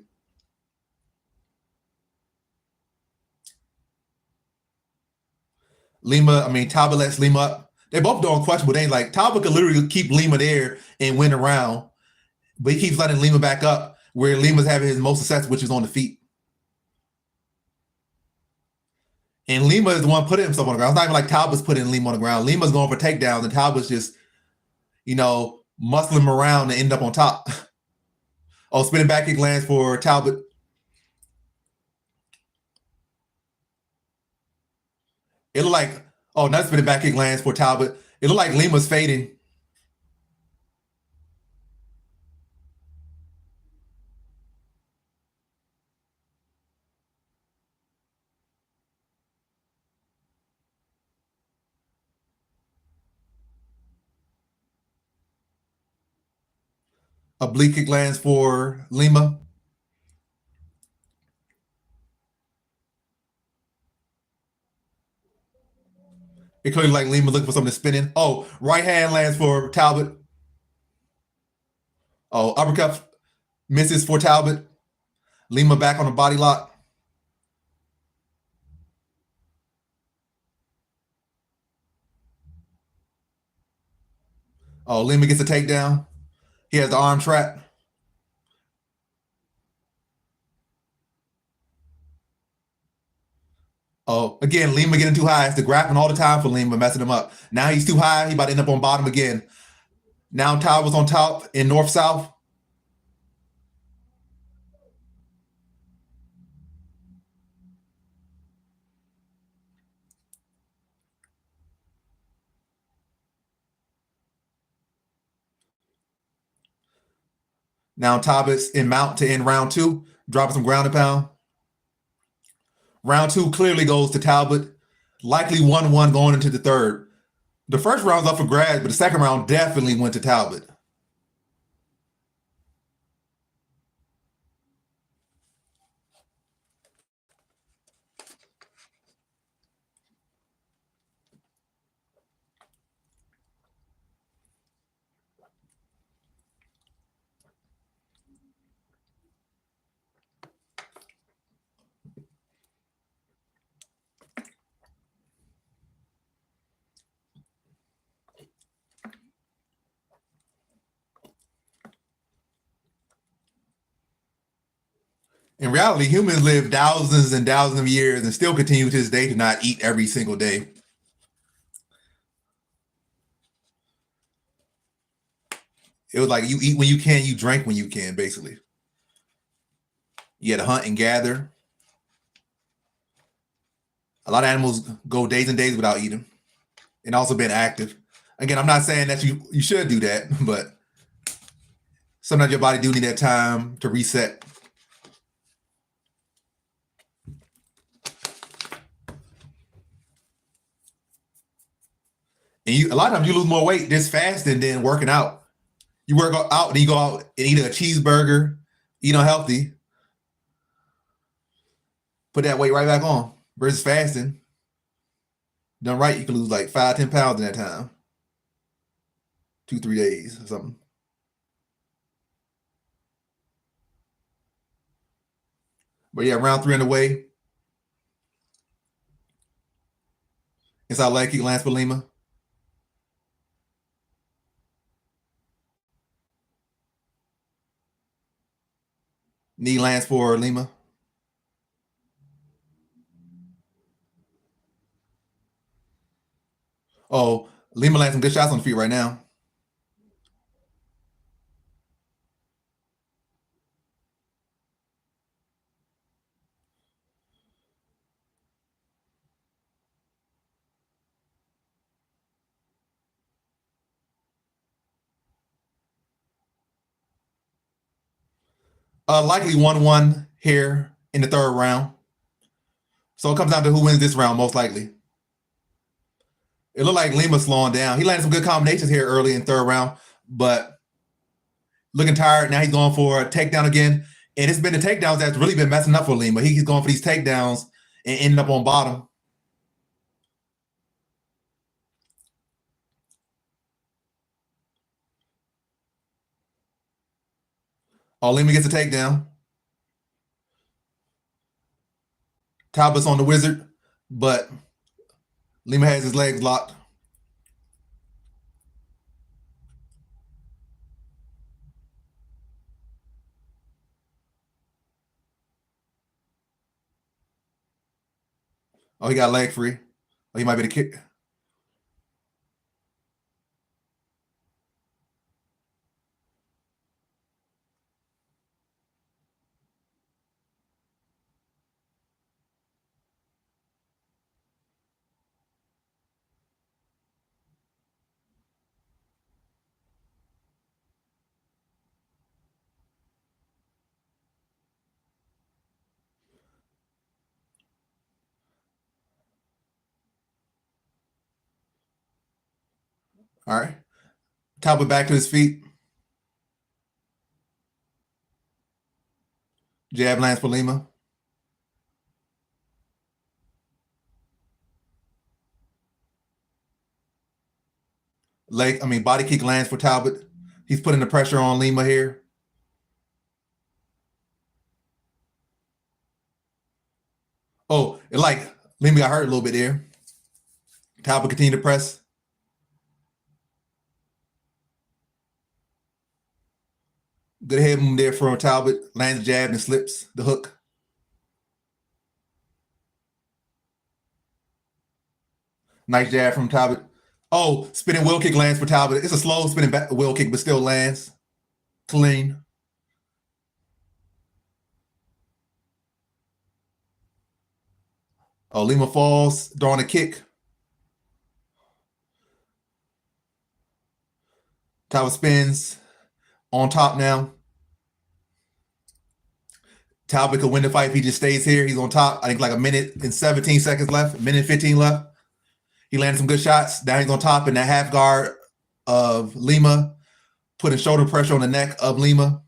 Talbot lets Lima up. They both doing questionable things. Like Talbot could literally keep Lima there and win a round, but he keeps letting Lima back up where Lima's having his most success, which is on the feet. And Lima is the one putting himself on the ground. It's not even like Talbot's putting Lima on the ground. Lima's going for takedowns, and Talbot's just, muscling him around and end up on top. Oh, spinning back kick lands for Talbot. It looked like, another spinning back kick lands for Talbot. It looked like Lima's fading. Oblique kick lands for Lima. It clearly like Lima looking for something to spin in. Oh, right hand lands for Talbot. Oh, uppercut misses for Talbot. Lima back on the body lock. Oh, Lima gets a takedown. He has the arm trap. Oh, again, Lima getting too high. It's the grappling all the time for Lima, messing him up. Now he's too high. He about to end up on bottom again. Now Talbot's on top in north-south. Now Talbot's in mount to end round two, dropping some ground and pound. Round two clearly goes to Talbot. Likely 1-1 going into the third. The first round's up for grabs, but the second round definitely went to Talbot. In reality, humans live thousands and thousands of years and still continue to this day to not eat every single day. It was like you eat when you can, you drink when you can, basically. You had to hunt and gather. A lot of animals go days and days without eating and also being active. Again, I'm not saying that you should do that, but sometimes your body do need that time to reset. And a lot of times you lose more weight just fasting than working out. You work out and you go out and eat a cheeseburger, eat unhealthy, put that weight right back on versus fasting. Done right, you can lose like 5-10 pounds in that time. 2-3 days or something. But yeah, round three underway. Inside leg kick lands for Lima. Knee lands for Lima. Oh, Lima lands some good shots on the feet right now. Likely 1-1 here in the third round. So it comes down to who wins this round, most likely. It looked like Lima slowing down. He landed some good combinations here early in third round, but looking tired. Now he's going for a takedown again. And it's been the takedowns that's really been messing up for Lima. He's going for these takedowns and ending up on bottom. Oh, Lima gets a takedown. Talbot's on the wizard, but Lima has his legs locked. Oh, he got leg free. Oh, he might be the kick. All right. Talbot back to his feet. Jab lands for Lima. Body kick lands for Talbot. He's putting the pressure on Lima here. Oh, Lima got hurt a little bit there. Talbot continued to press. Good head move there from Talbot. Lands the jab and slips the hook. Nice jab from Talbot. Oh, spinning wheel kick lands for Talbot. It's a slow spinning wheel kick, but still lands. Clean. Oh, Lima falls, throwing a kick. Talbot spins on top now. Talbot could win the fight if he just stays here. He's on top. I think like a minute and 17 seconds left, a minute and 15 left. He landed some good shots. Now he's on top in that half guard of Lima, putting shoulder pressure on the neck of Lima.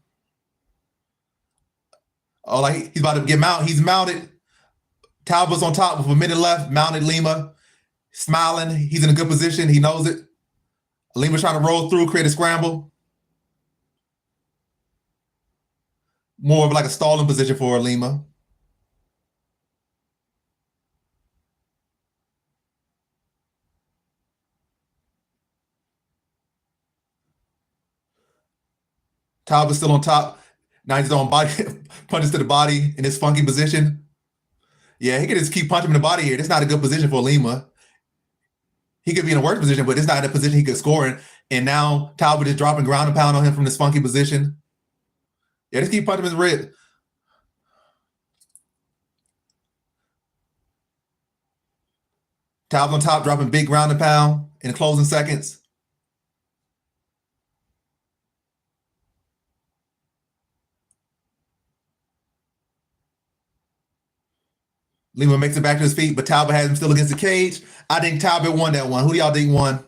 Oh, like he's about to get mounted. He's mounted. Talbot's on top with a minute left. Mounted Lima, smiling. He's in a good position. He knows it. Lima's trying to roll through, create a scramble. More of like a stalling position for Lima. Talbot's still on top. Now he's on body punches to the body in this funky position. Yeah, he could just keep punching him in the body here. That's not a good position for Lima. He could be in a worse position, but it's not in a position he could score in. And now Talbot is dropping ground and pound on him from this funky position. Yeah, just keep punching him in the rib. Talbot on top, dropping big ground and pound in the closing seconds. Lima makes it back to his feet, but Talbot has him still against the cage. I think Talbot won that one. Who do y'all think won?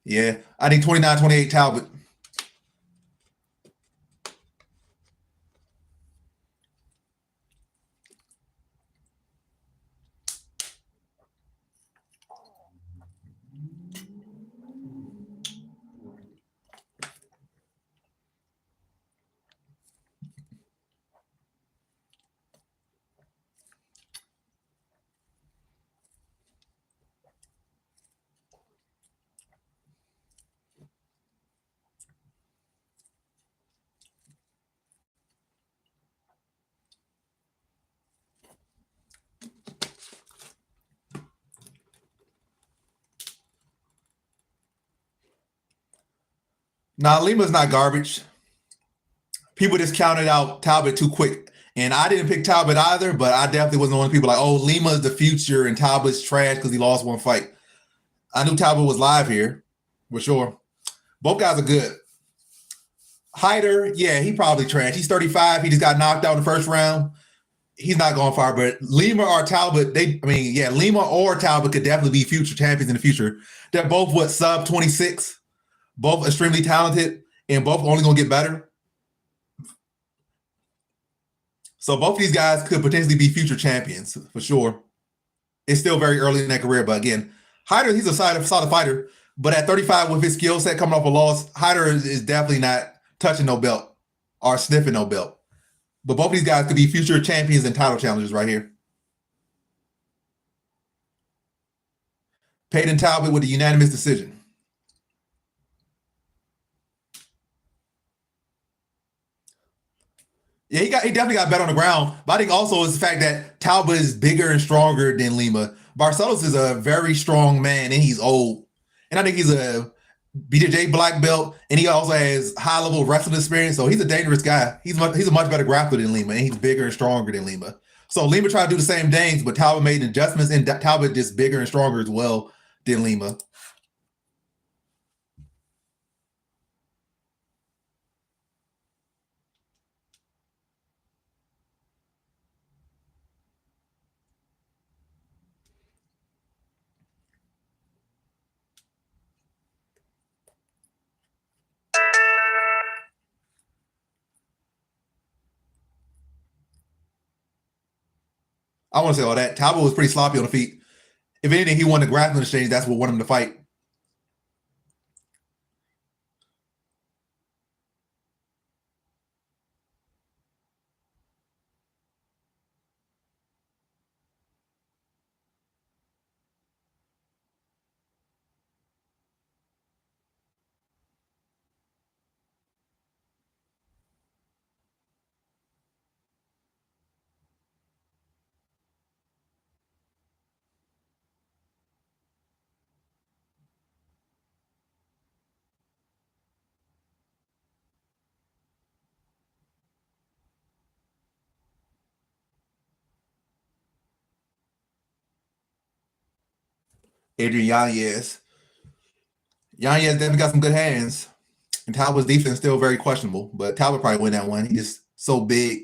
Yeah, I think 29-28 Talbot. Nah, Lima's not garbage. People just counted out Talbot too quick. And I didn't pick Talbot either, but I definitely wasn't one of the people like, oh, Lima's the future and Talbot's trash because he lost one fight. I knew Talbot was live here, for sure. Both guys are good. Hyder, yeah, he probably trash. He's 35. He just got knocked out in the first round. He's not going far, but Lima or Talbot, Lima or Talbot could definitely be future champions in the future. They're both sub 26, both extremely talented, and both only gonna get better. So both of these guys could potentially be future champions for sure. It's still very early in their career, but again, Hyder, he's a solid fighter. But at 35, with his skill set coming off a loss, Hyder is definitely not touching no belt or sniffing no belt. But both of these guys could be future champions and title challengers right here. Peyton Talbot with a unanimous decision. Yeah, he definitely got better on the ground. But I think also it's the fact that Talbot is bigger and stronger than Lima. Barcelos is a very strong man and he's old. And I think he's a BJJ black belt, and he also has high level wrestling experience. So he's a dangerous guy. He's a much better grappler than Lima, and he's bigger and stronger than Lima. So Lima tried to do the same things, but Talbot made adjustments, and Talbot just bigger and stronger as well than Lima. I want to say all that. Talbot was pretty sloppy on the feet. If anything, he won the grappling exchange. That's what won him the fight. Adrian Yanez. Yanez definitely got some good hands. And Talbot's defense is still very questionable, but Talbot probably win that one. He's just so big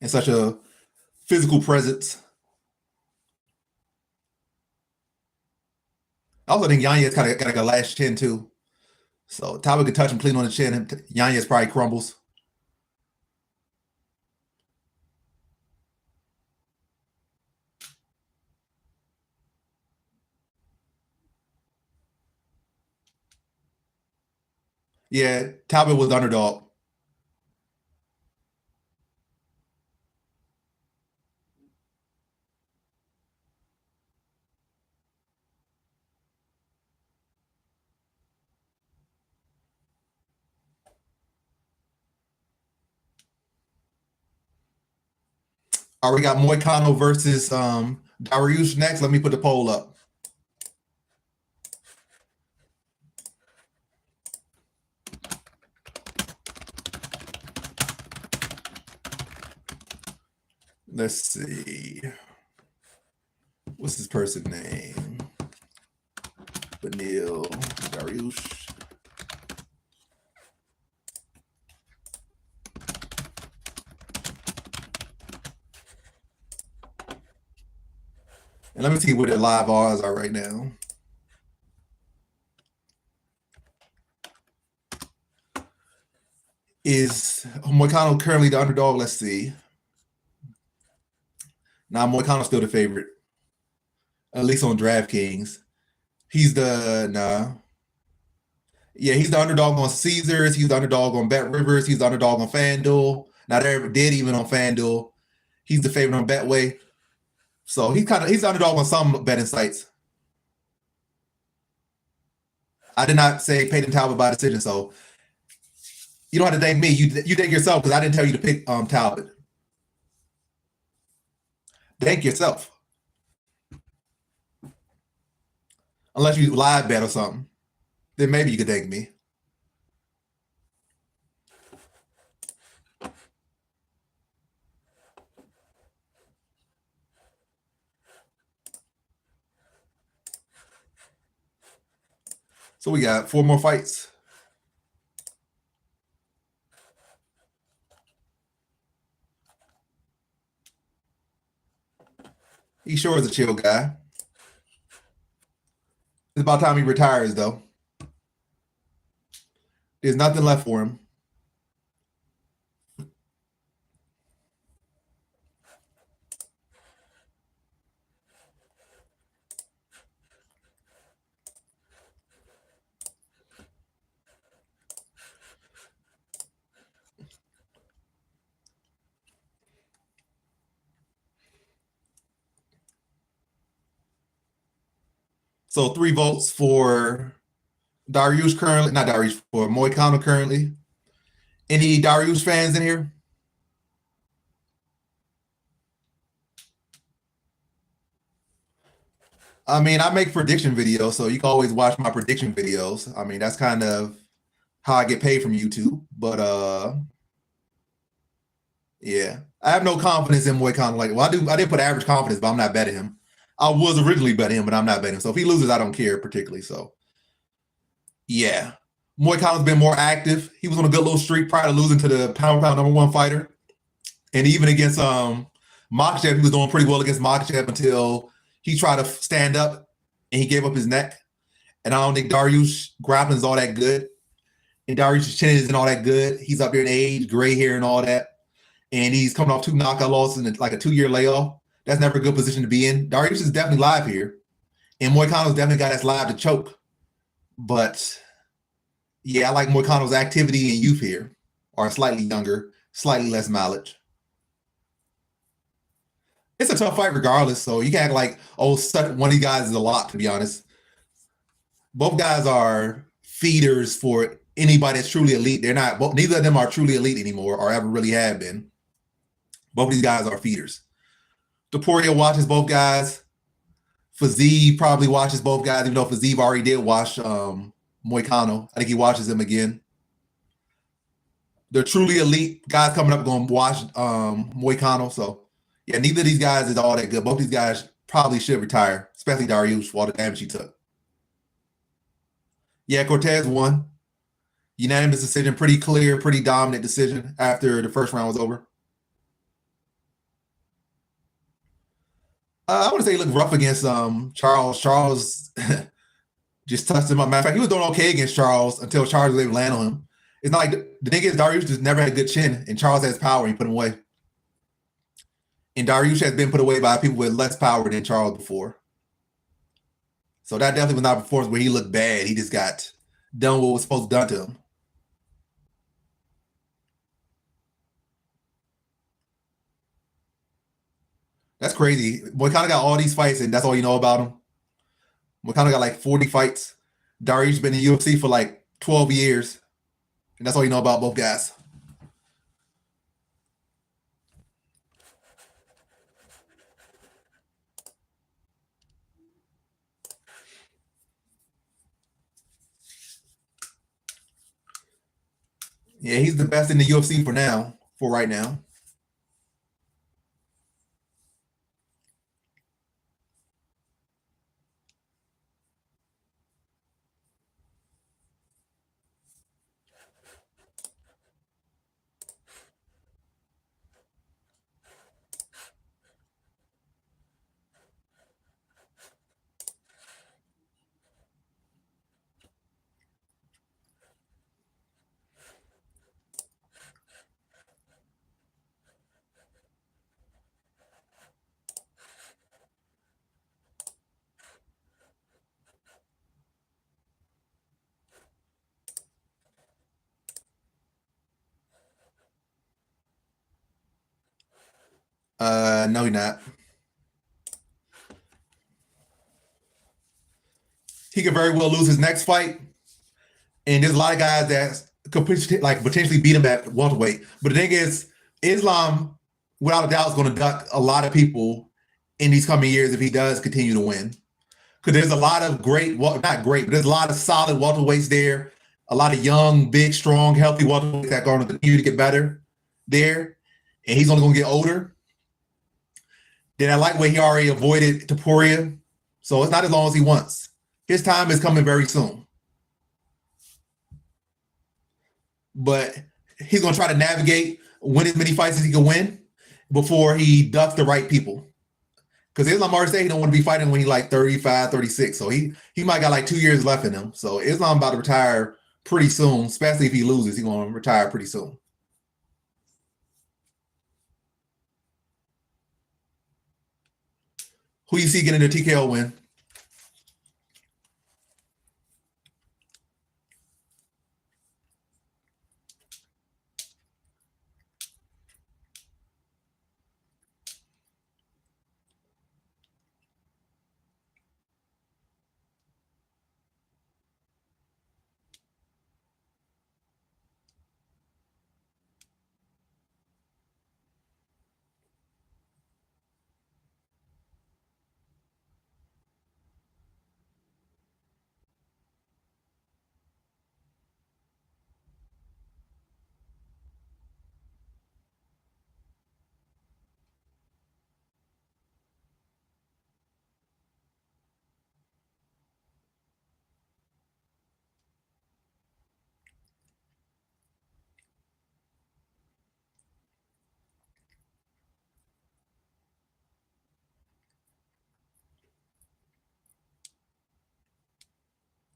and such a physical presence. I also think Yanez kind of got like a last chin too. So Talbot could touch him clean on the chin, and Yanez probably crumbles. Yeah, Talbot was the underdog. All right, we got Moicano versus Darius next. Let me put the poll up. Let's see. What's this person's name? Benil, Darius. And let me see what the live odds are right now. Is Moicano currently the underdog? Let's see. Now Moicano's still the favorite, at least on DraftKings. He's the Yeah, he's the underdog on Caesars. He's the underdog on Bet Rivers. He's the underdog on FanDuel. Now they're dead even on FanDuel. He's the favorite on Betway. So he's the underdog on some betting sites. I did not say Peyton Talbot by decision, so you don't have to thank me. You thank yourself because I didn't tell you to pick Talbot. Thank yourself. Unless you live bet or something. Then maybe you could thank me. So we got 4 more fights. He sure is a chill guy. It's about time he retires, though. There's nothing left for him. So 3 votes for Darius currently, not Darius, for Moicano currently. Any Darius fans in here? I mean, I make prediction videos, so you can always watch my prediction videos. I mean, that's kind of how I get paid from YouTube. But yeah, I have no confidence in Moicano. Like, well, I didn't put average confidence, but I'm not betting him. I was originally betting him, but I'm not betting him. So if he loses, I don't care particularly. So yeah, Moicano's been more active. He was on a good little streak prior to losing to the pound for pound #1 fighter, and even against Makhachev, he was doing pretty well against Makhachev until he tried to stand up and he gave up his neck. And I don't think Darius grappling is all that good. And Darius' chin isn't all that good. He's up there in age, gray hair, and all that. And he's coming off 2 knockout losses in like a 2-year layoff. That's never a good position to be in. Darius is definitely live here. And Moicano's definitely got that's live to choke. But yeah, I like Moicano's activity and youth here, are slightly younger, slightly less mileage. It's a tough fight regardless, so you can't act like, oh, one of these guys is a lot, to be honest. Both guys are feeders for anybody that's truly elite. They're not, neither of them are truly elite anymore or ever really have been. Both of these guys are feeders. Topuria watches both guys. Faziev probably watches both guys, even though Faziev already did watch Moicano. I think he watches him again. The truly elite guys coming up going to watch Moicano, so Yeah, neither of these guys is all that good. Both these guys probably should retire, especially Darius for all the damage he took. Yeah, Cortez won. Unanimous decision, pretty clear, pretty dominant decision after the first round was over. I want to say he looked rough against Charles. Charles just touched him up. Matter of fact, he was doing okay against Charles until Charles was able to land on him. It's not like the thing is Darius just never had a good chin, and Charles has power, and he put him away. And Darius has been put away by people with less power than Charles before. So that definitely was not a performance where he looked bad. He just got done what was supposed to be done to him. That's crazy. Moicano got all these fights, and that's all you know about him. Moicano got like 40 fights. Darius been in the UFC for like 12 years, and that's all you know about both guys. Yeah, he's the best in the UFC for now, for right now. No, he's not. He could very well lose his next fight, and there's a lot of guys that could potentially beat him at welterweight. But the thing is, Islam, without a doubt, is going to duck a lot of people in these coming years if he does continue to win. Because there's a lot of great, well, not great, but there's a lot of solid welterweights there. A lot of young, big, strong, healthy welterweights that are going to continue to get better there. And he's only going to get older. Then I like where he already avoided Taporia. So it's not as long as he wants. His time is coming very soon. But he's going to try to navigate, win as many fights as he can win before he ducks the right people. Because Islam already said he don't want to be fighting when he's like 35, 36. So he might got like 2 years left in him. So Islam about to retire pretty soon, especially if he loses. He's going to retire pretty soon. Who you see getting a TKO win?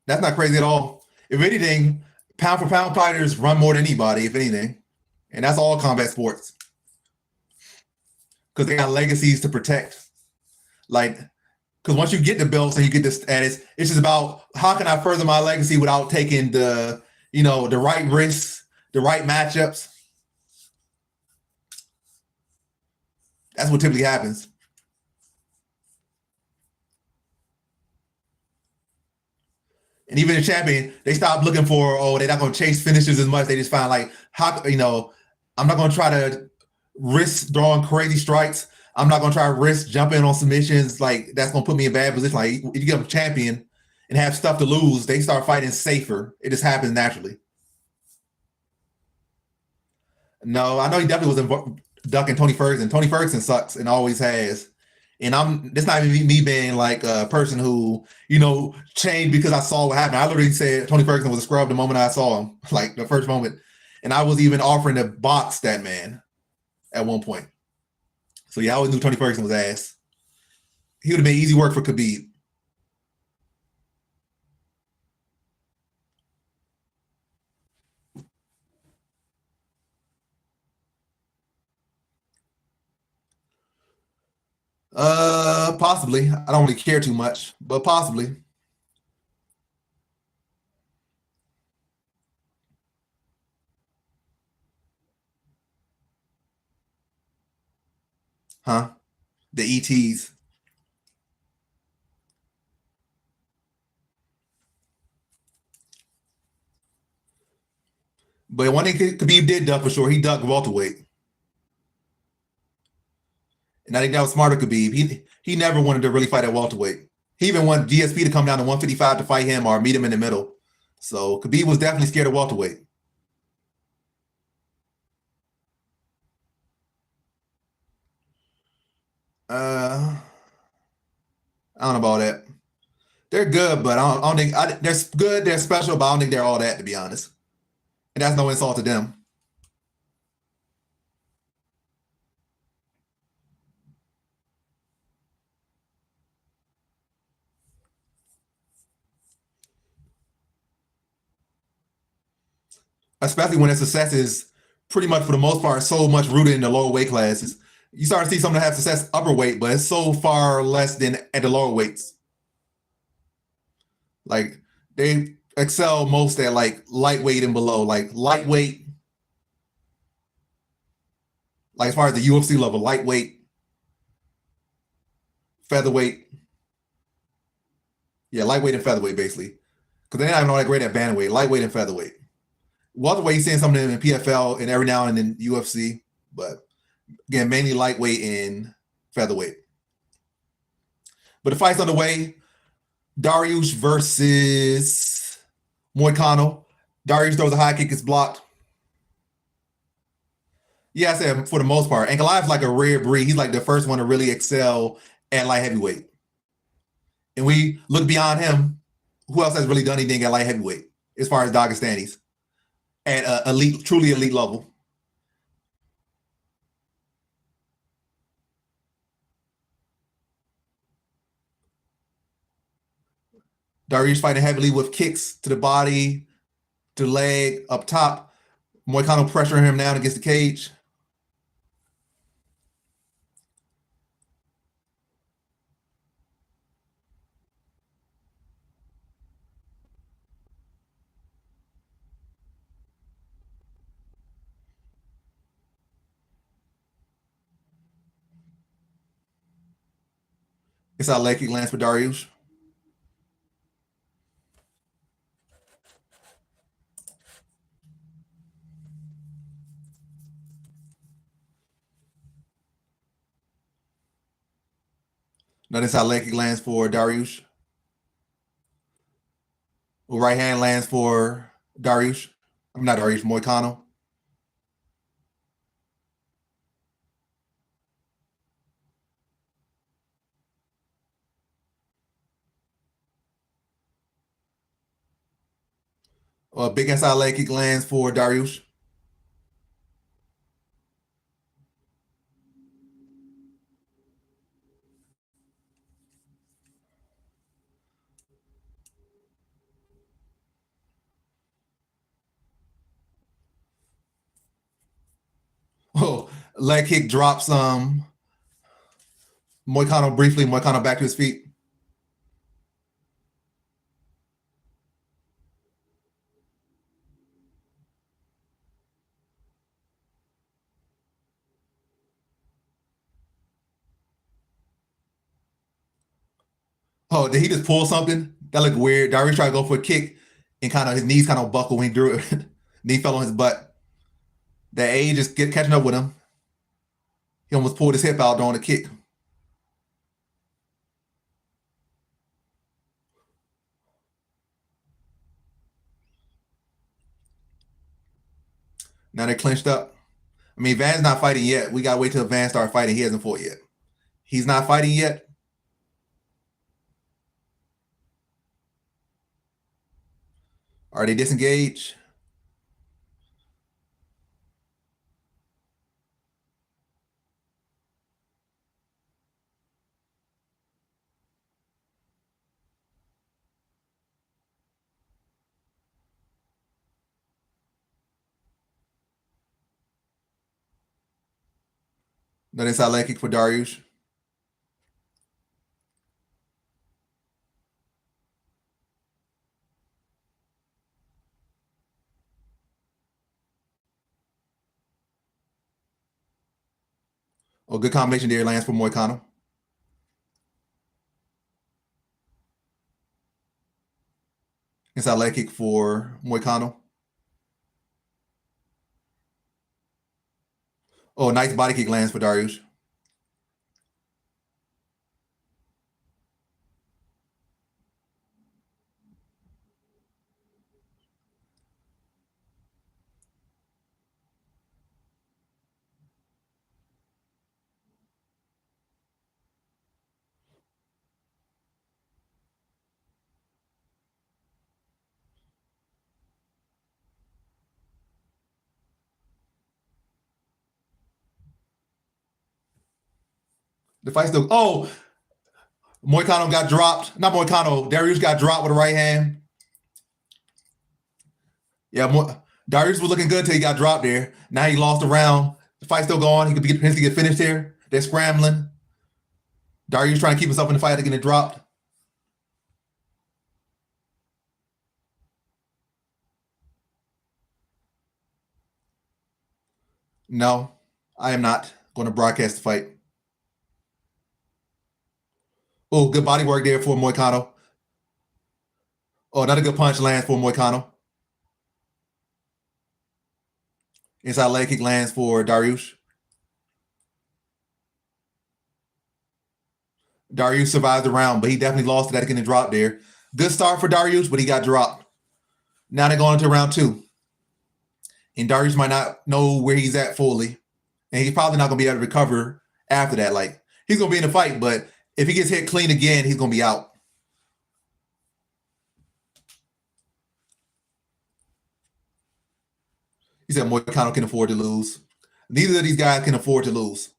That's not crazy at all. If anything, pound for pound fighters run more than anybody, if anything. And that's all combat sports. Because they got legacies to protect. Like, because once you get the belts and you get the status, it's just about how can I further my legacy without taking the right risks, the right matchups. That's what typically happens. And even the champion, they stop looking for, they're not going to chase finishes as much. They just find like, I'm not going to try to risk throwing crazy strikes. I'm not going to try to risk jumping on submissions. Like, that's going to put me in a bad position. Like, if you get a champion and have stuff to lose, they start fighting safer. It just happens naturally. No, I know he definitely was ducking Tony Ferguson. Tony Ferguson sucks and always has. And I'm that's not even me being like a person who, changed because I saw what happened. I literally said Tony Ferguson was a scrub the moment I saw him, like the first moment. And I was even offering to box that man at one point. So yeah, I always knew Tony Ferguson was ass. He would have been easy work for Khabib. Possibly. I don't really care too much, but possibly. Huh? The ETs. But one thing Khabib did duck for sure. He ducked welterweight. And I think that was smarter Khabib. He never wanted to really fight at welterweight. He even wanted GSP to come down to 155 to fight him or meet him in the middle. So Khabib was definitely scared of welterweight. Uh, I don't know about that. They're good, but I don't think they're good. They're special, but I don't think they're all that, to be honest. And that's no insult to them. Especially when their success is pretty much for the most part so much rooted in the lower weight classes. You start to see some that have success upper weight, but it's so far less than at the lower weights. Like they excel most at like lightweight and below. Like lightweight, like as far as the UFC level, lightweight, featherweight. Yeah, lightweight and featherweight basically. Because they're not even all that great at bantamweight, lightweight and featherweight. Welterweight, you seeing something in PFL and every now and then UFC, but again, mainly lightweight and featherweight. But the fight's underway. Darius versus Moicano. Darius throws a high kick, it's blocked. Yeah, I said for the most part. Ankalaev's like a rare breed. He's like the first one to really excel at light heavyweight. And we look beyond him. Who else has really done anything at light heavyweight as far as Dagestanis at elite, truly elite level? Darius fighting heavily with kicks to the body, to the leg, up top. Moicano pressuring him down against the cage. It's how leg kick lands for Darius. Now this how leg kick lands for Darius. Right hand lands for Darius. I'm not Darius, Moicano. Big inside leg kick lands for Darius. Oh, leg kick drops Moicano briefly. Moicano back to his feet. Oh, did he just pull something? That looked weird. Darius tried to go for a kick and kind of his knees kind of buckled when he drew it. Knee fell on his butt. The age just get catching up with him. He almost pulled his hip out during the kick. Now they clinched up. I mean, Van's not fighting yet. We gotta wait till Van start fighting. He hasn't fought yet. He's not fighting yet. Are they disengaged? No, inside leg kick for Darius. Oh, good combination there. Lands for Moicano. Inside leg kick for Moicano. Oh, nice body kick lands for Darius. The fight still. Oh, Moicano got dropped. Not Moicano. Darius got dropped with a right hand. Yeah, Darius was looking good till he got dropped there. Now he lost a round. The fight's still going. He could potentially get finished here. They're scrambling. Darius trying to keep himself in the fight to get it dropped. No, I am not going to broadcast the fight. Oh, good body work there for Moicano. Oh, another good punch lands for Moicano. Inside leg kick lands for Darius. Darius survived the round, but he definitely lost to that getting dropped there. Good start for Darius, but he got dropped. Now they're going into round two. And Darius might not know where he's at fully. And he's probably not going to be able to recover after that. Like, he's going to be in the fight, but if he gets hit clean again, he's going to be out. He said Moicano can afford to lose. Neither of these guys can afford to lose.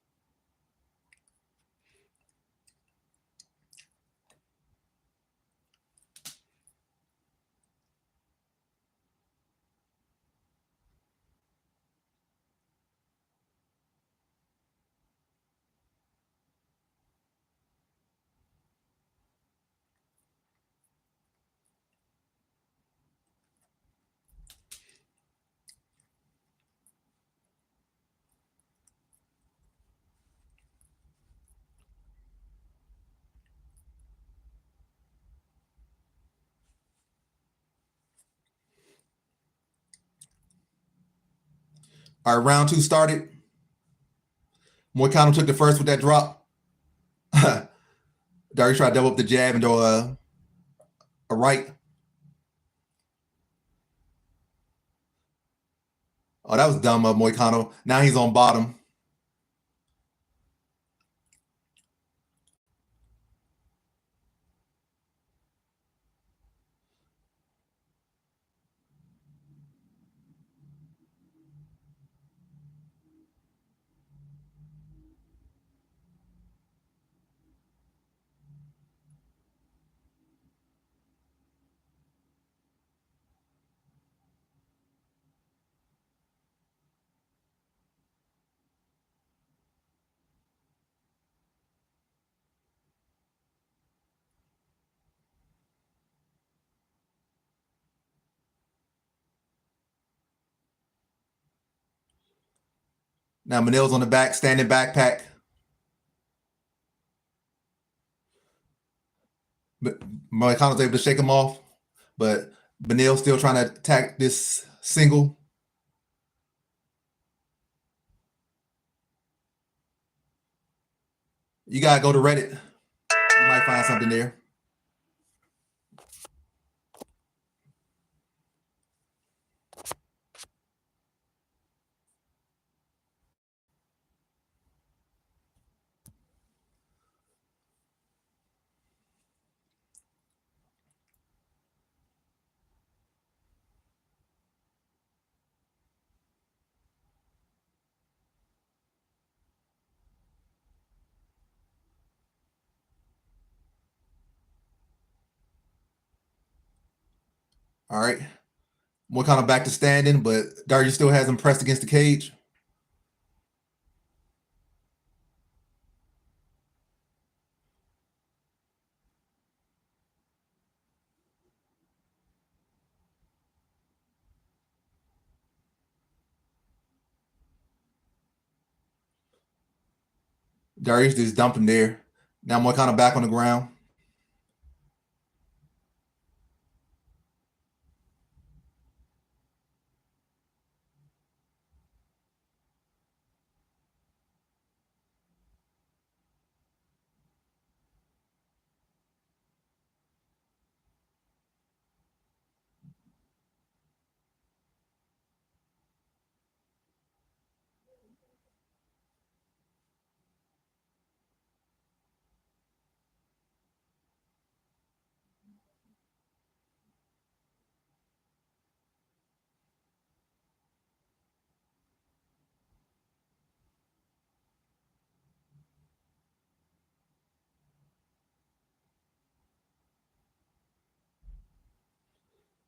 All right, round two started. Moicano took the first with that drop. Darius tried to double up the jab and throw a right. Oh, that was dumb of Moicano. Now he's on bottom. Now Manil's on the back, standing backpack. But Moicano's able to shake him off, but Benil's still trying to attack this single. You gotta go to Reddit. You might find something there. All right. Moicano back to standing, but Darius still has him pressed against the cage. Darius just dumped him there. Now Moicano back on the ground.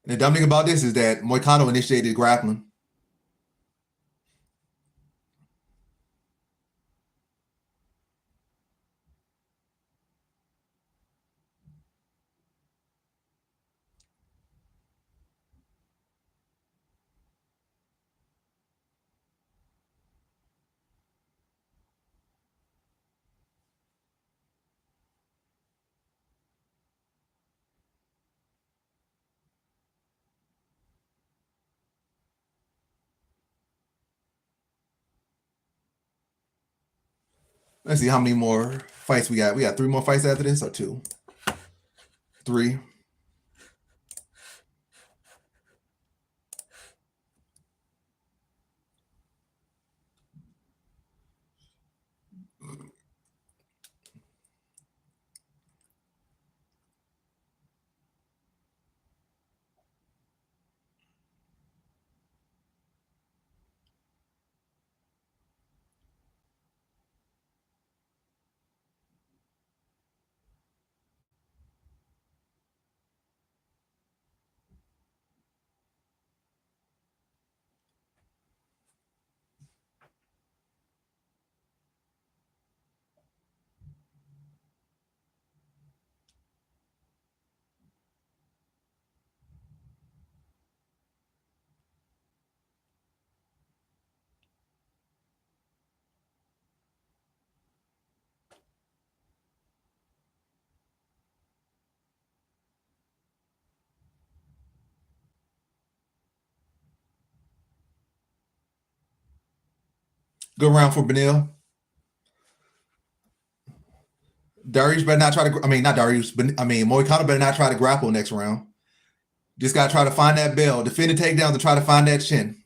And the dumb thing about this is that Moicano initiated grappling. Let's see how many more fights we got. We got 3 more fights after this, or 2? 3. Good round for Benil. Darius better not try to. I mean, not Darius, but I mean, Moicano better not try to grapple next round. Just got to try to find that bell, defend the takedown to try to find that chin.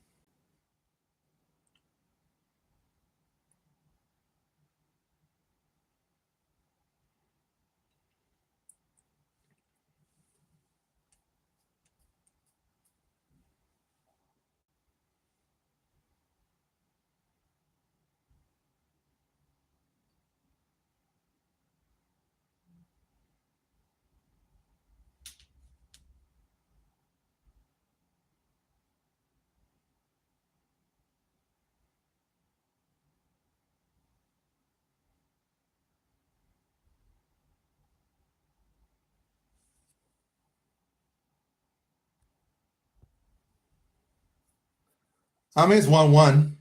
I mean, it's 1-1.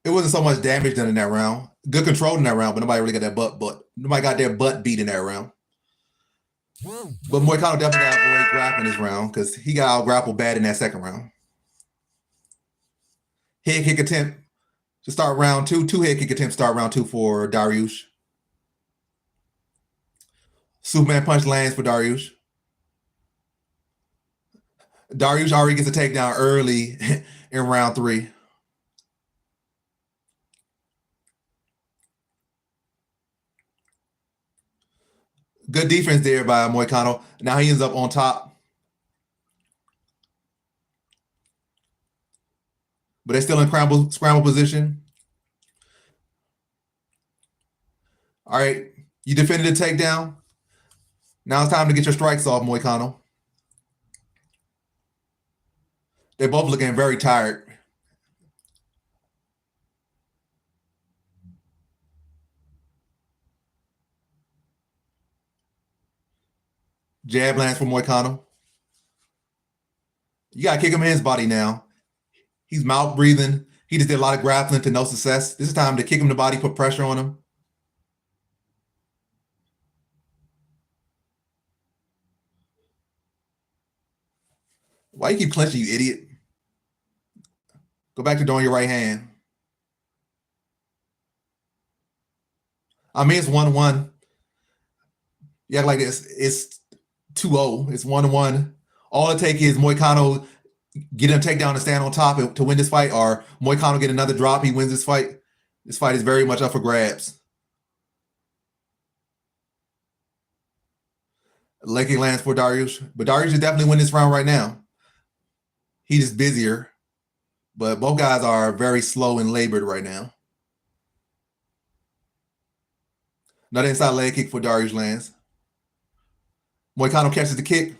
It wasn't so much damage done in that round. Good control in that round, but nobody really got that butt. Nobody got their butt beat in that round. But Moicano definitely got to avoid grappling this round because he got out grappled bad in that second round. Head kick attempt to start round 2. 2 head kick attempts start round 2 for Darius. Superman punch lands for Darius. Darius already gets a takedown early in round 3. Good defense there by Moicano. Now he ends up on top. But they're still in scramble position. All right. You defended the takedown. Now it's time to get your strikes off, Moicano. They're both looking very tired. Jab lands for Moicano. You gotta kick him in his body now. He's mouth breathing. He just did a lot of grappling to no success. This is time to kick him in the body, put pressure on him. Why you keep clenching, you idiot? Go back to doing your right hand. I mean, it's 1-1. You act like this. It's 2-0. It's 1-1. All it takes is Moicano get him takedown and stand on top to win this fight, or Moicano get another drop, he wins this fight. This fight is very much up for grabs. Leg kick lands for Darius, but Darius should definitely win this round right now. He's just busier, but both guys are very slow and labored right now. Another inside leg kick for Darius lands. Moicano catches the kick.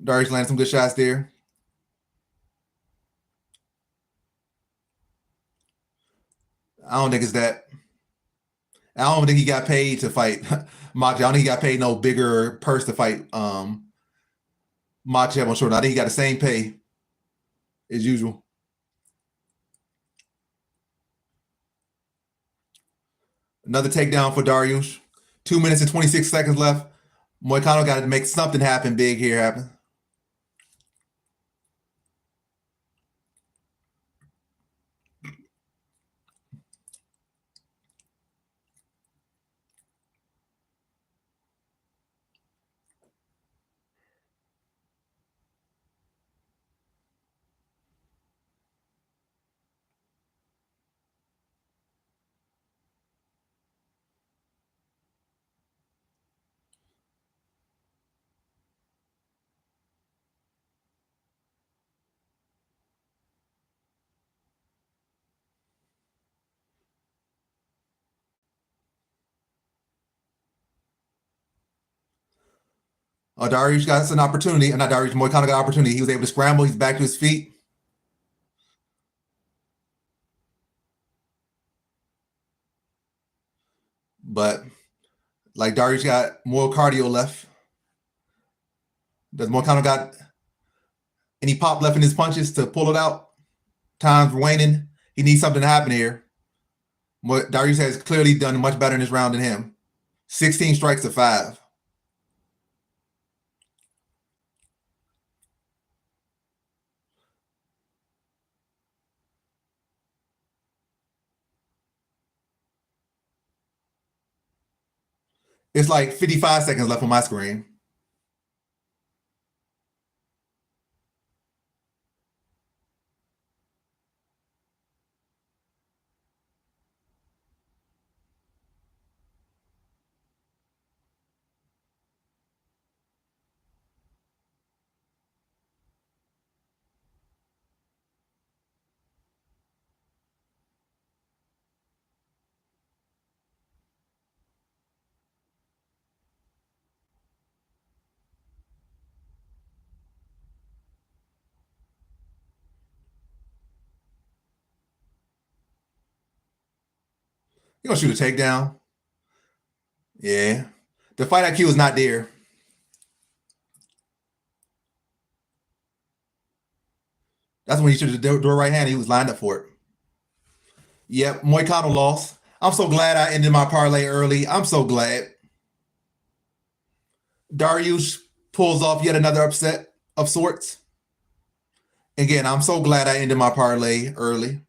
Darius lands some good shots there. I don't think it's that. I don't think he got paid to fight Makhachev. I don't think he got paid no bigger purse to fight Makhachev on short. I think he got the same pay as usual. Another takedown for Darius. 2 minutes and 26 seconds left. Moicano got to make something happen big here happen. Darius got an opportunity. Not Darius, Moicano got an opportunity. He was able to scramble. He's back to his feet. But like Darius got more cardio left. Does Moicano got any pop left in his punches to pull it out? Time's waning. He needs something to happen here. Darius has clearly done much better in this round than him. 16 strikes to 5. It's like 55 seconds left on my screen. You gonna shoot a takedown? Yeah. The fight IQ is not there. That's when he should have do a right hand. He was lined up for it. Yep, Moicano lost. I'm so glad I ended my parlay early. I'm so glad. Darius pulls off yet another upset of sorts. Again, I'm so glad I ended my parlay early.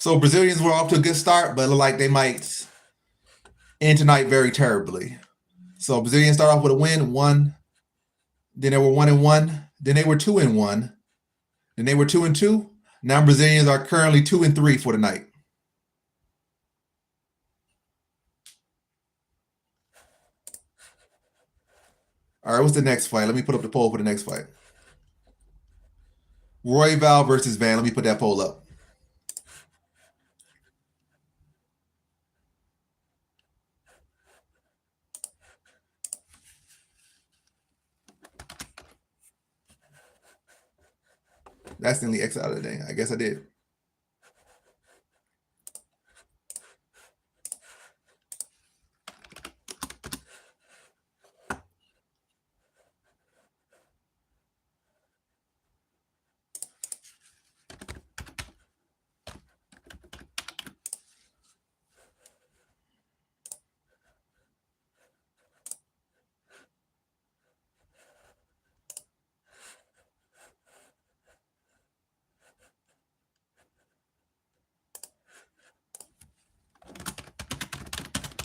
So Brazilians were off to a good start, but look like they might end tonight very terribly. So Brazilians start off with a win, 1. Then they were 1-1. Then they were 2-1. Then they were 2-2. Now Brazilians are currently 2-3 for the night. All right, what's the next fight? Let me put up the poll for the next fight. Royval versus Van. Let me put that poll up. That's the only X out of the thing. I guess I did.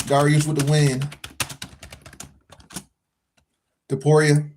Darius with the win. Taporia.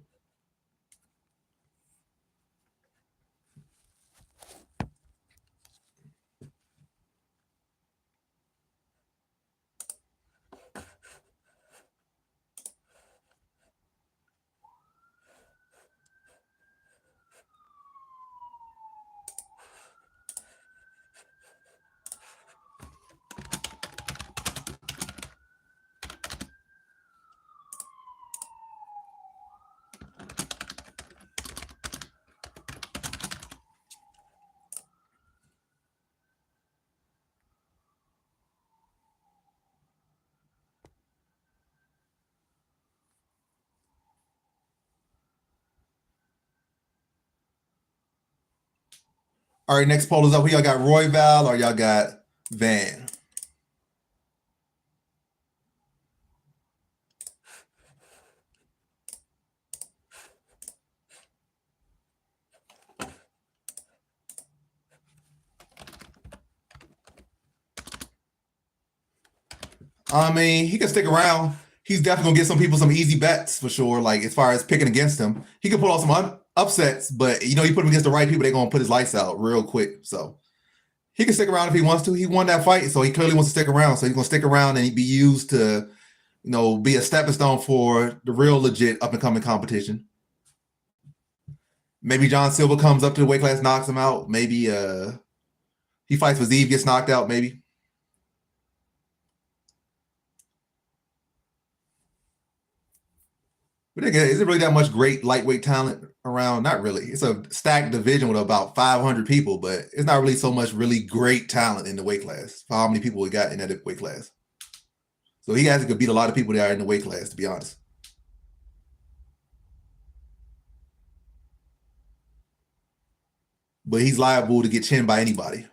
All right, next poll is up. Who y'all got, Royval or y'all got Van? I mean, he can stick around. He's definitely gonna get some people some easy bets for sure. Like as far as picking against him, he can pull off some upsets. But you put him against the right people, they're gonna put his lights out real quick. So he can stick around if he wants to. He won that fight, so he clearly wants to stick around. So he's gonna stick around and be used to, be a stepping stone for the real legit up and coming competition. Maybe John Silva comes up to the weight class, knocks him out. Maybe he fights for Zeev, gets knocked out. Maybe. But again, is it really that much great lightweight talent around? Not really. It's a stacked division with about 500 people, but it's not really so much really great talent in the weight class for how many people we got in that weight class. So he has to beat a lot of people that are in the weight class, to be honest. But he's liable to get chinned by anybody.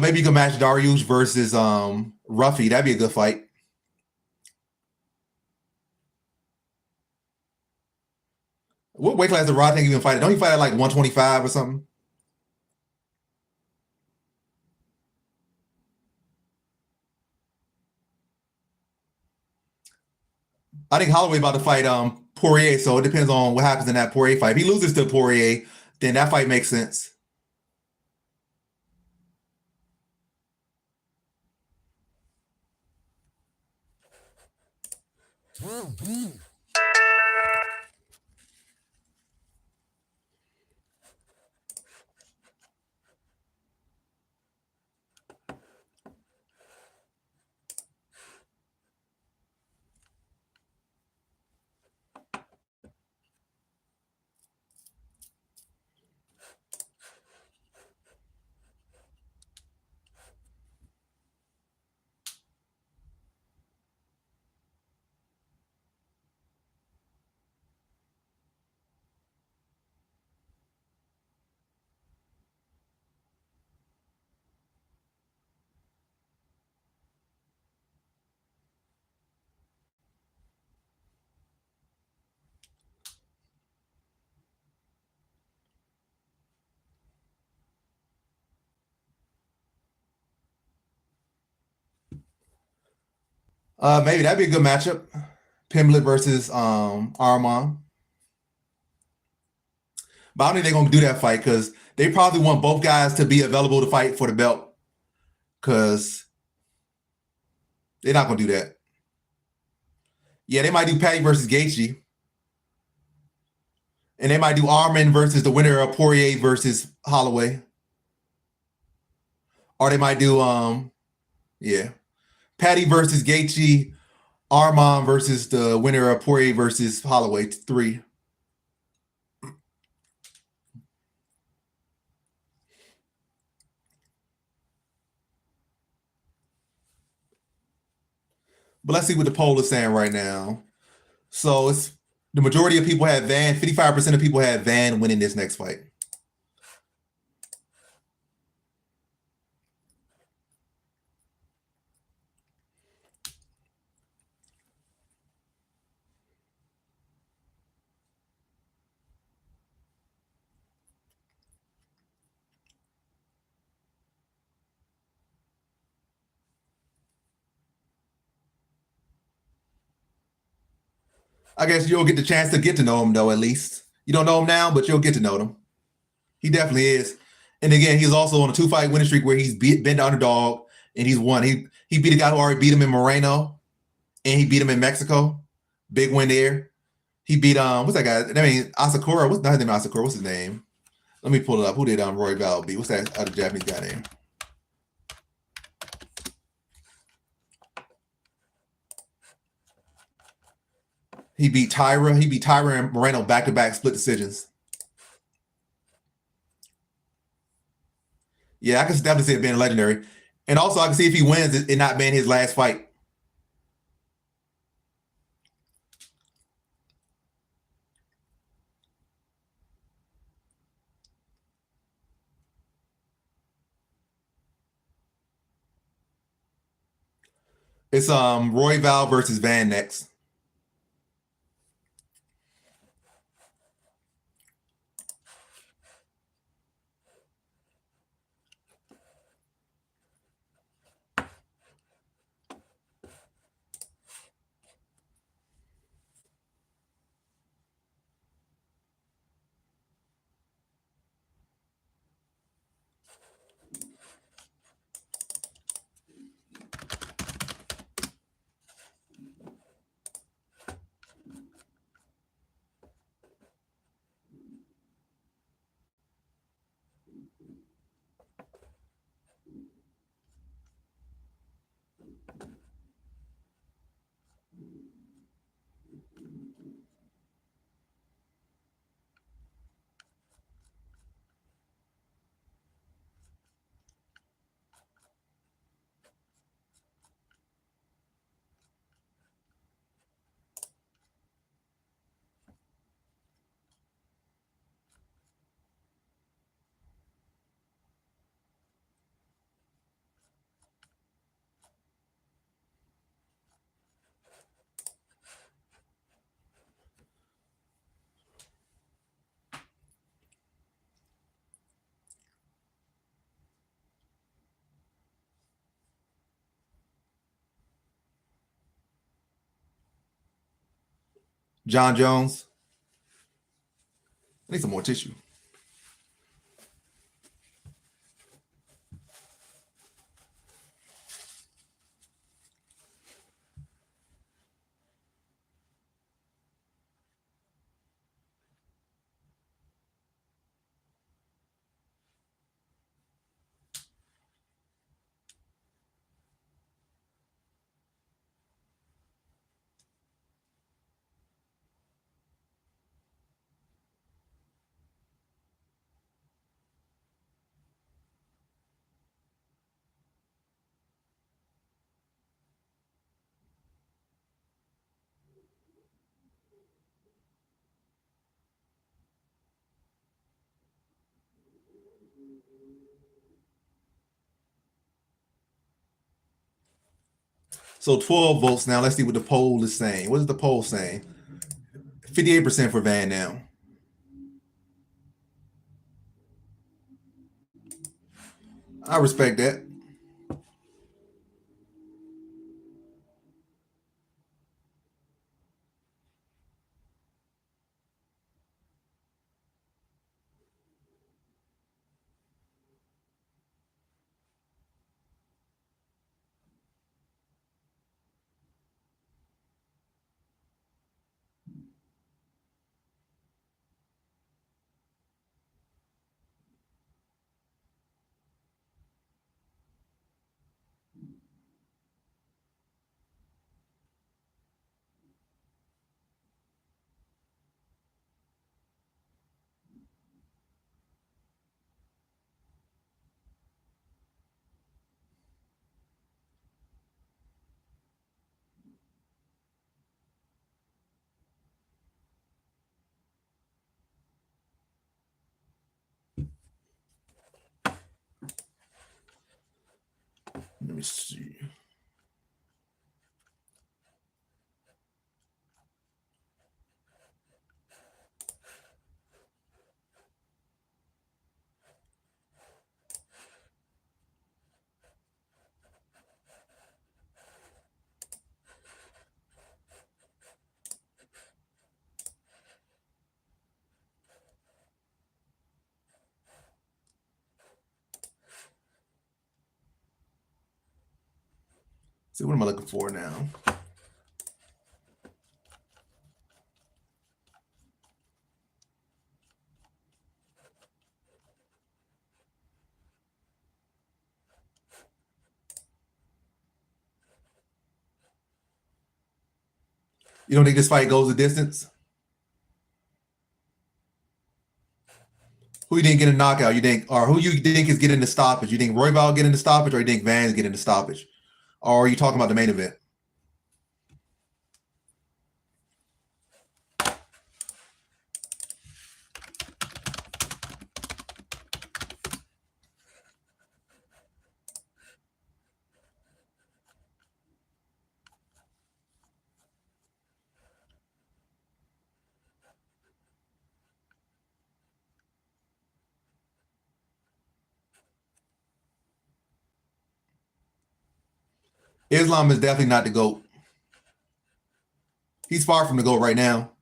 Maybe you can match Darius versus Ruffy. That'd be a good fight. What weight class did Rod think he even fight? Don't he fight at like 125 or something? I think Holloway about to fight Poirier, so it depends on what happens in that Poirier fight. If he loses to Poirier, then that fight makes sense. Maybe that'd be a good matchup. Pimlet versus Armand. But I don't think they're gonna do that fight because they probably want both guys to be available to fight for the belt. Because they're not gonna do that. Yeah, they might do Patty versus Gaethje. And they might do Arman versus the winner of Poirier versus Holloway. Or they might do Patty versus Gaethje, Arman versus the winner of Poirier versus Holloway 3. But let's see what the poll is saying right now. So it's the majority of people had Van. 55% of people had Van winning this next fight. I guess you'll get the chance to get to know him, though, at least. You don't know him now, but you'll get to know him. He definitely is. And again, he's also on a 2-fight winning streak where he's been the underdog and he's won. He beat a guy who already beat him in Moreno, and he beat him in Mexico. Big win there. He beat what's that guy? I mean, Asakura. What's not his name? Asakura. What's his name? Let me pull it up. Who did Roy Val beat? What's that other Japanese guy name? He beat Tyra. He beat Tyra and Moreno back-to-back split decisions. Yeah, I can definitely see it being legendary. And also, I can see if he wins, it not being his last fight. It's Roy Val versus Van next. John Jones. I need some more tissue. So 12 votes now. Let's see what the poll is saying. What is the poll saying? 58% for Van now. I respect that. See, what am I looking for now? You don't think this fight goes the distance? Who you think get a knockout? You think, or who you think is getting the stoppage? You think Royval getting the stoppage, or you think Van's getting the stoppage? Or are you talking about the main event? Islam is definitely not the GOAT. He's far from the GOAT right now.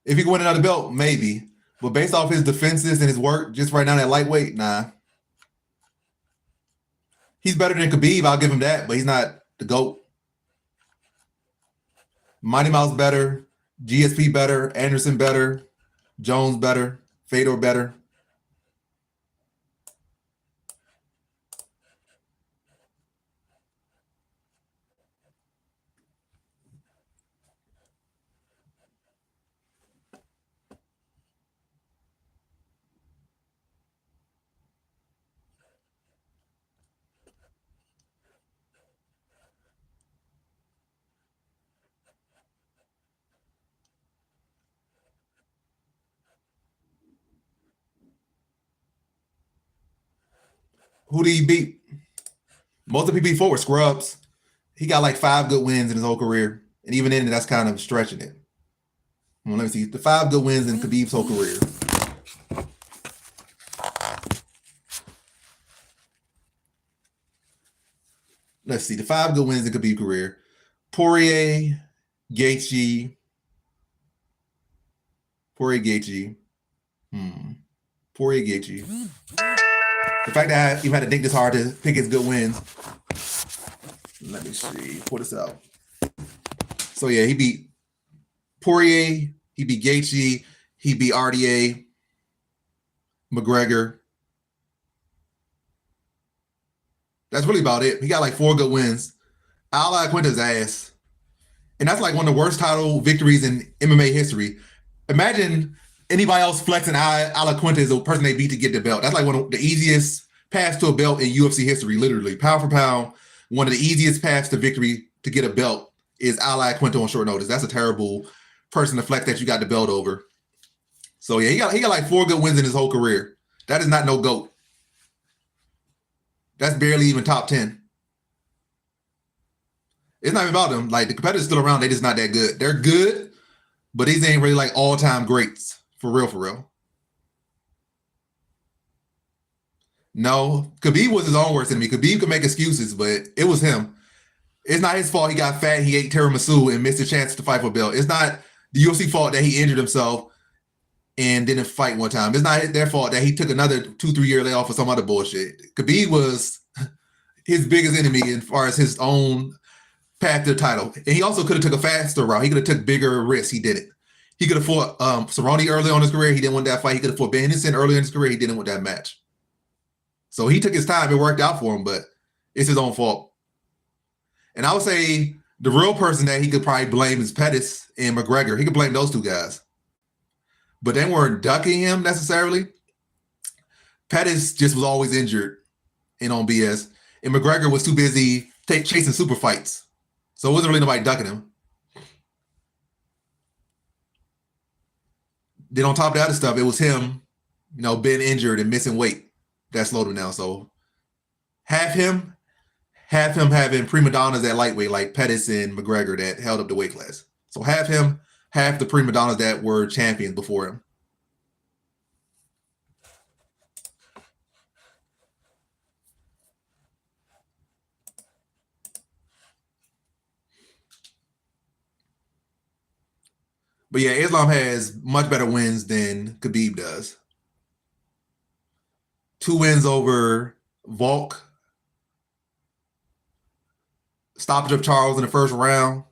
If he can win another belt, maybe. But based off his defenses and his work, just right now at lightweight, nah. He's better than Khabib, I'll give him that, but he's not the GOAT. Mighty Mouse better, GSP better, Anderson better, Jones better, Fedor better. Who did he beat? Most of the people he fought were scrubs. He got like 5 good wins in his whole career. And even then, that's kind of stretching it. Well, let me see. The 5 good wins in Khabib's whole career. Let's see. The 5 good wins in Khabib's career. Poirier, Gaethje. Poirier, Gaethje. The fact that I even had to think this hard to pick his good wins. Let me see. Pull this out. So yeah, he beat Poirier, he beat Gaethje, he beat RDA, McGregor. That's really about it. He got like 4 good wins. Ala Quinta's ass. And that's like one of the worst title victories in MMA history. Imagine anybody else flexing Ala Quinta is the person they beat to get the belt. That's like one of the easiest paths to a belt in UFC history, literally. Pound for pound, one of the easiest paths to victory to get a belt is Ala Quinta on short notice. That's a terrible person to flex that you got the belt over. So yeah, he got like 4 good wins in his whole career. That is not no GOAT. That's barely even top 10. It's not even about them. Like, the competitors still around, they just not that good. They're good, but these ain't really like all-time greats. For real, for real. No, Khabib was his own worst enemy. Khabib could make excuses, but it was him. It's not his fault he got fat, he ate tiramisu, and missed a chance to fight for a belt. It's not the UFC fault that he injured himself and didn't fight one time. It's not their fault that he took another 2-3 year layoff for some other bullshit. Khabib was his biggest enemy as far as his own path to the title. And he also could have took a faster route. He could have took bigger risks. He didn't. He could have fought Cerrone early on in his career. He didn't want that fight. He could have fought Ben Henderson early in his career. He didn't want that match. So he took his time. It worked out for him, but it's his own fault. And I would say the real person that he could probably blame is Pettis and McGregor. He could blame those 2 guys. But they weren't ducking him necessarily. Pettis just was always injured and on BS. And McGregor was too busy chasing super fights. So it wasn't really nobody ducking him. Then on top of the other stuff, it was him, being injured and missing weight. That slowed him down. So half him having prima donnas at lightweight like Pettis and McGregor that held up the weight class. So half him, half the prima donnas that were champions before him. But yeah, Islam has much better wins than Khabib does. 2 wins over Volk, Stoppage of Charles in the first round.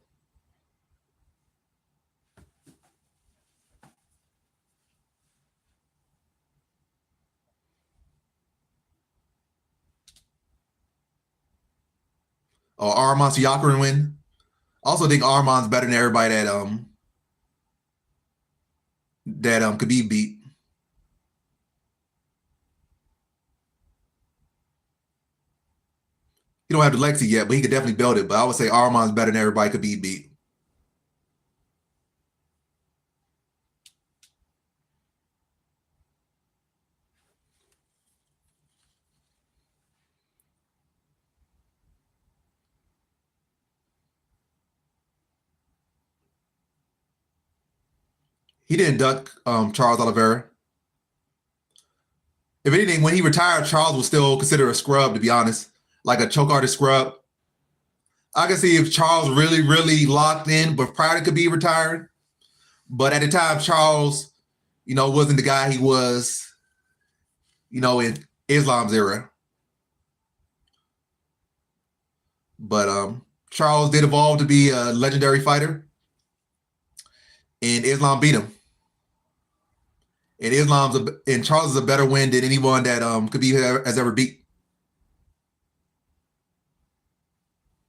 Arman Siakarin win. Also think Arman's better than everybody that Khabib beat. He don't have the legacy yet, but he could definitely build it. But I would say Arman's better than everybody Khabib beat. He didn't duck Charles Oliveira. If anything, when he retired, Charles was still considered a scrub, to be honest, like a choke artist scrub. I can see if Charles really, really locked in, but prior to Khabib retiring. But at the time, Charles, wasn't the guy he was, in Islam's era. But Charles did evolve to be a legendary fighter, and Islam beat him. And Charles is a better win than anyone that Khabib has ever beat.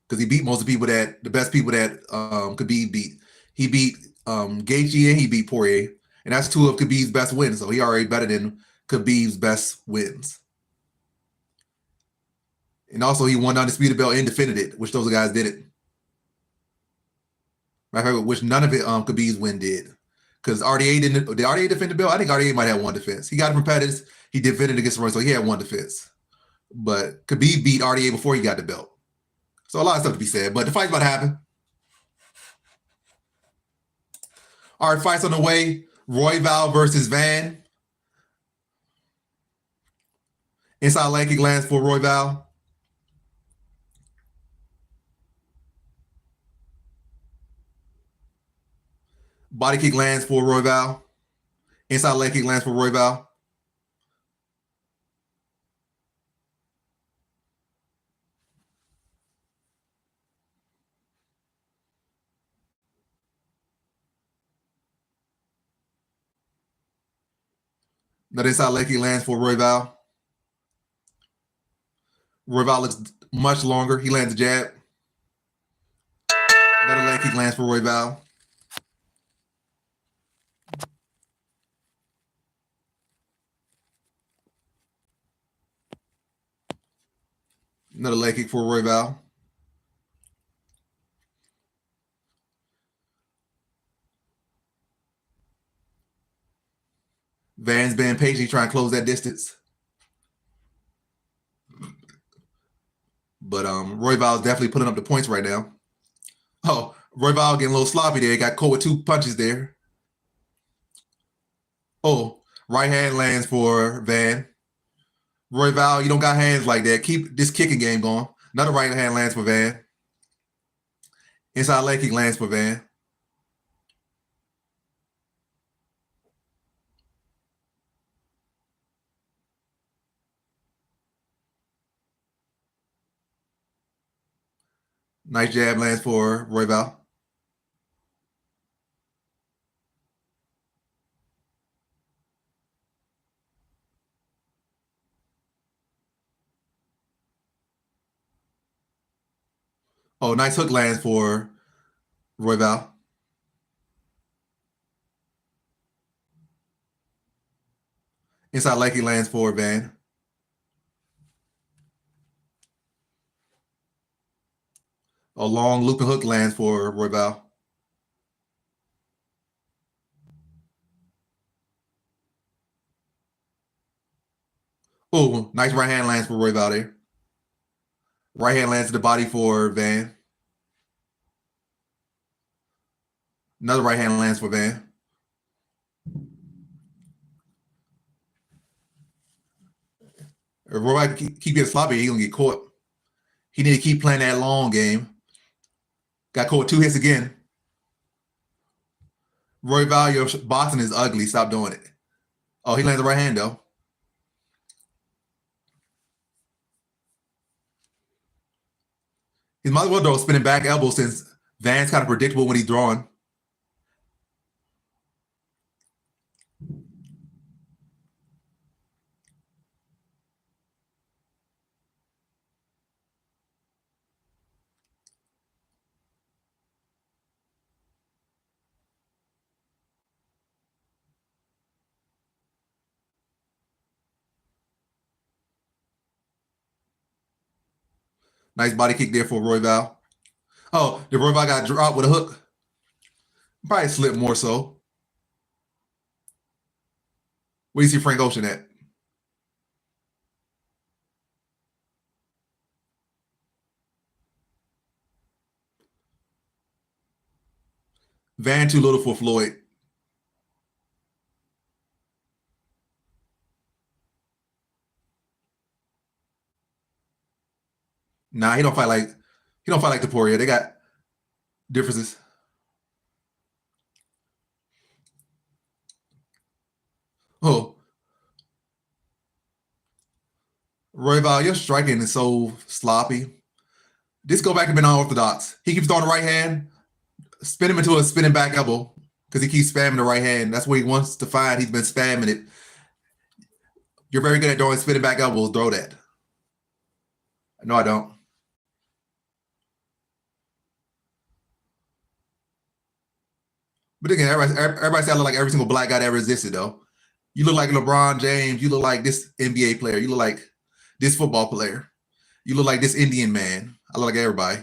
Because he beat most of the best people that Khabib beat. He beat Gaethje and he beat Poirier. And that's two of Khabib's best wins. So he already better than Khabib's best wins. And also he won the undisputed belt and defended it, which those guys didn't. Matter of fact, which none of it Khabib's win did. Because RDA did RDA defend the belt? I think RDA might have one defense. He got it from Pettis. He defended against Roy, so he had one defense. But Khabib beat RDA before he got the belt. So a lot of stuff to be said. But the fight's about to happen. All right, fights on the way. Royval versus Van. Inside leg kick lands for Royval. Body kick lands for Royval. Inside leg kick lands for Royval. Another inside leg kick lands for Royval. Royval looks much longer. He lands a jab. Another leg kick lands for Royval. Another leg kick for Royval. Van's being patient. He's trying to close that distance. But Royval's definitely putting up the points right now. Oh, Royval getting a little sloppy there. Got caught with two punches there. Oh, right hand lands for Van. Royval, you don't got hands like that. Keep this kicking game going. Another right hand lands for Van. Inside leg kick lands for Van. Nice jab lands for Royval. Oh, nice hook lands for Royval. Inside leg kick lands for Van. A long looping hook lands for Royval. Oh, nice right hand lands for Royval there. Right hand lands to the body for Van. Another right hand lands for Van. If Royval keep getting sloppy, he's going to get caught. He need to keep playing that long game. Got caught with two hits again. Royval, your boxing is ugly. Stop doing it. Oh, he lands the right hand, though. He might as well throw a spinning back elbow since Van's kind of predictable when he's drawing. Nice body kick there for Royval. Oh, the Royval got dropped with a hook. Probably slipped more so. Where do you see Frank Ocean at? Van too little for Floyd. Nah, he don't fight like Taporia. They got differences. Oh, Royval, your striking is so sloppy. Just go back to being unorthodox. He keeps throwing the right hand, spin him into a spinning back elbow because he keeps spamming the right hand. That's what he wants to find. He's been spamming it. You're very good at throwing spinning back elbows. Throw that. No, I don't. But again, everybody said I look like every single black guy that ever existed, though. You look like LeBron James. You look like this NBA player. You look like this football player. You look like this Indian man. I look like everybody.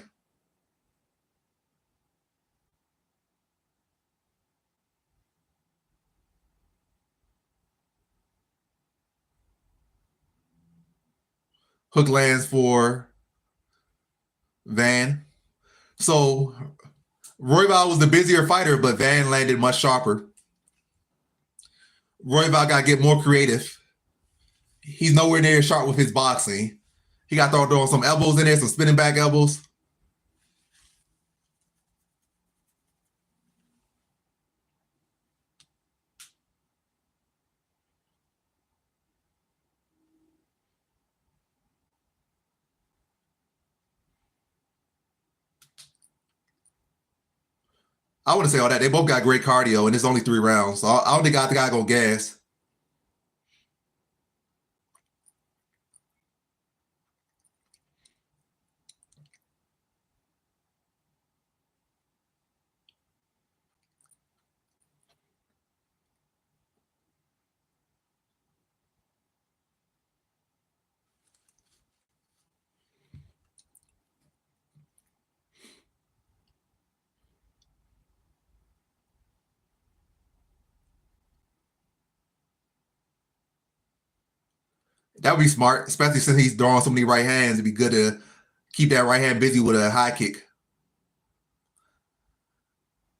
Hook lands for Van. So Royval was the busier fighter, but Van landed much sharper. Royval got to get more creative. He's nowhere near sharp with his boxing. He got to throw some elbows in there, some spinning back elbows. I wouldn't say all that. They both got great cardio, and it's only 3 rounds. So I don't think the guy go gas. That would be smart, especially since he's throwing so many right hands. It'd be good to keep that right hand busy with a high kick.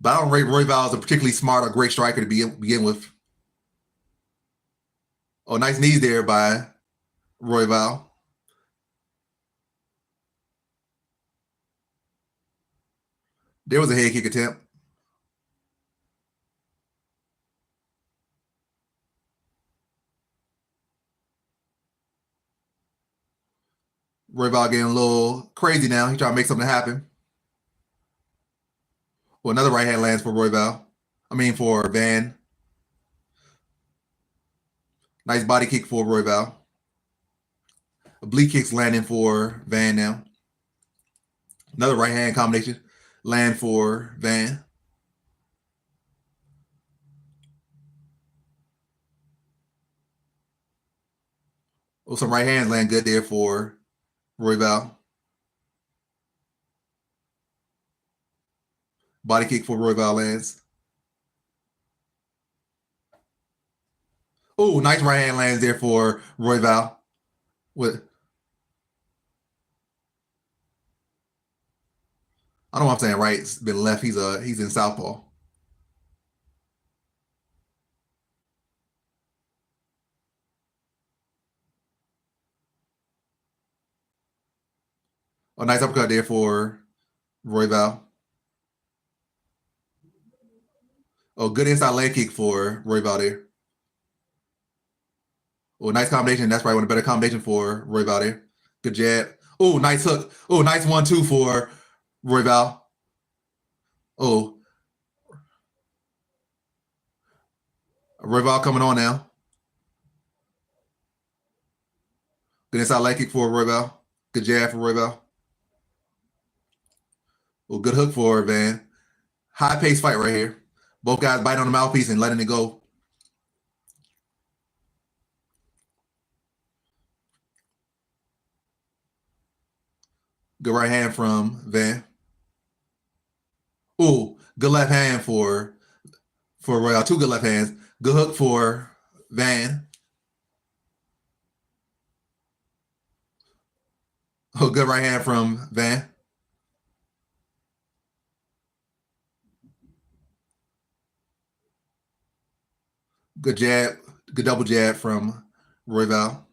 But I don't rate Royval as a particularly smart or great striker to begin with. Oh, nice knees there by Royval. There was a head kick attempt. Royval getting a little crazy now. He trying to make something happen. Well, another right hand lands for Royval. For Van. Nice body kick for Royval. Oblique kicks landing for Van now. Another right hand combination land for Van. Oh, some right hands land good there for Royval. Body kick for Royval lands. Oh, nice right hand lands there for Royval. With I don't know what I'm saying right. It's been left. He's in southpaw. A nice uppercut there for Royval. Oh, good inside leg kick for Royval there. Oh, nice combination. That's probably one of the better combination for Royval there. Good jab. Oh, nice hook. Oh, nice 1-2 for Royval. Oh, Royval coming on now. Good inside leg kick for Royval. Good jab for Royval. Oh, good hook for Van. High pace fight right here. Both guys biting on the mouthpiece and letting it go. Good right hand from Van. Ooh, good left hand for Royal. Two good left hands. Good hook for Van. Oh, good right hand from Van. Good jab. Good double jab from Royval.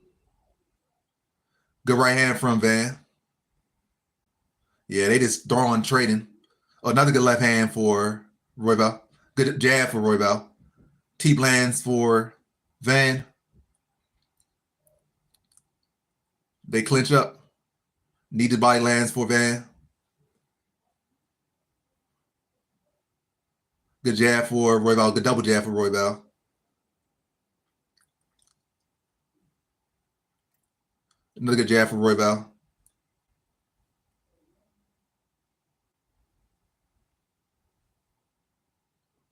Good right hand from Van. Yeah, they just throwing trading. Oh, another good left hand for Royval. Good jab for Royval. Teep lands for Van. They clinch up. Needed body lands for Van. Good jab for Royval. Good double jab for Royval. Another good jab for Royval.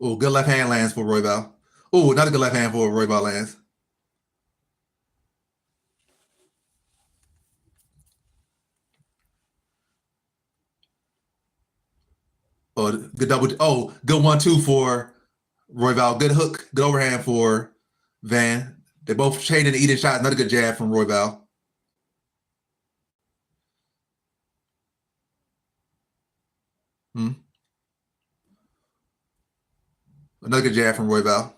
Oh, good left hand lands for Royval. Oh, another good left hand for Royval lands. Oh, good double. Oh, good 1-2 for Royval. Good hook. Good overhand for Van. They both trading and eating shots. Another good jab from Royval. Hmm. Another good jab from Royval.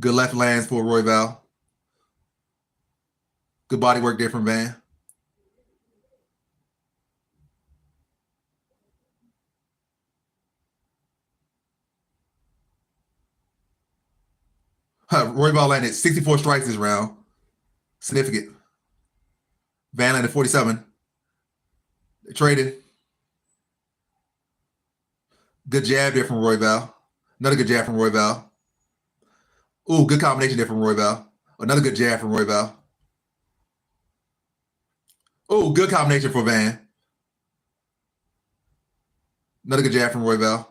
Good left lands for Royval. Good body work there from Van. Royval landed 64 strikes this round. Significant. Van landed 47. They traded. Good jab there from Royval. Another good jab from Royval. Ooh, good combination there from Royval. Another good jab from Royval. Ooh, good combination for Van. Another good jab from Royval.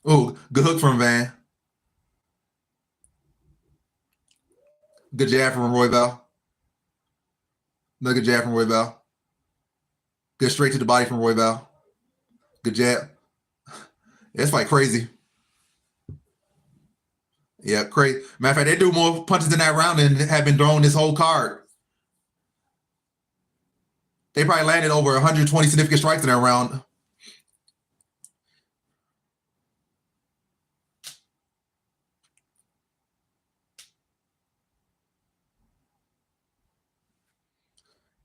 Ooh, good hook from Van. Good jab from Royval. Another good jab from Royval. Good straight to the body from Royval. Good jab. It's like crazy. Yeah, crazy. Matter of fact, they do more punches in that round than have been thrown this whole card. They probably landed over 120 significant strikes in that round.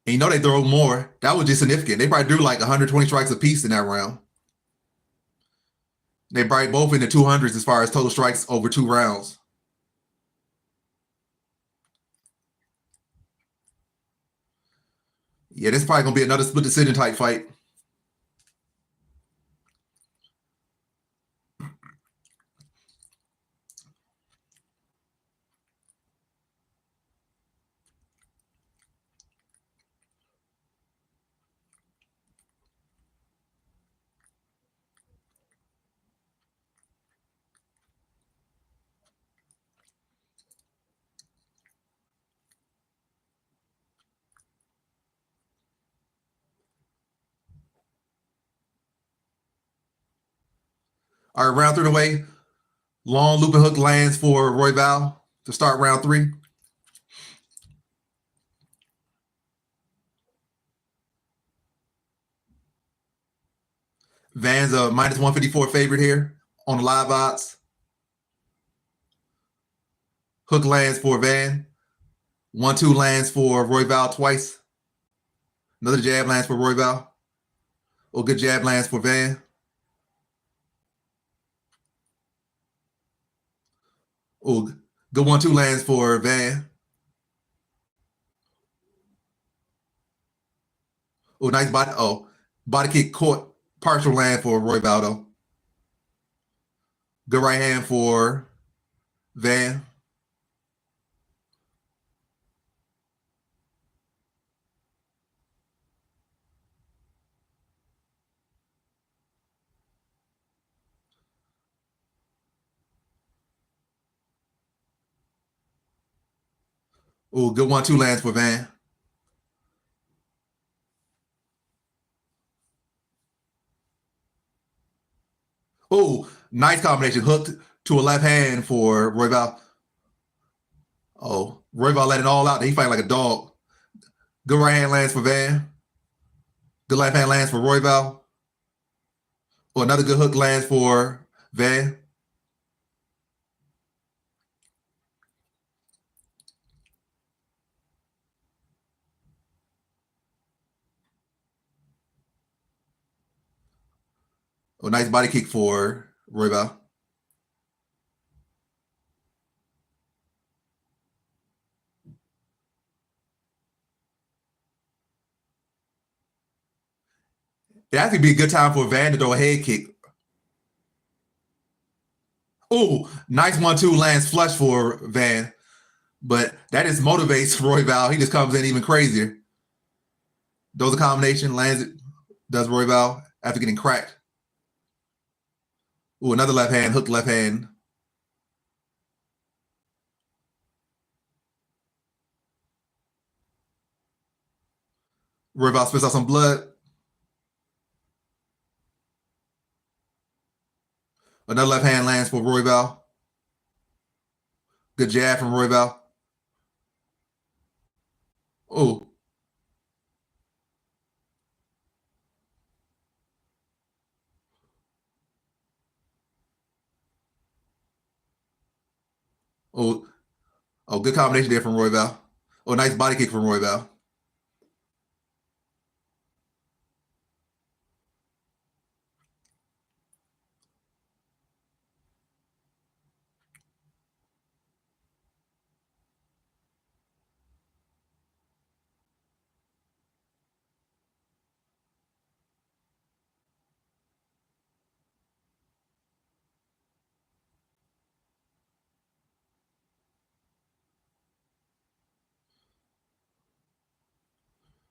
And you know they throw more. That was just significant. They probably drew like 120 strikes apiece in that round. They probably both in the 200s as far as total strikes over 2 rounds. Yeah, this is probably going to be another split decision type fight. All right, round 3 away. Long looping hook lands for Royval to start round 3. Van's a minus 154 favorite here on the live odds. Hook lands for Van. 1-2 lands for Royval twice. Another jab lands for Royval. Oh, good jab lands for Van. Oh, Good 1-2 lands for Van. Oh, nice body. Oh, body kick caught. Partial land for Roy Baldo. Good right hand for Van. Oh, good 1-2 lands for Van. Oh, nice combination. Hooked to a left hand for Royval. Oh, Royval let it all out. He fight like a dog. Good right hand lands for Van. Good left hand lands for Royval. Oh, another good hook lands for Van. Oh, nice body kick for Royval. It has to be a good time for Van to throw a head kick. Oh, nice 1-2 lands flush for Van. But that just motivates Royval. He just comes in even crazier. Those a combination, lands it, does Royval after getting cracked. Ooh, another left hand, hooked left hand. Royval spits out some blood. Another left hand lands for Royval. Good jab from Royval. Oh. Oh. Oh, good combination there from Royval. Oh, nice body kick from Royval.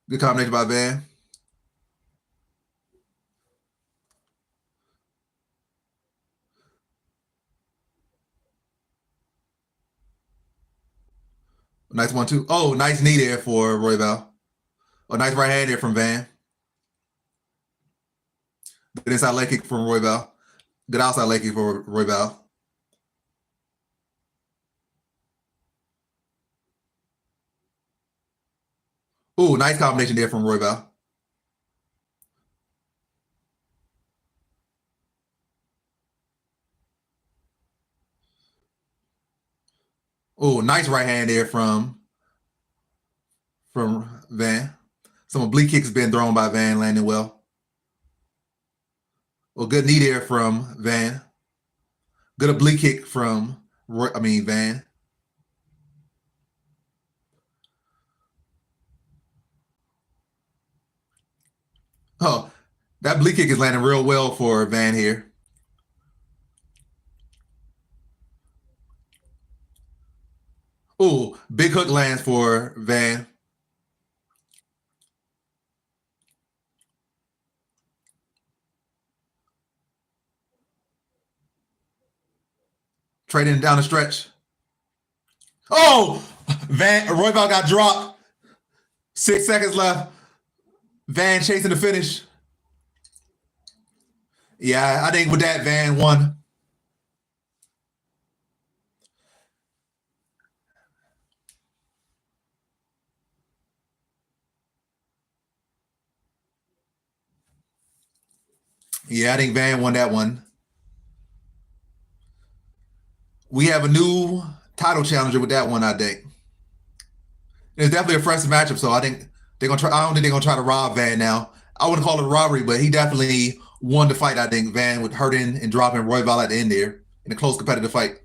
Good combination by Van. Nice 1-2. Oh, nice knee there for Royval. Oh, nice right hand there from Van. Good inside leg kick from Royval. Good outside leg kick for Royval. Oh, nice combination there from Royval. Oh, nice right hand there from Van. Some oblique kicks been thrown by Van, landing well. Well, good knee there from Van. Good oblique kick from Van. Oh, that oblique kick is landing real well for Van here. Oh, big hook lands for Van. Trading down the stretch. Oh, Royval got dropped. 6 seconds left. Van chasing the finish. Yeah, I think with that, Van won. Yeah, I think Van won that one. We have a new title challenger with that one, I think. It's definitely a fresh matchup, so I think they're gonna try. I don't think they're gonna try to rob Van now. I wouldn't call it a robbery, but he definitely won the fight. I think Van with hurting and dropping Royval at the end there in a close competitive fight.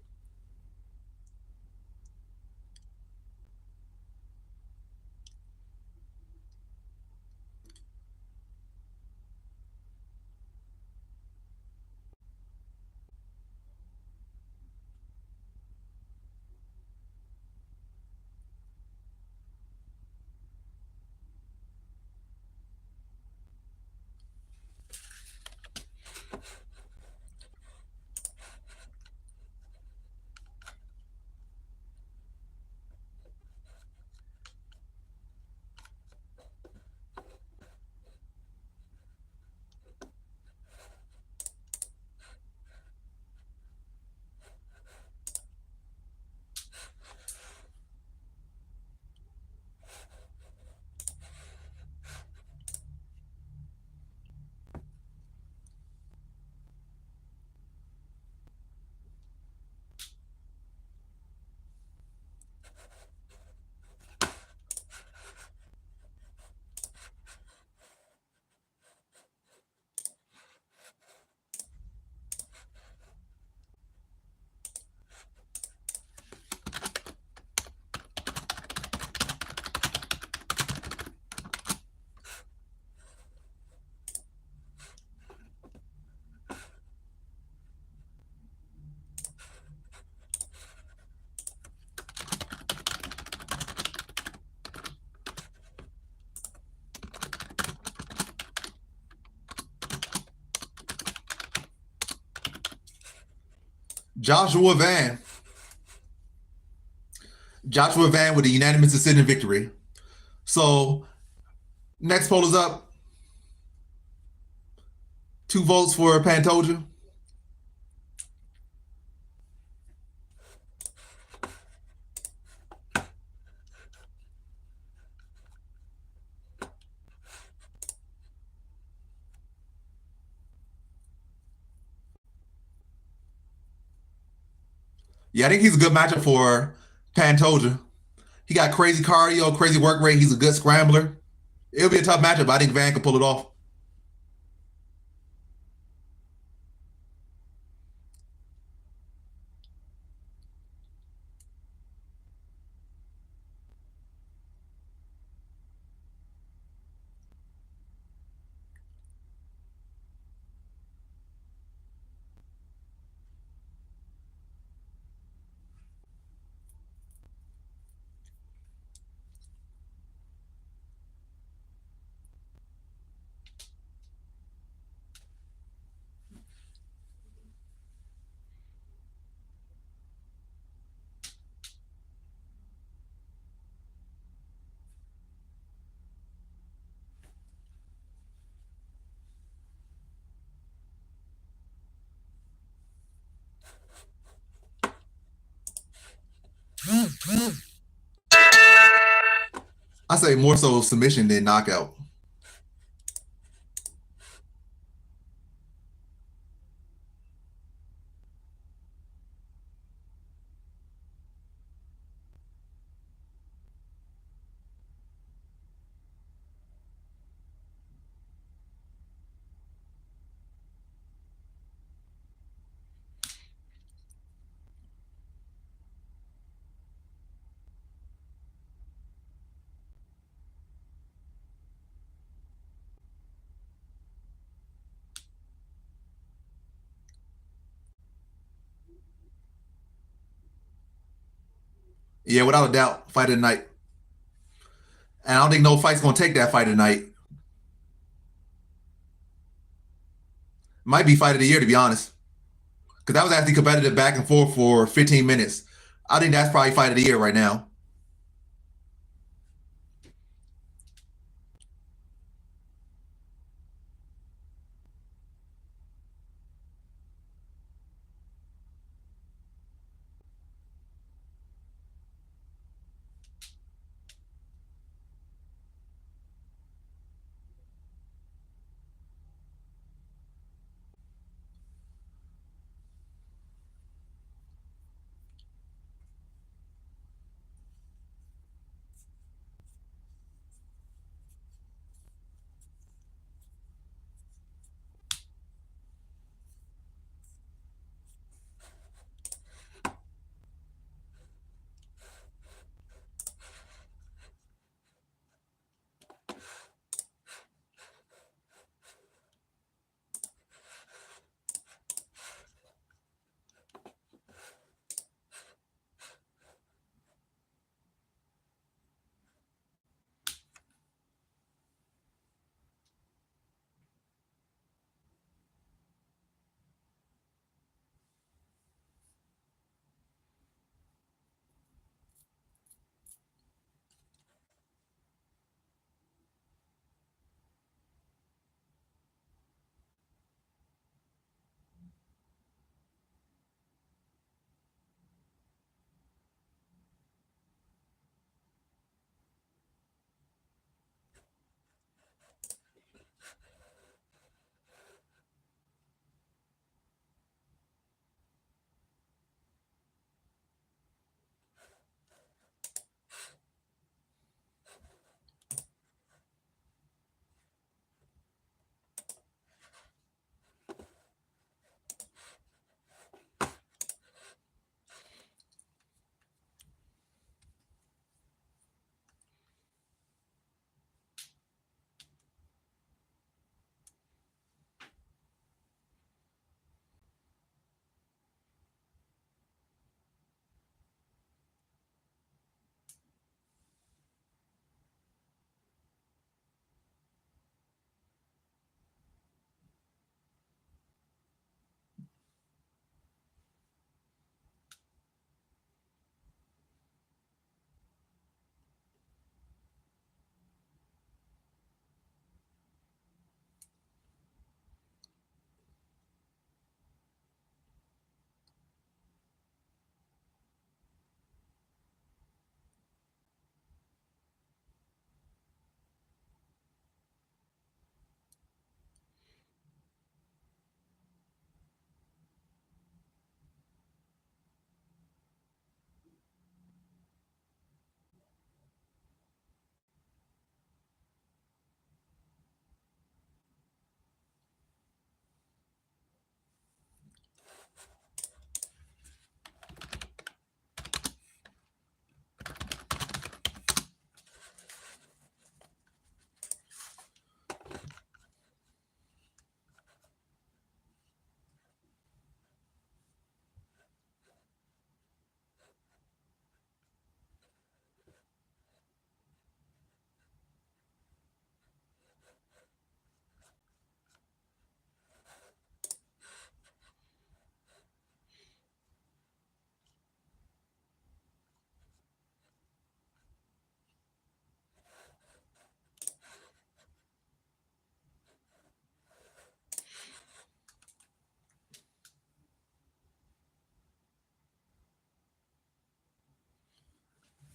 Joshua Van. Joshua Van with a unanimous decision victory. So next poll is up. 2 votes for Pantoja. Yeah, I think he's a good matchup for Pantoja. He got crazy cardio, crazy work rate. He's a good scrambler. It'll be a tough matchup, but I think Van can pull it off. I say more so submission than knockout. Yeah, without a doubt, fight of the night. And I don't think no fight's gonna take that fight tonight. Might be fight of the year, to be honest. Because that was actually competitive back and forth for 15 minutes. I think that's probably fight of the year right now.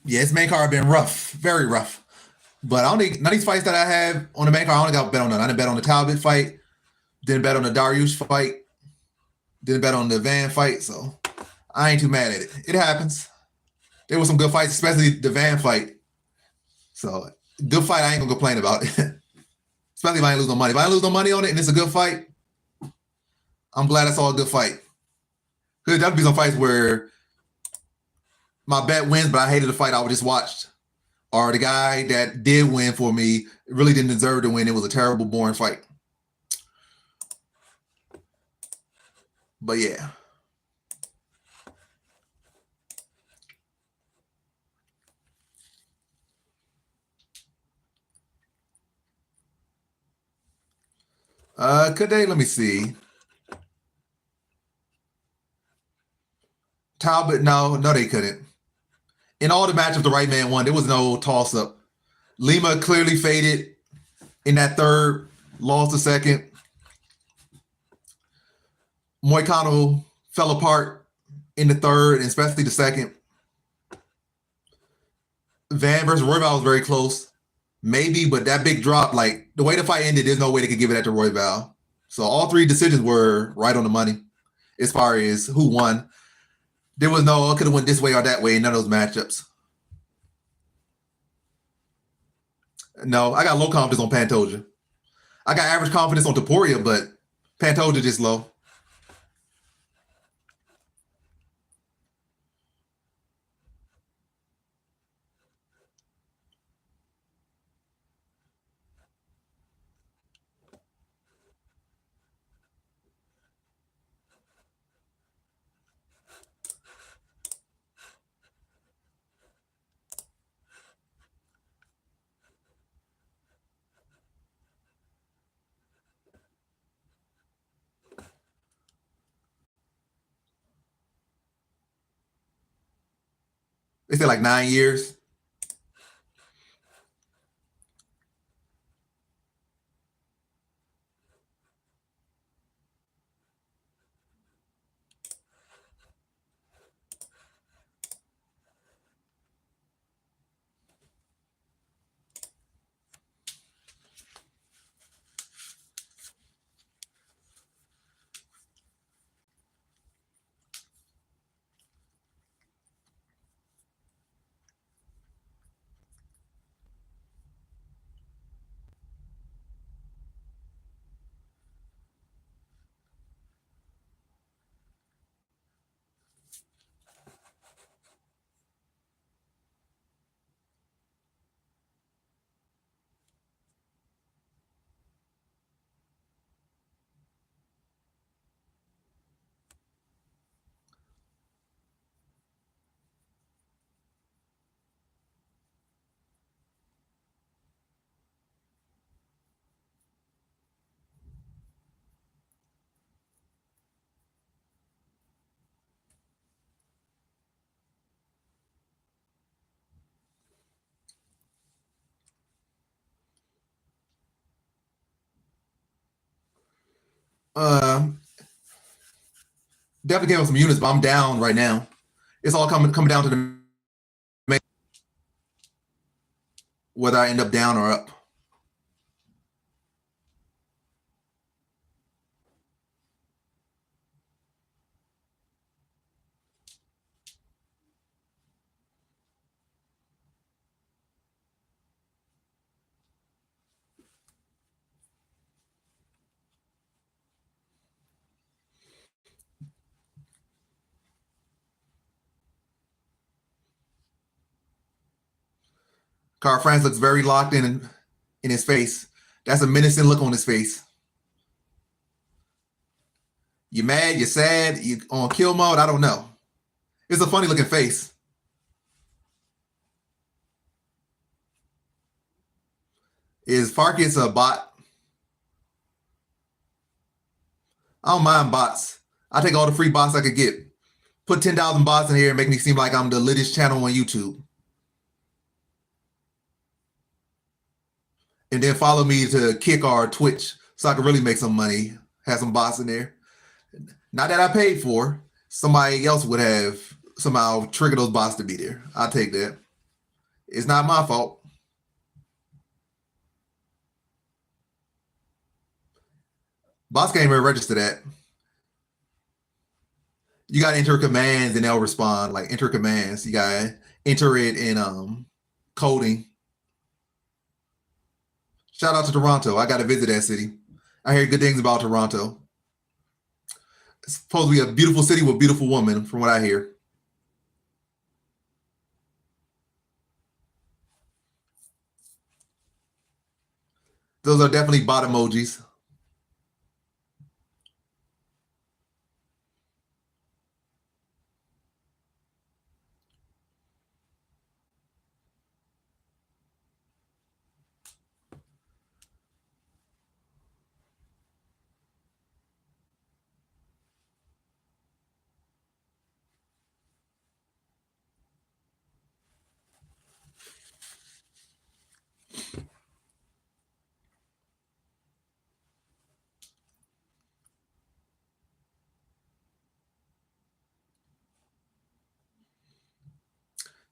Yeah, his main card been rough, very rough. But I only none of these fights that I have on the main card, I only got bet on none. I didn't bet on the Talbott fight, didn't bet on the Darius fight, didn't bet on the Van fight. So I ain't too mad at it. It happens. There were some good fights, especially the Van fight. So good fight, I ain't gonna complain about it. Especially if I ain't lose no money. If I ain't lose no money on it and it's a good fight, I'm glad I saw a good fight. There'll definitely be some fights where my bet wins, but I hated the fight I just watched. Or the guy that did win for me really didn't deserve to win. It was a terrible, boring fight. But yeah. Could they? Let me see. Talbot, no, they couldn't. In all the matchups, the right man won. There was no toss-up. Lima clearly faded in that third, lost the second. Moicano fell apart in the third, and especially the second. Van versus Royval was very close. Maybe, but that big drop, like the way the fight ended, there's no way they could give it that to Royval. So all three decisions were right on the money as far as who won. There was no, could have went this way or that way in none of those matchups. No, I got low confidence on Pantoia. I got average confidence on Topuria, but Pantoia just low. They said like 9 years. Um, Definitely gave us some units, but I'm down right now. It's all coming down to the main, whether I end up down or up. Carl France looks very locked in his face. That's a menacing look on his face. You mad? You sad? You on kill mode? I don't know. It's a funny looking face. Is Farkas a bot? I don't mind bots. I take all the free bots I could get. Put 10,000 bots in here and make me seem like I'm the littest channel on YouTube. And then follow me to Kick or Twitch so I can really make some money. Have some bots in there. Not that I paid for. Somebody else would have somehow triggered those bots to be there. I'll take that. It's not my fault. Boss can't even register that. You got to enter commands and they'll respond. Like enter commands. You got to enter it in coding. Shout out to Toronto. I got to visit that city. I hear good things about Toronto. It's supposed to be a beautiful city with beautiful women, from what I hear. Those are definitely bot emojis.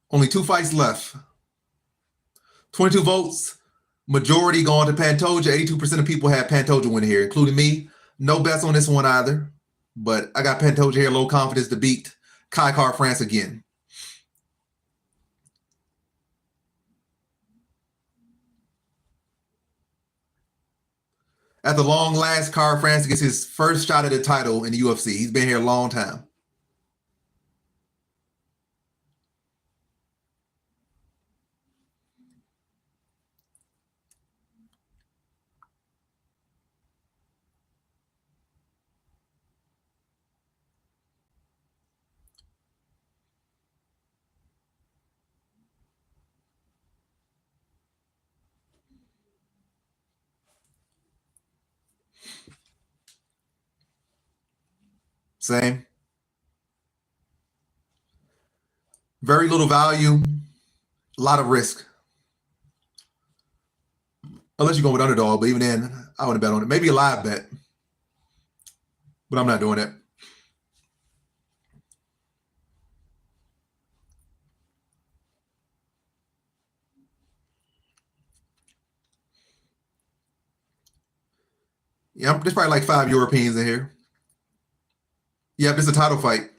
Only 2 fights left. 22 votes. Majority going to Pantoja. 82% of people had Pantoja win here, including me. No bets on this one either. But I got Pantoja here, low confidence to beat Kai Kara-France again. At the long last, Kara-France gets his first shot at the title in the UFC. He's been here a long time. Same. Very little value, a lot of risk. Unless you're going with underdog, but even then, I wouldn't bet on it. Maybe a live bet, but I'm not doing it. Yeah, there's probably like 5 Europeans in here. Yep, it's a title fight.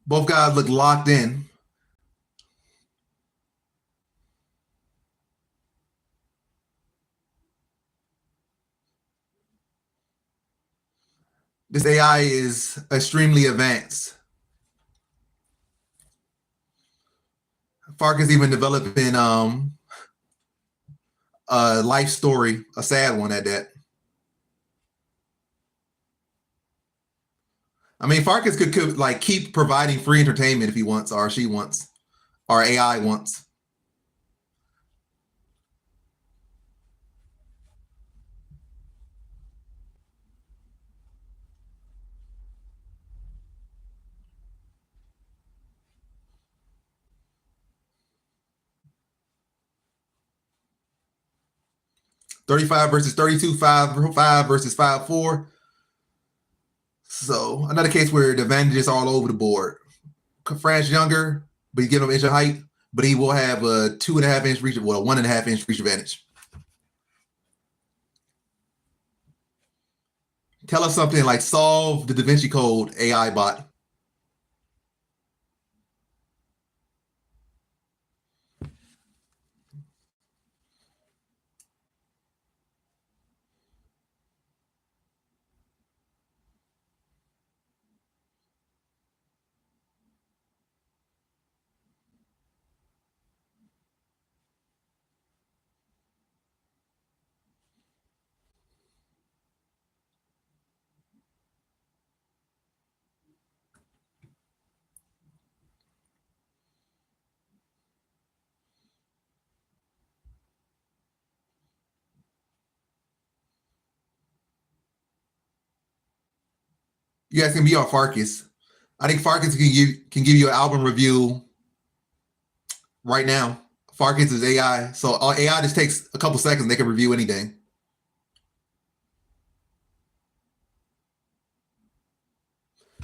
Both guys look locked in. This AI is extremely advanced. Fark is even developing a life story, a sad one at that. I mean, Farkas could like keep providing free entertainment if he wants, or she wants, or AI wants. 35 versus 32, 5 versus 5'4". So another case where the advantages are all over the board. France younger, but you give him an inch of height, but he will have a 2.5 inch reach, well, 1.5 inch reach advantage. Tell us something like solve the Da Vinci Code AI bot. You guys can be on Farkas. I think Farkas can give you an album review right now. Farkas is AI, so AI just takes a couple seconds. They can review anything.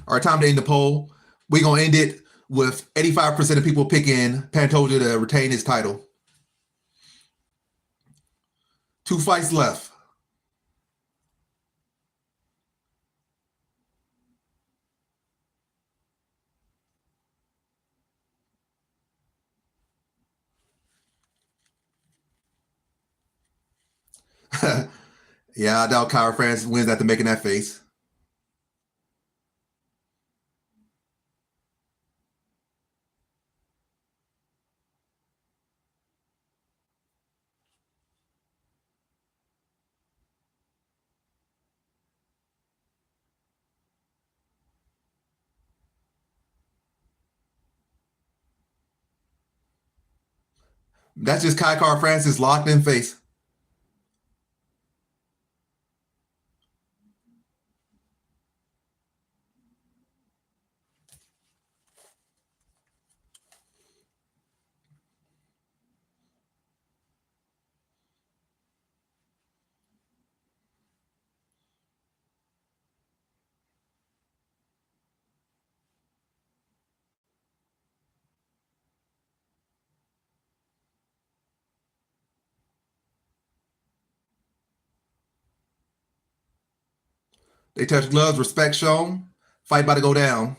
All right, time to end the poll. We're gonna end it with 85% of people picking Pantoja to retain his title. 2 fights left. Yeah, I doubt Kyra France wins after making that face. That's just Kyra France's locked in face. They touch gloves, respect shown. Fight about to go down.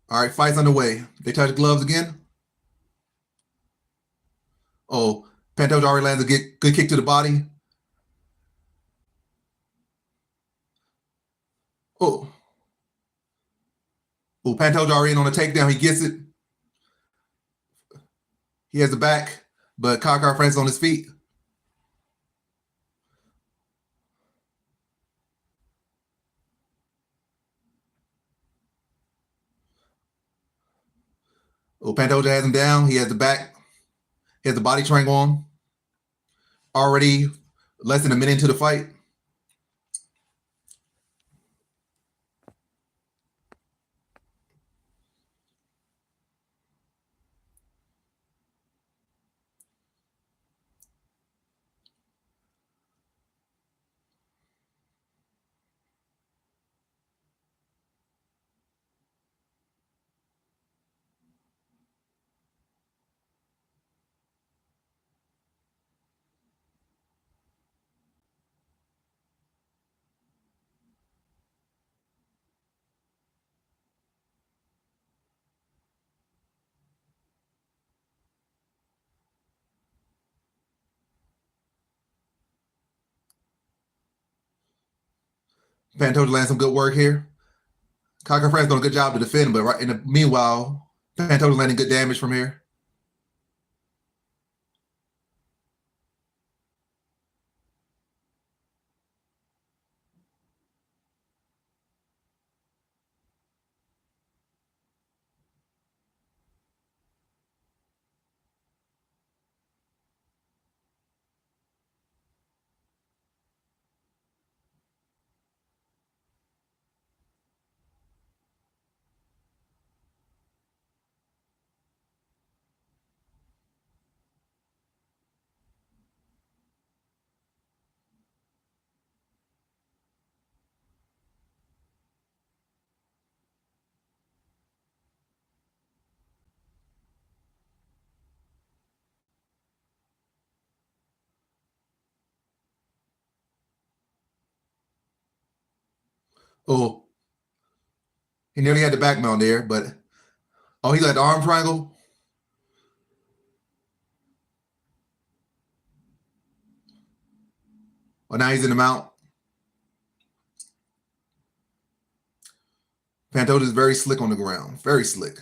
All right, fight's underway. They touch gloves again. Oh, Pantoja already lands a good kick to the body. Oh, Pantoja already in on the takedown. He gets it. He has the back, but Kyra France on his feet. Oh, Pantoja has him down. He has the back. He has the body triangle on. Already less than a minute into the fight. Pantoja lands some good work here. Kyra France done a good job to defend, but right in the meanwhile, Pantoja landing good damage from here. Oh, he nearly had the back mount there, but oh, he let the arm triangle. Oh, now he's in the mount. Pantoja is very slick on the ground. Very slick.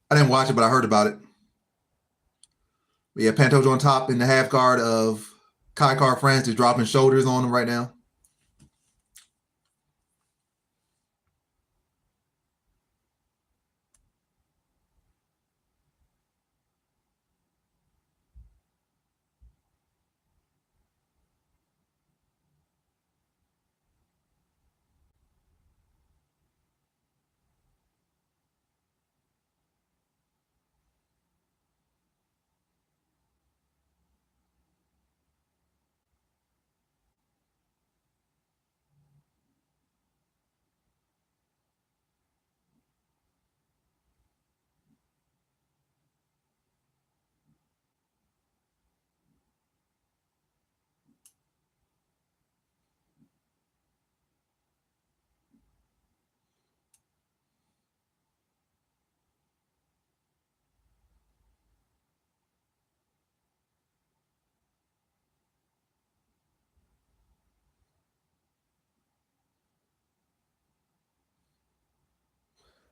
I didn't watch it, but I heard about it. But yeah, Pantoja on top in the half guard of Kai Car France is dropping shoulders on him right now.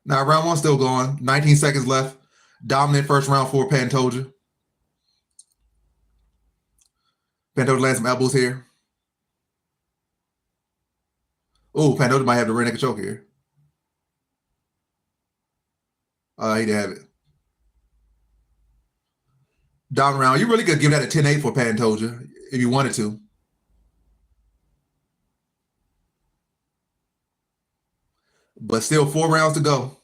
Now round one still going. 19 seconds left. Dominant first round for Pantoja. Pantoja lands some elbows here. Oh, Pantoja might have the rear naked choke here. He did have it. Down round. You really could give that a 10-8 for Pantoja if you wanted to. But still 4 rounds to go.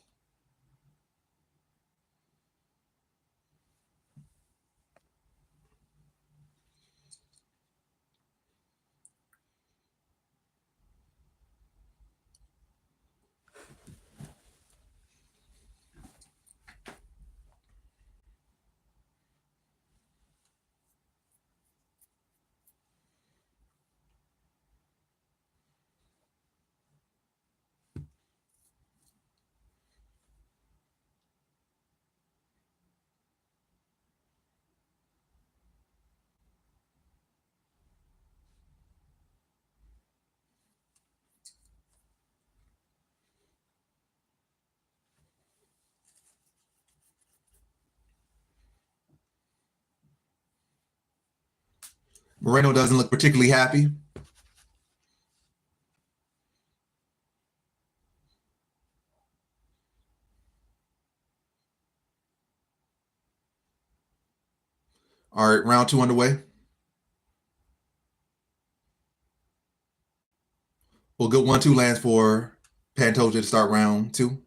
Moreno doesn't look particularly happy. All right, round two underway. Well, good 1-2 lands for Pantoja to start round two.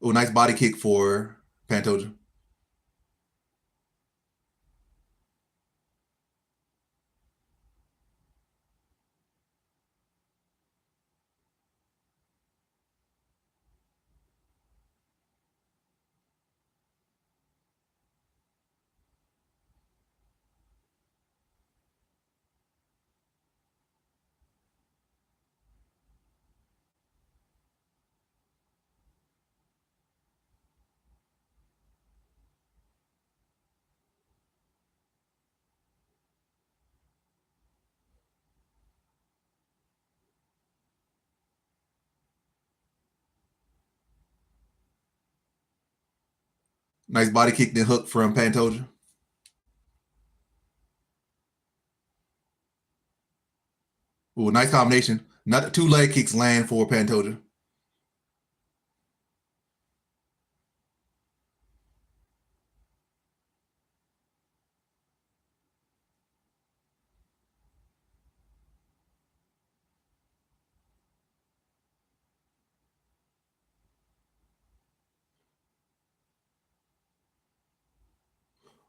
Oh, nice body kick for Pantoja. Nice body kick, then hook from Pantoja. Ooh, nice combination. Not two leg kicks land for Pantoja.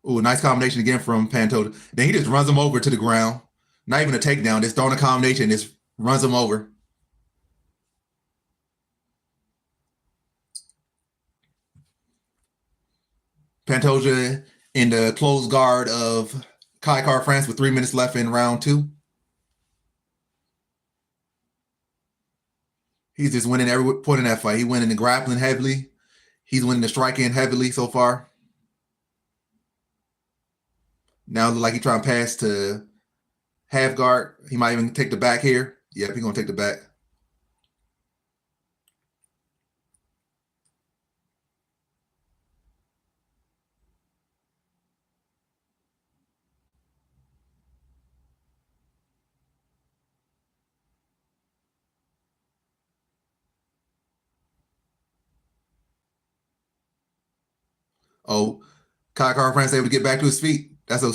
Ooh, nice combination again from Pantoja. Then he just runs him over to the ground. Not even a takedown, just throwing a combination, just runs him over. Pantoja in the close guard of Kai Car France with 3 minutes left in round two. He's just winning every point in that fight. He's winning the grappling heavily. He's winning the striking heavily so far. Now it looks like he's trying to pass to half guard. He might even take the back here. Yep, he's gonna take the back. Oh, Kai Car France able to get back to his feet. That's a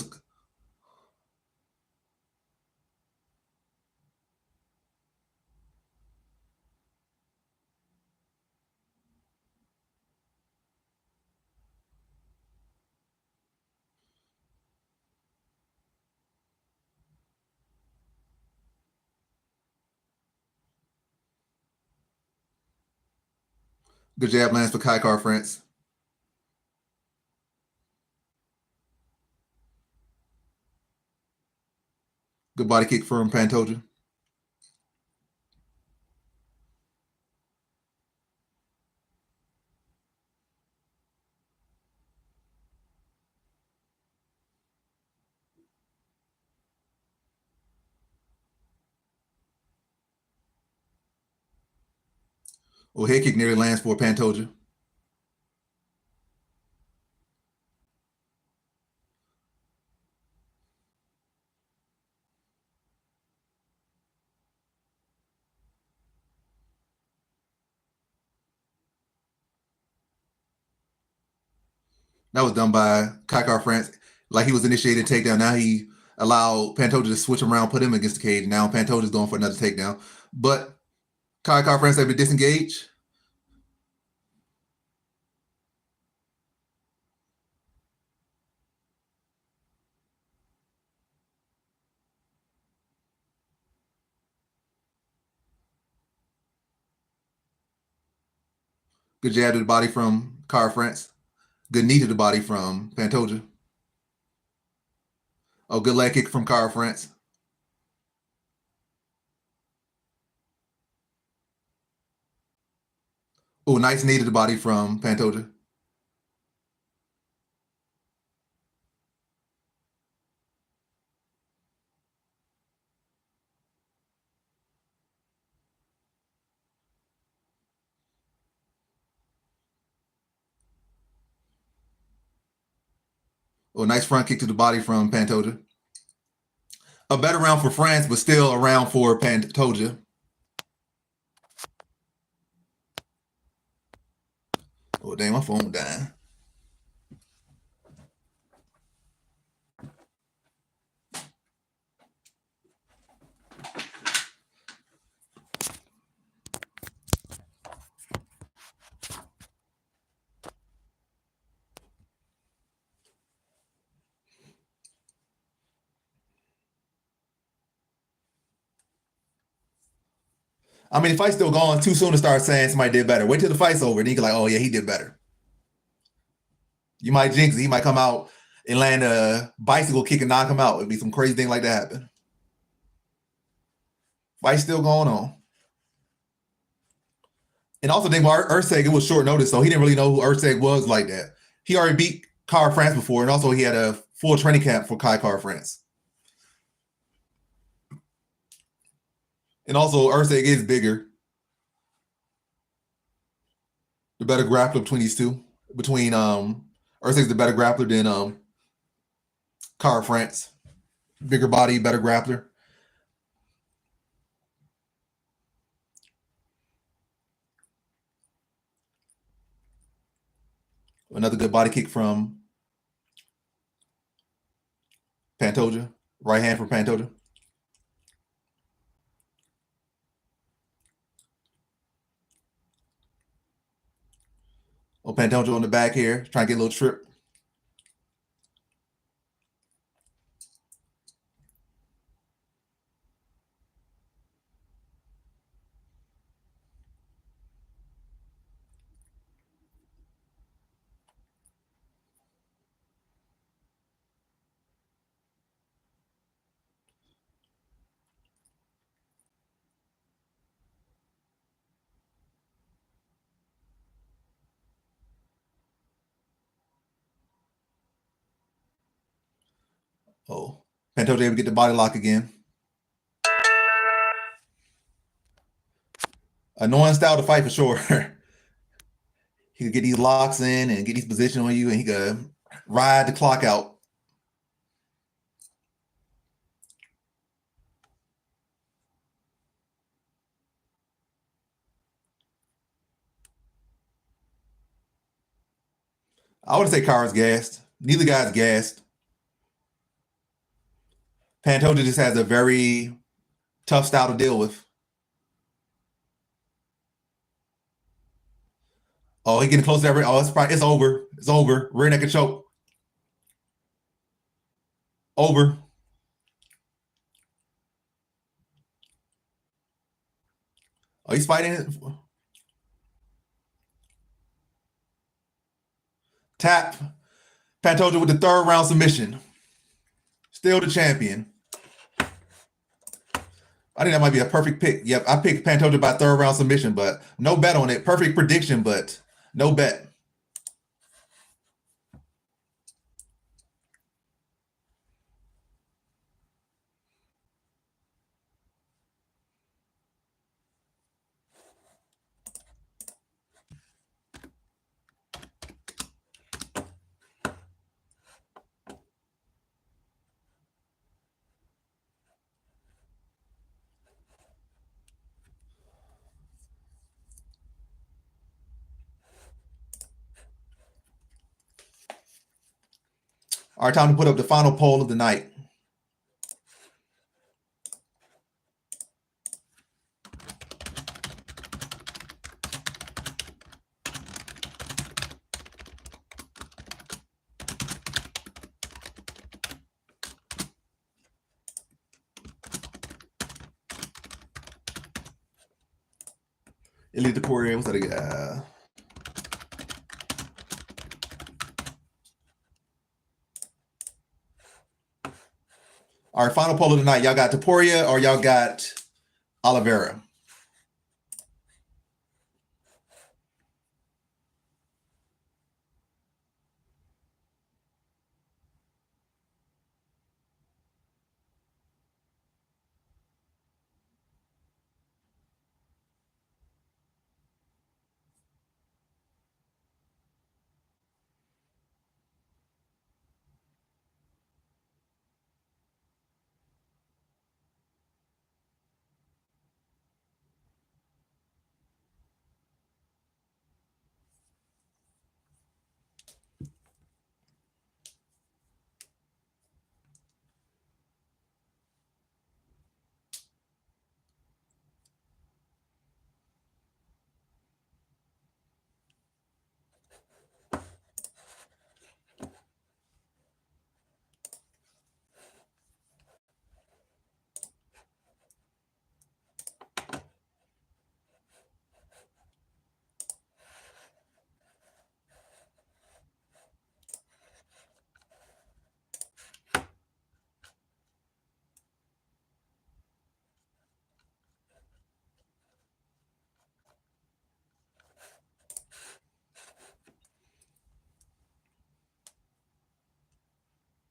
good jab lands for Kai Car France. Good body kick from Pantoja. Oh, head kick nearly lands for Pantoja. That was done by Kai Car France. Like he was initiating takedown. Now he allowed Pantoja to switch around, put him against the cage. Now Pantoja's going for another takedown. But Kai Car France able to disengage. Good jab to the body from Car France. Good knee to the body from Pantoja. Oh, good leg kick from Car France. Oh, nice knee to the body from Pantoja. Oh, nice front kick to the body from Pantoja. A better round for France, but still a round for Pantoja. Oh, damn, my phone dying. I mean, the fight's still going. Too soon to start saying somebody did better. Wait till the fight's over. Then you can like, oh yeah, he did better. You might jinx it. He might come out and land a bicycle kick and knock him out. It'd be some crazy thing like that happen. Fight's still going on. And also, think about Urseg, it was short notice, so he didn't really know who Urseg was like that. He already beat Car France before, and also he had a full training camp for Kai Car France. And also, Urseg is bigger. The better grappler between these two. Between Urseg's the better grappler than Car France. Bigger body, better grappler. Another good body kick from Pantoja. Right hand from Pantoja. Oh, Pantoja on the back here, trying to get a little trip. Oh, Pantoja able to get the body lock again. Annoying style to fight for sure. He could get these locks in and get these position on you, and he could ride the clock out. I would say Kara's gassed. Neither guy's gassed. Pantoja just has a very tough style to deal with. Oh, he getting close to every. Oh, it's over. It's over. Rear naked choke. Over. Oh, he's fighting. Tap. Pantoja with the third round submission. Still the champion. I think that might be a perfect pick. Yep, I picked Pantoja by third round submission, but no bet on it. Perfect prediction, but no bet. All right, time to put up the final poll of the night. Elite Taporia, what's that again? All right, final poll of the night. Y'all got Taporia or y'all got Olivera?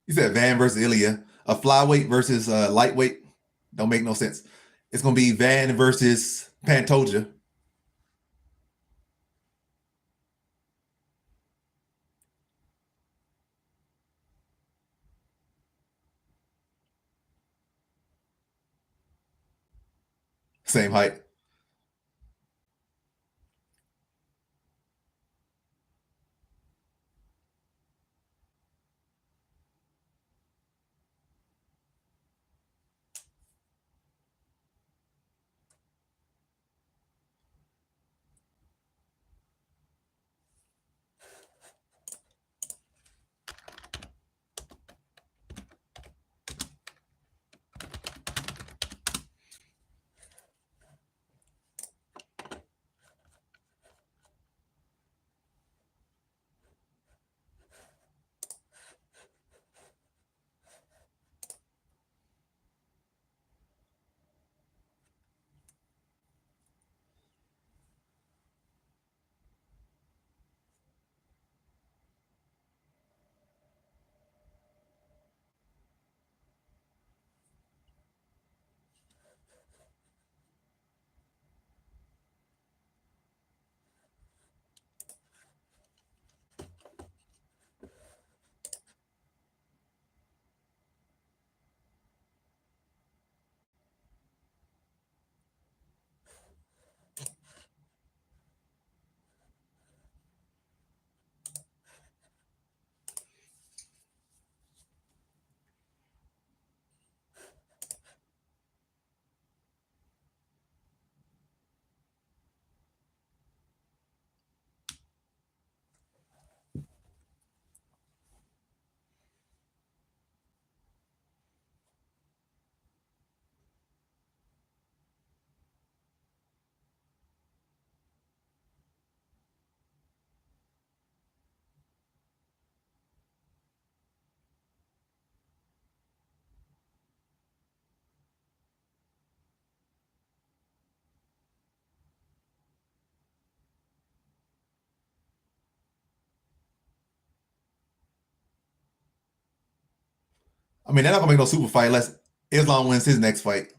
You said Van versus Ilya. A flyweight versus lightweight. Don't make no sense. It's gonna be Van versus Pantoja. Same height. I mean, they're not gonna make no super fight unless Islam wins his next fight.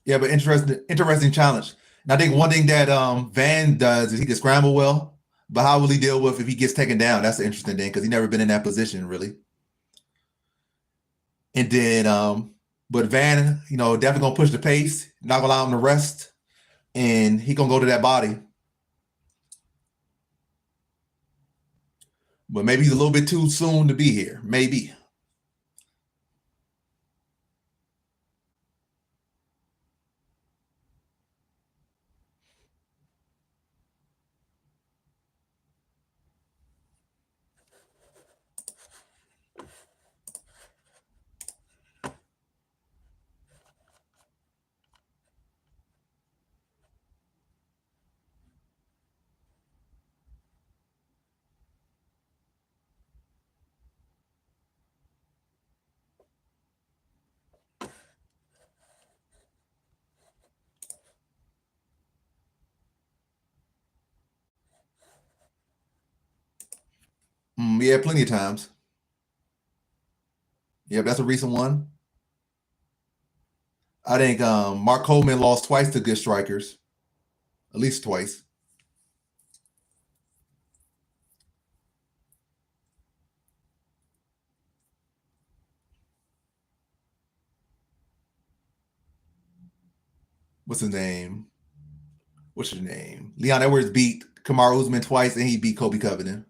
Yeah, but interesting challenge. And I think one thing that Van does is he can scramble well, but how will he deal with if he gets taken down? That's the interesting thing because he's never been in that position really. And then, but Van, definitely gonna push the pace, not gonna allow him to rest, and he gonna go to that body. But maybe he's a little bit too soon to be here. Maybe. Yeah, plenty of times. Yep, that's a recent one. I think Mark Coleman lost twice to good strikers, at least twice. What's his name? What's his name? Leon Edwards beat Kamaru Usman twice, and he beat Kobe Covington.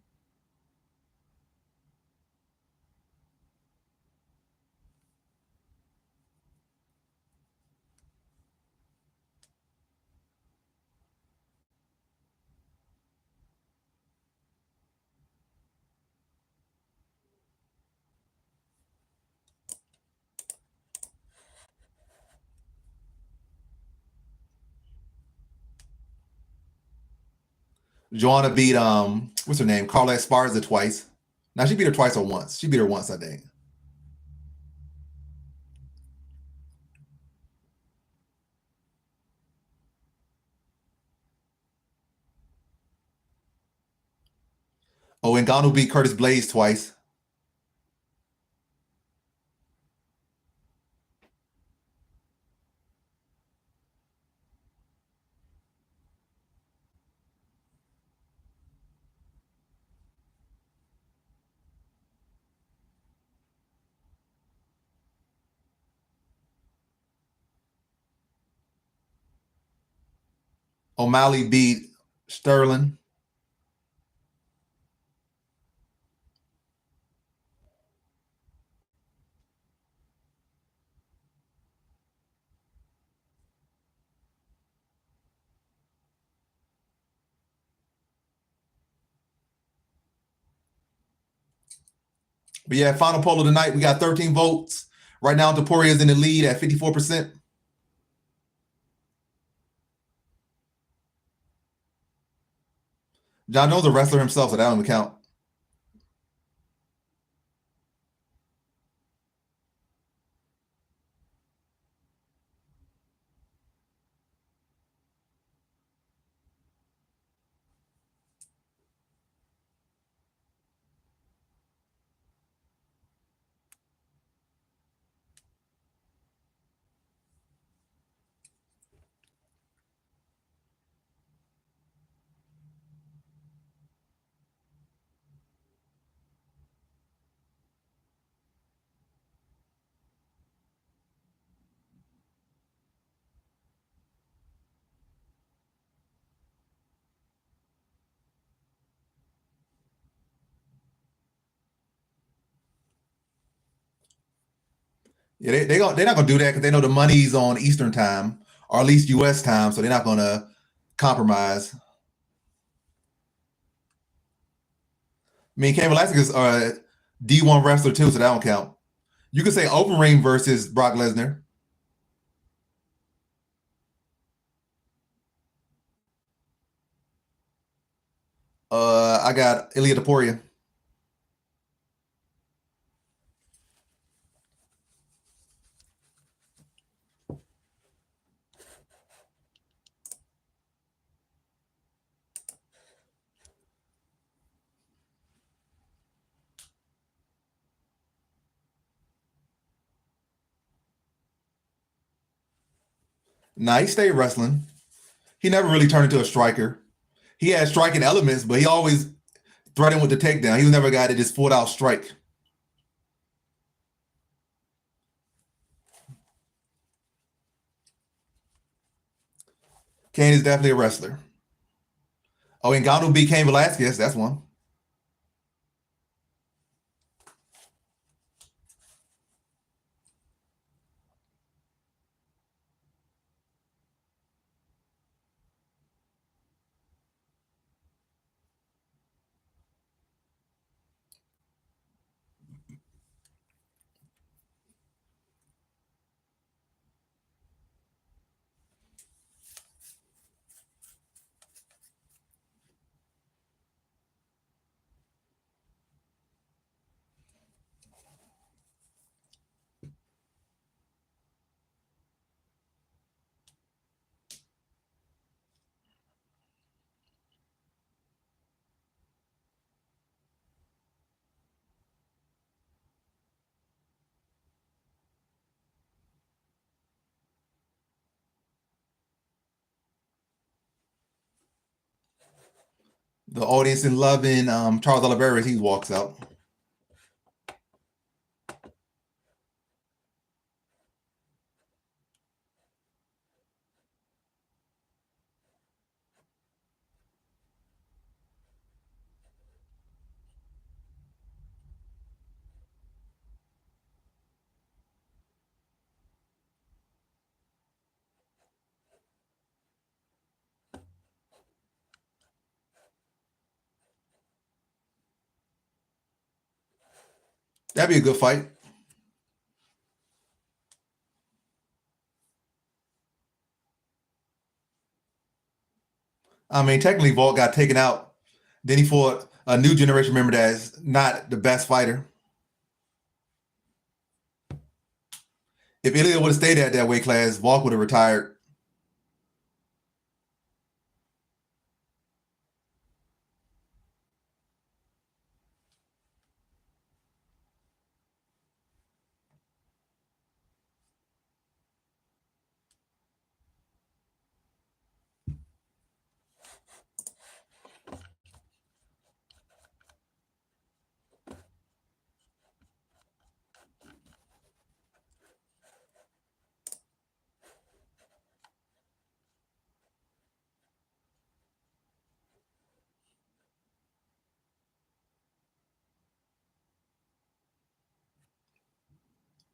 Joanna beat what's her name? Carla Esparza twice. Now she beat her twice or once. She beat her once, I think. Oh, and Ngannou beat Curtis Blades twice. O'Malley beat Sterling. But yeah, final poll of the night. We got 13 votes. Right now, Taporia is in the lead at 54%. John Jones a wrestler himself, so that don't count. Yeah, they're not gonna do that because they know the money's on Eastern time or at least US time, so they're not gonna compromise. I mean, Cain Velasquez is a D1 wrestler too, so that don't count. You could say open ring versus Brock Lesnar. I got Ilya Taporia. Nah, he stayed wrestling. He never really turned into a striker. He had striking elements, but he always threatened with the takedown. He was never a guy that just full out strike. Cain is definitely a wrestler. Oh, and Ngannou beat Cain Velasquez. That's one. The audience in loving Charles Oliveira as he walks out. That'd be a good fight. I mean, technically, Vault got taken out. Then he fought a new generation member that's not the best fighter. If Ilya would have stayed at that weight class, Vault would have retired.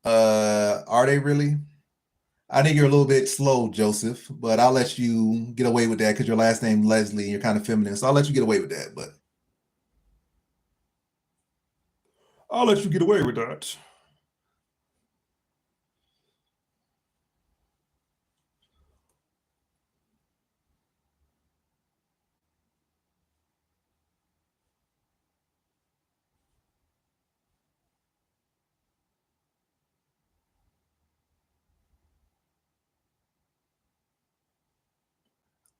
Are they really? I think you're a little bit slow, Joseph, but I'll let you get away with that because your last name Leslie and you're kind of feminine. So I'll let you get away with that, but I'll let you get away with that.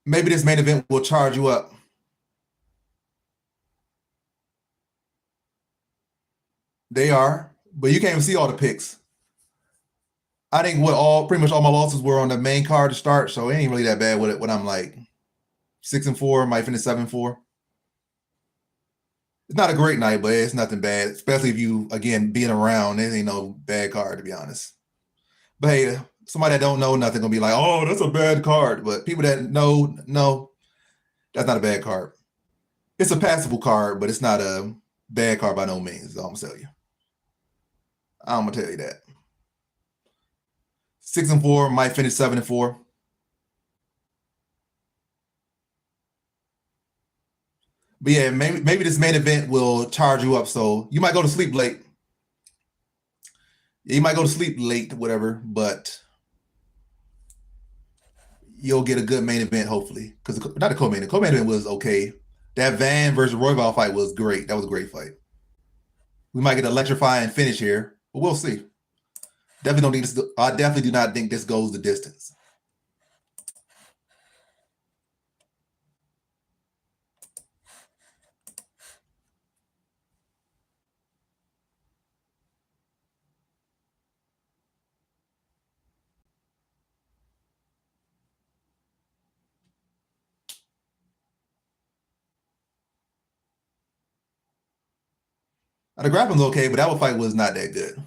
Maybe this main event will charge you up. They are, but you can't even see all the picks. I think what all pretty much all my losses were on the main card to start, so it ain't really that bad with it when I'm like 6-4, might finish 7-4. It's not a great night, but it's nothing bad, especially if you again being around. It ain't no bad card to be honest. But hey, somebody that don't know nothing gonna be like, oh, that's a bad card. But people that know, no, that's not a bad card. It's a passable card, but it's not a bad card by no means. I'm gonna tell you. I'm gonna tell you that. 6-4 might finish 7-4. But yeah, maybe this main event will charge you up. So you might go to sleep late. You might go to sleep late, whatever, but you'll get a good main event, hopefully. Because not the co-main. The co-main event was okay. That Van versus Royval fight was great. That was a great fight. We might get an electrifying finish here, but we'll see. Definitely don't think this. I definitely do not think this goes the distance. The grappling's okay, but that fight was not that good.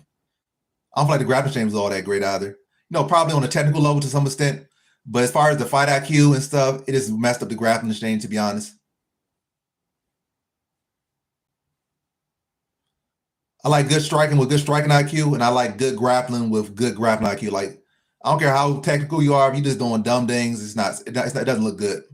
I don't feel like the grappling exchange was all that great either. Probably on a technical level to some extent, but as far as the fight IQ and stuff, it just messed up the grappling exchange, to be honest. I like good striking with good striking IQ, and I like good grappling with good grappling IQ. Like, I don't care how technical you are, if you're just doing dumb things, it doesn't look good.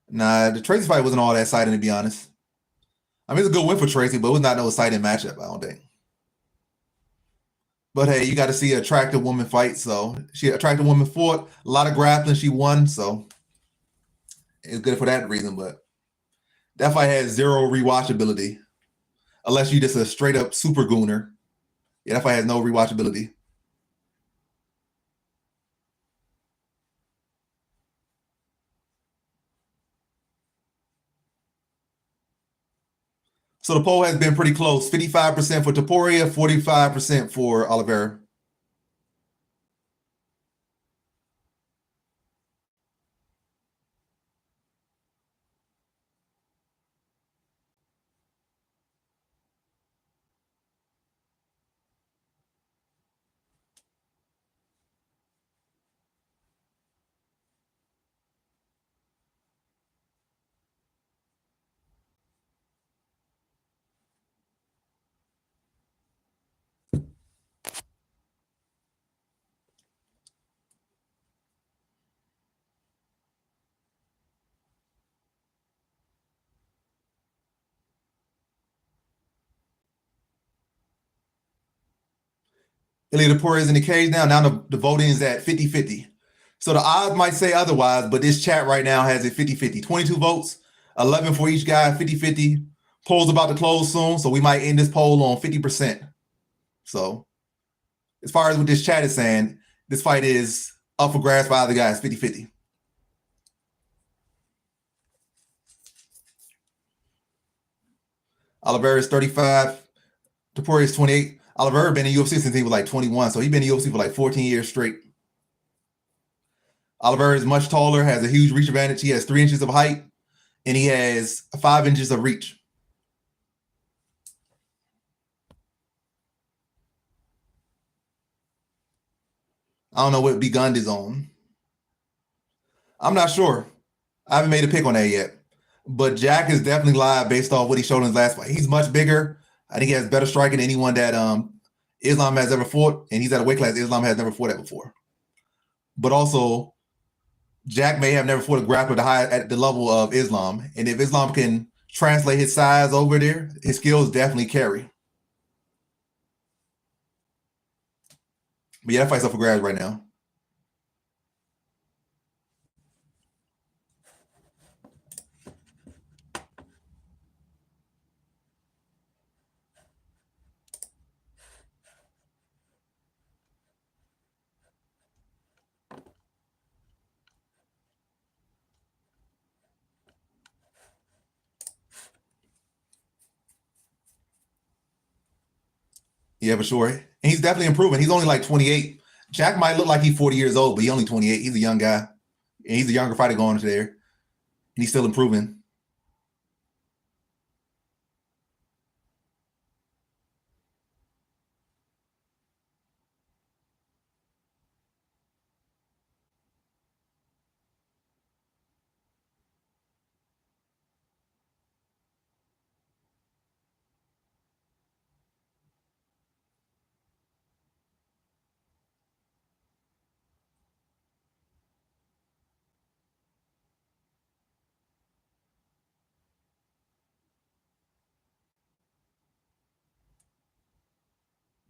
Nah, the Tracy fight wasn't all that exciting, to be honest. I mean, it's a good win for Tracy, but it was not no exciting matchup, I don't think. But hey, you got to see an attractive woman fight. So she attractive woman fought, a lot of grappling, she won. So it's good for that reason. But that fight has zero rewatchability unless you just a straight up super gooner. Yeah, that fight has no rewatchability. So the poll has been pretty close. 55% for Taporia, 45% for Olivera. Ilya Taporia is in the cage now. Now the voting is at 50-50. So the odds might say otherwise, but this chat right now has it 50-50. 22 votes, 11 for each guy, 50-50. Poll's about to close soon, so we might end this poll on 50%. So as far as what this chat is saying, this fight is up for grabs by other guys, 50-50. Oliveira is 35. Taporia is 28. Oliveira been in UFC since he was like 21, so he's been in UFC for like 14 years straight. Oliveira is much taller, has a huge reach advantage. He has 3 inches of height, and he has 5 inches of reach. I don't know what Begund is on. I'm not sure. I haven't made a pick on that yet. But Jack is definitely live based off what he showed in his last fight. He's much bigger. I think he has better striking than anyone that Islam has ever fought, and he's at a weight class Islam has never fought at before. But also, Jack may have never fought a grappler at the level of Islam, and if Islam can translate his size over there, his skills definitely carry. But yeah, that fight's up for grabs right now. Yeah, for sure. And he's definitely improving. He's only like 28. Jack might look like he's 40 years old, but he's only 28. He's a young guy. And he's a younger fighter going into there. And he's still improving.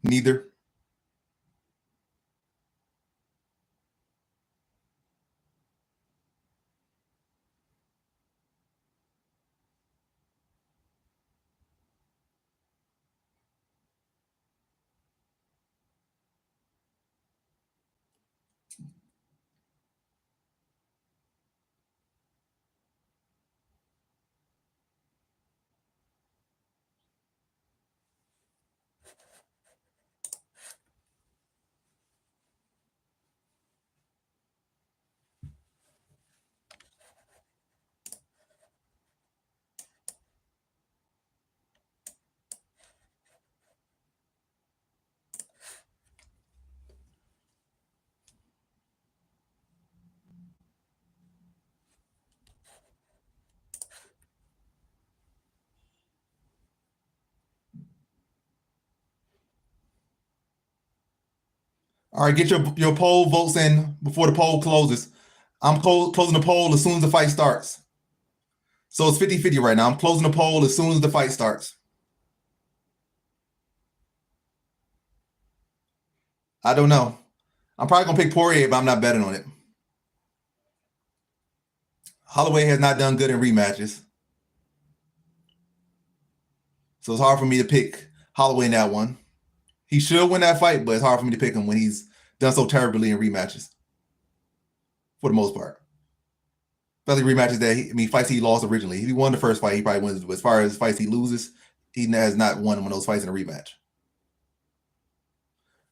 Neither. All right, get your poll votes in before the poll closes. I'm closing the poll as soon as the fight starts. So it's 50-50 right now. I'm closing the poll as soon as the fight starts. I don't know. I'm probably going to pick Poirier, but I'm not betting on it. Holloway has not done good in rematches. So it's hard for me to pick Holloway in that one. He should win that fight, but it's hard for me to pick him when he's done so terribly in rematches. For the most part. Especially rematches fights he lost originally. If he won the first fight, he probably wins. But as far as fights he loses, he has not won one of those fights in a rematch.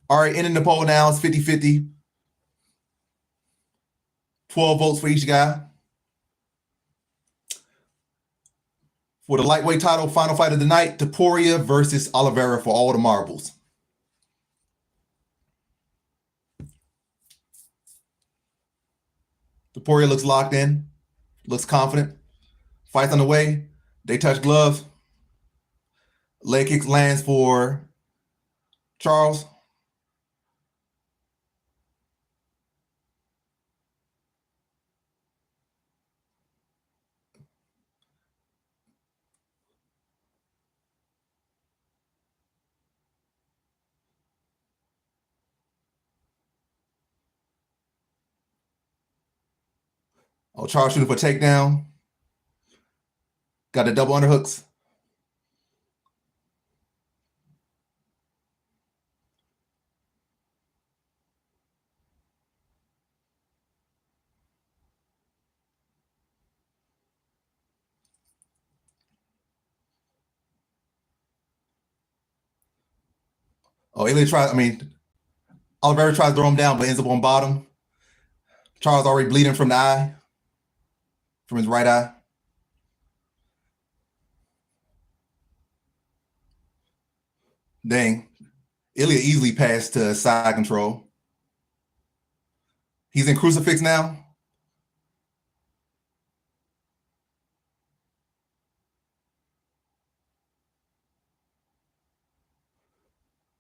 All right, ending the poll now. It's 50-50. 12 votes for each guy. For the lightweight title, final fight of the night, Taporia versus Olivera for all the marbles. Taporia looks locked in, looks confident. Fight's on the way. They touch gloves. Leg kicks lands for Charles. Oh, Charles shooting for takedown. Got the double underhooks. Oh, Ilya tries. I mean, Oliveira tries to throw him down, but ends up on bottom. Charles already bleeding from the eye, from his right eye. Dang. Ilya easily passed to side control. He's in crucifix now.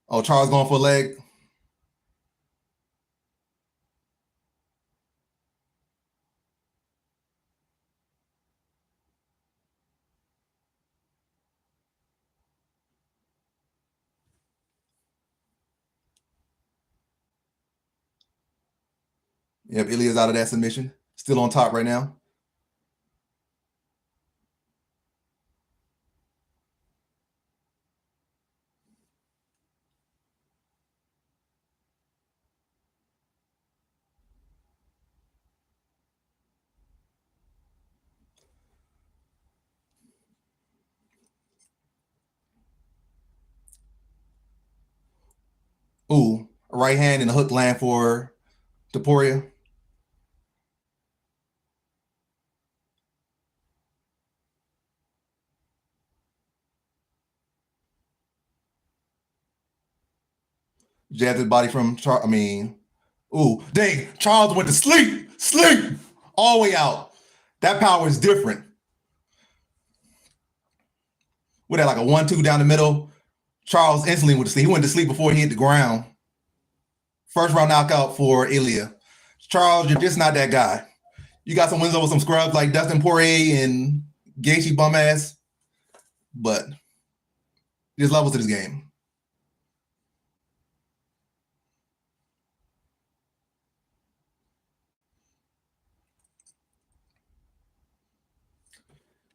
Oh, Charles going for a leg. Yep, Ilya's out of that submission. Still on top right now. Ooh, right hand and a hook land for Taporia. Jabbed his body from Charles. I mean, ooh, dang, Charles went to sleep. Sleep. All the way out. That power is different. With that, like a 1-2 down the middle. Charles instantly went to sleep. He went to sleep before he hit the ground. First round knockout for Ilya. Charles, you're just not that guy. You got some wins over some scrubs like Dustin Poirier and Gaethje bum ass, but there's levels to this game.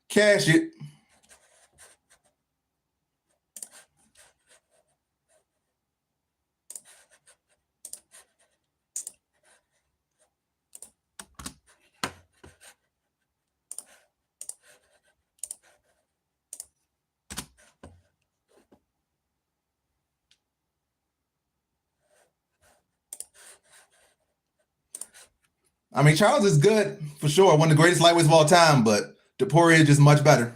Cash it. I mean, Charles is good for sure. One of the greatest lightweights of all time, but Taporia is just much better.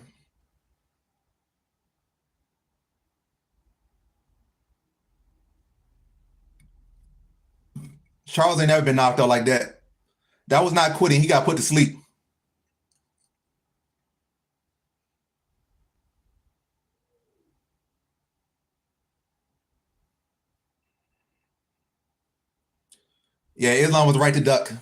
Charles ain't never been knocked out like that. That was not quitting. He got put to sleep. Yeah, Islam was right to duck.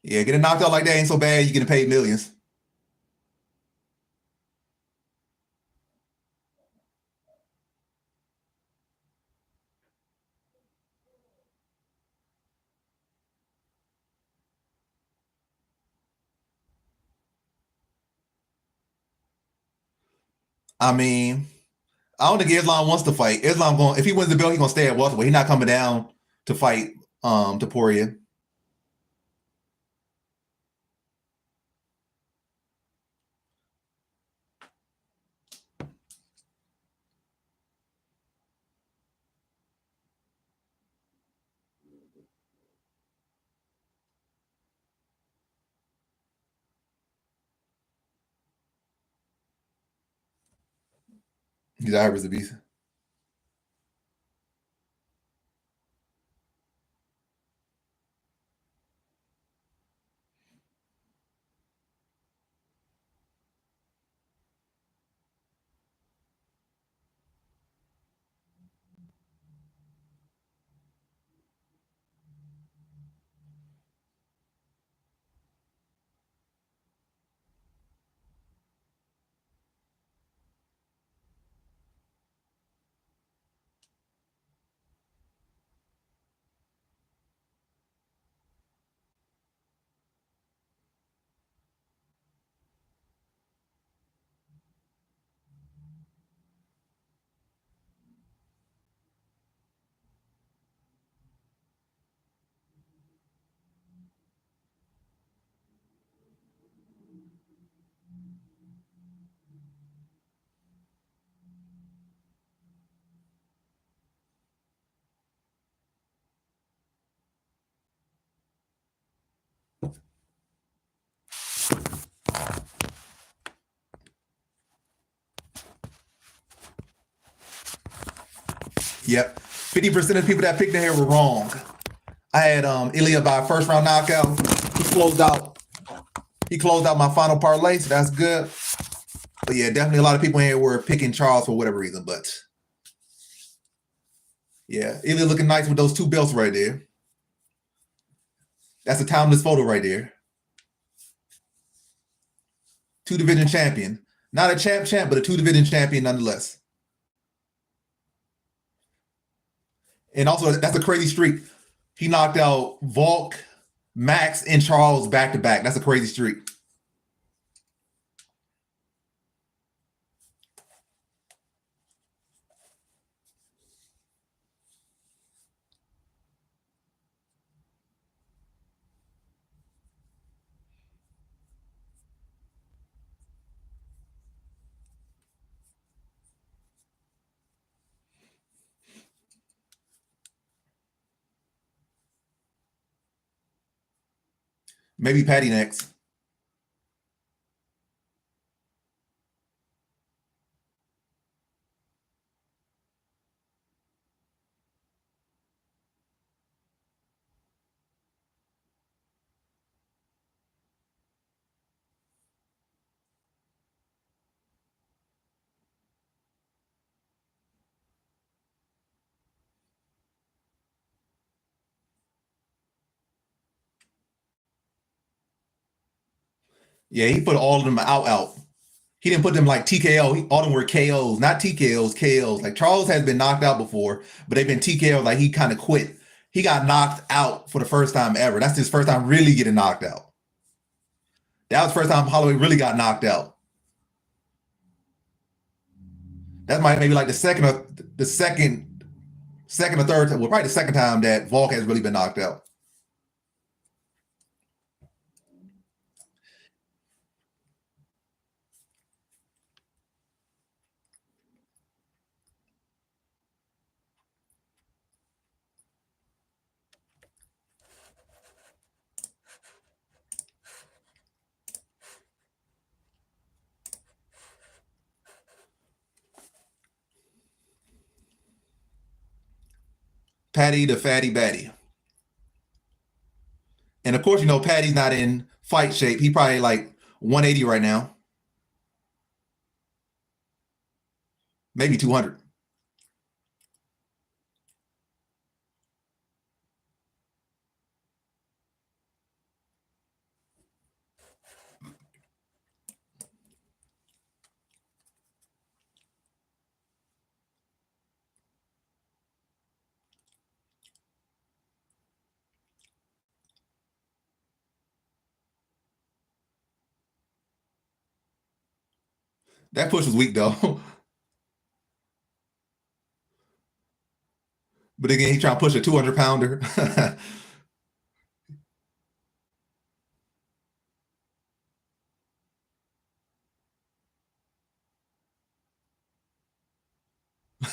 Yeah, getting knocked out like that ain't so bad. You getting paid millions. I mean, I don't think Islam wants to fight. Islam going if he wins the belt, he's gonna stay at welterweight. He's not coming down to fight Taporia. He's out as a beast. Yep. 50% of the people that picked him here were wrong. I had Ilya by first round knockout. He closed out. He closed out my final parlay, so that's good. But yeah, definitely a lot of people in here were picking Charles for whatever reason. But yeah, Ilya looking nice with those two belts right there. That's a timeless photo right there. Two division champion. Not a champ, but a two division champion nonetheless. And also, that's a crazy streak. He knocked out Volk, Max, and Charles back to back. That's a crazy streak. Maybe Patty next. Yeah, he put all of them out. He didn't put them like TKO. All of them were KOs, not TKOs, KOs. Like Charles has been knocked out before, but they've been TKO. Like he kind of quit. He got knocked out for the first time ever. That's his first time really getting knocked out. That was the first time Holloway really got knocked out. That might maybe like the second or third, well, probably the second time that Volk has really been knocked out. Patty the fatty batty. And of course, you know, Patty's not in fight shape. He probably like 180 right now, maybe 200. That push was weak though. But again, he's trying to push a 200 pounder.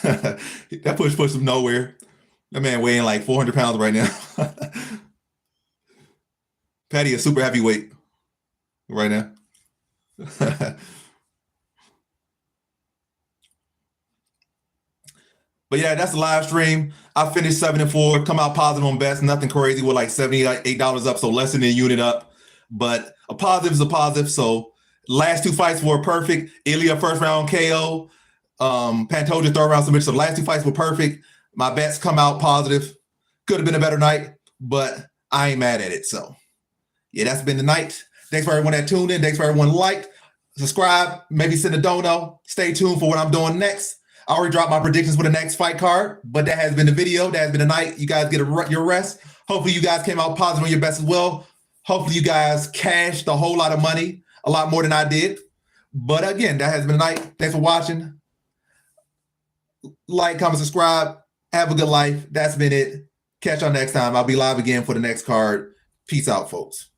That push pushed him nowhere. That man weighing like 400 pounds right now. Patty is super heavyweight right now. But yeah, that's the live stream. I finished 7-4, come out positive on bets, nothing crazy. We're like $78 up, so less than a unit up. But a positive is a positive. So last two fights were perfect. Ilya first round KO, Pantoja third round submission. So the last two fights were perfect. My bets come out positive. Could have been a better night, but I ain't mad at it. So yeah, that's been the night. Thanks for everyone that tuned in. Thanks for everyone liked, subscribe, maybe send a dono. Stay tuned for what I'm doing next. I already dropped my predictions for the next fight card, but that has been the video. That has been the night. You guys get your rest. Hopefully you guys came out positive on your best as well. Hopefully you guys cashed a whole lot of money, a lot more than I did. But again, that has been the night. Thanks for watching. Like, comment, subscribe. Have a good life. That's been it. Catch y'all next time. I'll be live again for the next card. Peace out, folks.